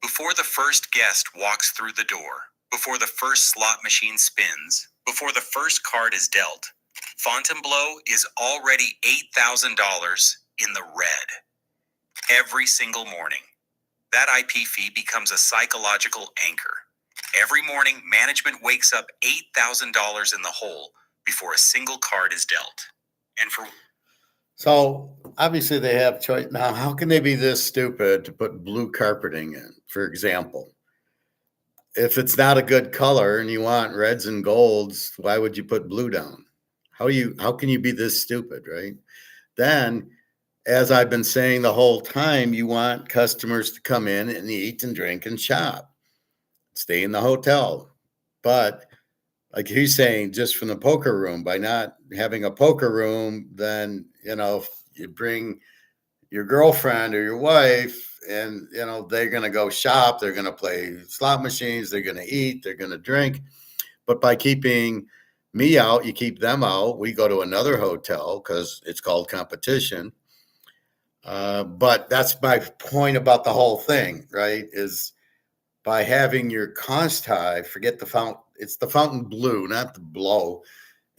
[SPEAKER 1] Before the first guest walks through the door, before the first slot machine spins, before the first card is dealt, Fontainebleau is already $8,000 in the red. Every single morning, That IP fee becomes a psychological anchor. Every morning, management wakes up $8,000 in the hole before a single card is dealt. And for
[SPEAKER 2] So obviously they have choice. Now, how can they be this stupid to put blue carpeting in, for example? If it's not a good color and you want reds and golds, why would you put blue down? How can you be this stupid, right? Then, as I've been saying the whole time, you want customers to come in and eat and drink and shop, stay in the hotel. But like he's saying, just from the poker room, by not having a poker room, then if you bring your girlfriend or your wife, and they're going to go shop, they're going to play slot machines, they're going to eat, they're going to drink. But by keeping me out, you keep them out. We go to another hotel because it's called competition. But that's my point about the whole thing, right? Is by having your cost high, forget the fountain. It's the fountain blue, not the blow.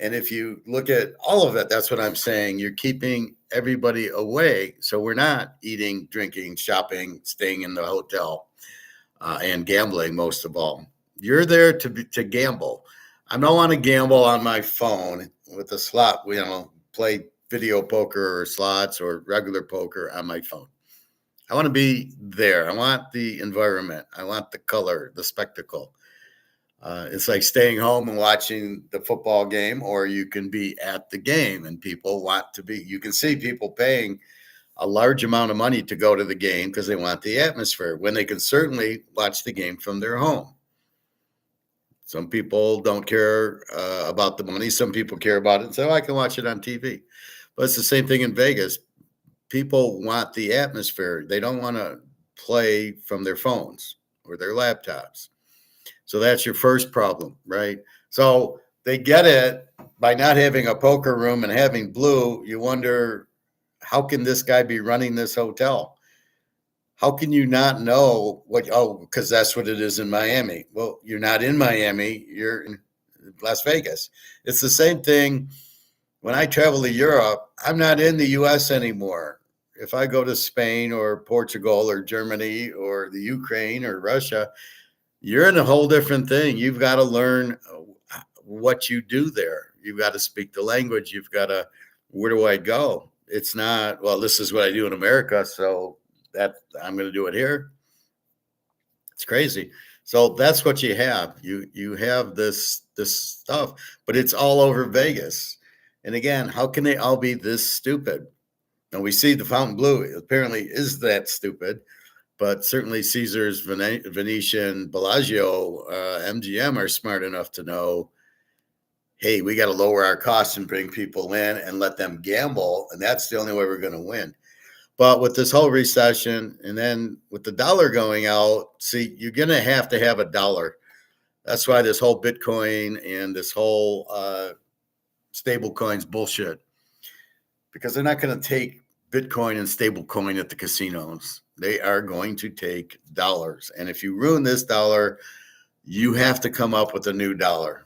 [SPEAKER 2] And if you look at all of it, that's what I'm saying. You're keeping everybody away. So we're not eating, drinking, shopping, staying in the hotel, and gambling most of all. You're there to gamble. I don't want to gamble on my phone with a slot, play video poker or slots or regular poker on my phone. I want to be there. I want the environment. I want the color, the spectacle. It's like staying home and watching the football game, or you can be at the game and people want to be. You can see people paying a large amount of money to go to the game because they want the atmosphere when they can certainly watch the game from their home. Some people don't care about the money. Some people care about it and say, oh, I can watch it on TV. But it's the same thing in Vegas. People want the atmosphere. They don't want to play from their phones or their laptops. So that's your first problem, right? So they get it by not having a poker room and having blue. You wonder, how can this guy be running this hotel? How can you not know what? Oh, because that's what it is in Miami. Well, you're not in Miami. You're in Las Vegas. It's the same thing when I travel to Europe. I'm not in the U.S. anymore. If I go to Spain or Portugal or Germany or the Ukraine or Russia, you're in a whole different thing. You've got to learn what you do there. You've got to speak the language. You've got to, where do I go? It's not, well, this is what I do in America, so that I'm going to do it here. It's crazy. So that's what you have. You have this stuff, but it's all over Vegas. And again, how can they all be this stupid? And we see the Fountain Blue apparently is that stupid, but certainly Caesars, Venetian, Bellagio, MGM are smart enough to know, hey, we got to lower our costs and bring people in and let them gamble. And that's the only way we're going to win. But with this whole recession and then with the dollar going out, see, you're going to have a dollar. That's why this whole Bitcoin and this whole stable coins bullshit, because they're not going to take Bitcoin and stable coin at the casinos. They are going to take dollars. And if you ruin this dollar, you have to come up with a new dollar.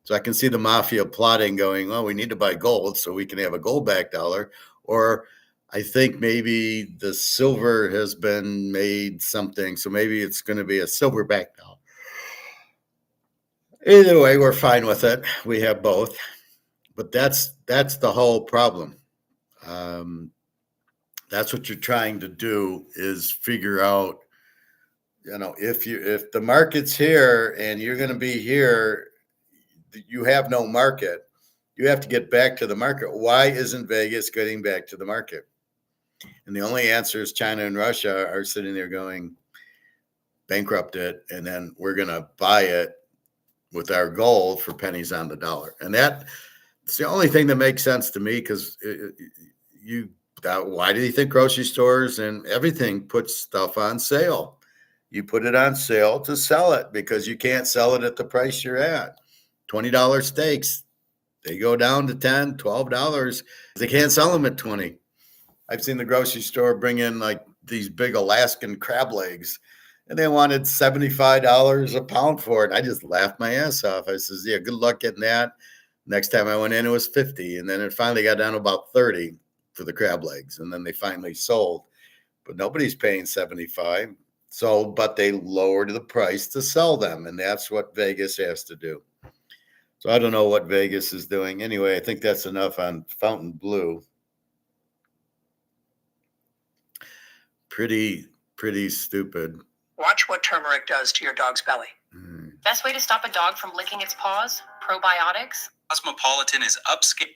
[SPEAKER 2] So I can see the mafia plotting going, well, we need to buy gold so we can have a gold backed dollar. Or I think maybe the silver has been made something. So maybe it's going to be a silver backed dollar. Either way, we're fine with it. We have both. But that's the whole problem. That's what you're trying to do, is figure out, if the market's here and you're going to be here, you have no market. You have to get back to the market. Why isn't Vegas getting back to the market? And the only answer is China and Russia are sitting there going, bankrupt it, and then we're going to buy it with our gold for pennies on the dollar. And that's the only thing that makes sense to me, because why do you think grocery stores and everything puts stuff on sale? You put it on sale to sell it because you can't sell it at the price you're at. $20 steaks, they go down to $10, $12. They can't sell them at 20. I've seen the grocery store bring in like these big Alaskan crab legs, and they wanted $75 a pound for it. I just laughed my ass off. I says, yeah, good luck getting that. Next time I went in, it was 50. And then it finally got down to about 30 for the crab legs. And then they finally sold. but nobody's paying 75. So, but they lowered the price to sell them, and that's what Vegas has to do. So I don't know what Vegas is doing. Anyway, I think that's enough on Fountain Blue. Pretty stupid.
[SPEAKER 6] Watch what turmeric does to your dog's belly.
[SPEAKER 5] Best way to stop a dog from licking its paws? Probiotics.
[SPEAKER 1] Cosmopolitan is upscale.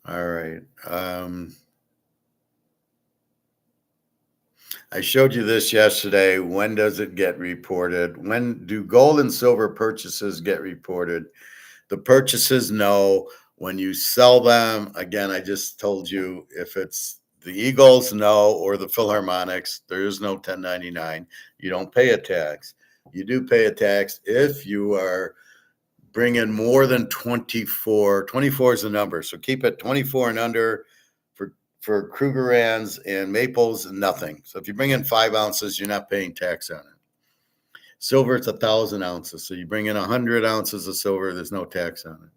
[SPEAKER 2] All right. I showed you this yesterday. When does it get reported? When do gold and silver purchases get reported? The purchases know. When you sell them, again, I just told you, if it's the Eagles, no, or the Philharmonics, there is no 1099. You don't pay a tax. You do pay a tax if you are bringing more than 24. 24 is the number, so keep it 24 and under. For Krugerrands and Maples, nothing. So if you bring in 5 ounces, you're not paying tax on it. Silver, it's 1,000 ounces. So you bring in 100 ounces of silver, there's no tax on it.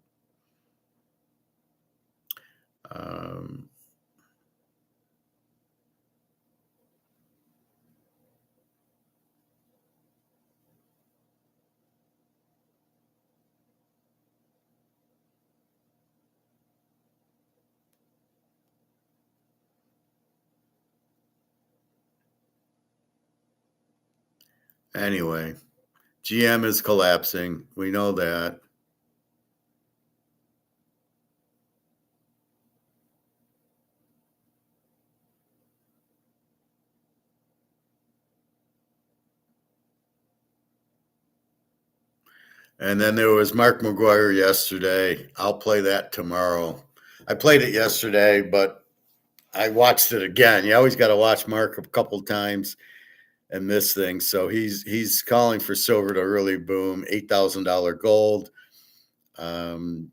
[SPEAKER 2] Anyway, GM is collapsing. We know that. And then there was Mark McGuire yesterday. I'll play that tomorrow. I played it yesterday, but I watched it again. You always got to watch Mark a couple times and miss things. So he's calling for silver to really boom, $8,000 gold. And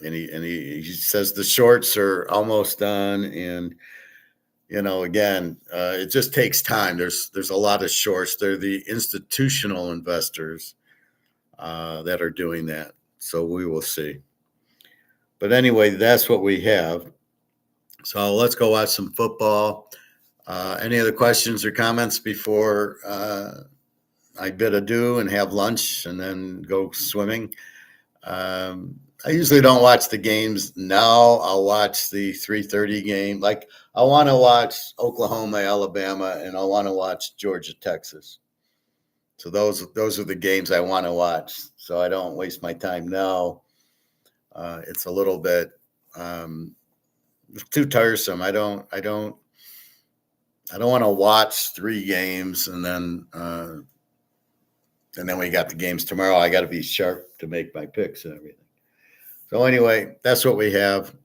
[SPEAKER 2] he says the shorts are almost done. And again, it just takes time. There's a lot of shorts. They're the institutional investors that are doing that. So we will see. But anyway, that's what we have. So let's go watch some football. Any other questions or comments before I bid adieu and have lunch and then go swimming? I usually don't watch the games now. I'll watch the 3:30 game. Like, I want to watch Oklahoma, Alabama, and I want to watch Georgia, Texas. So those are the games I want to watch. So I don't waste my time now. It's a little bit too tiresome. I don't want to watch 3 games and then we got the games tomorrow. I got to be sharp to make my picks and everything. So anyway, that's what we have.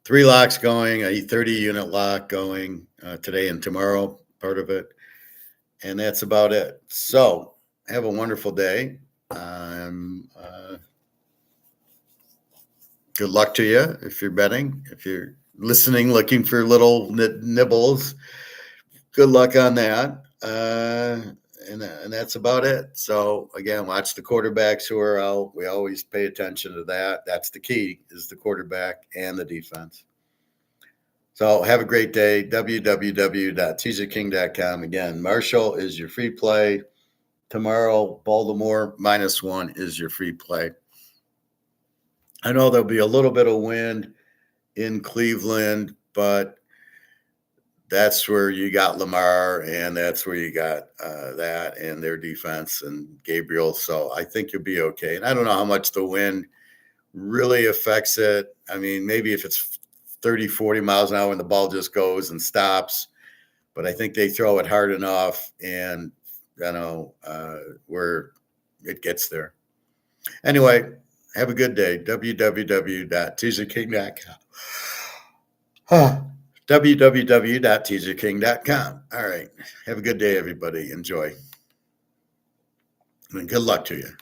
[SPEAKER 2] 3 locks going, a 30-unit lock going today and tomorrow, part of it. And that's about it. So have a wonderful day. Good luck to you if you're betting. If you're listening, looking for little nibbles, good luck on that. And that's about it. So again, watch the quarterbacks who are out. We always pay attention to that. That's the key, is the quarterback and the defense. So have a great day. www.teaserking.com. Again, Marshall is your free play. Tomorrow, Baltimore -1 is your free play. I know there'll be a little bit of wind in Cleveland, but that's where you got Lamar, and that's where you got that and their defense and Gabriel. So I think you'll be okay. And I don't know how much the wind really affects it. I mean, maybe if it's 30, 40 miles an hour and the ball just goes and stops, but I think they throw it hard enough and, where it gets there. Anyway, have a good day. www.teaserking.com. www.teaserking.com. All right. Have a good day, everybody. Enjoy. And good luck to you.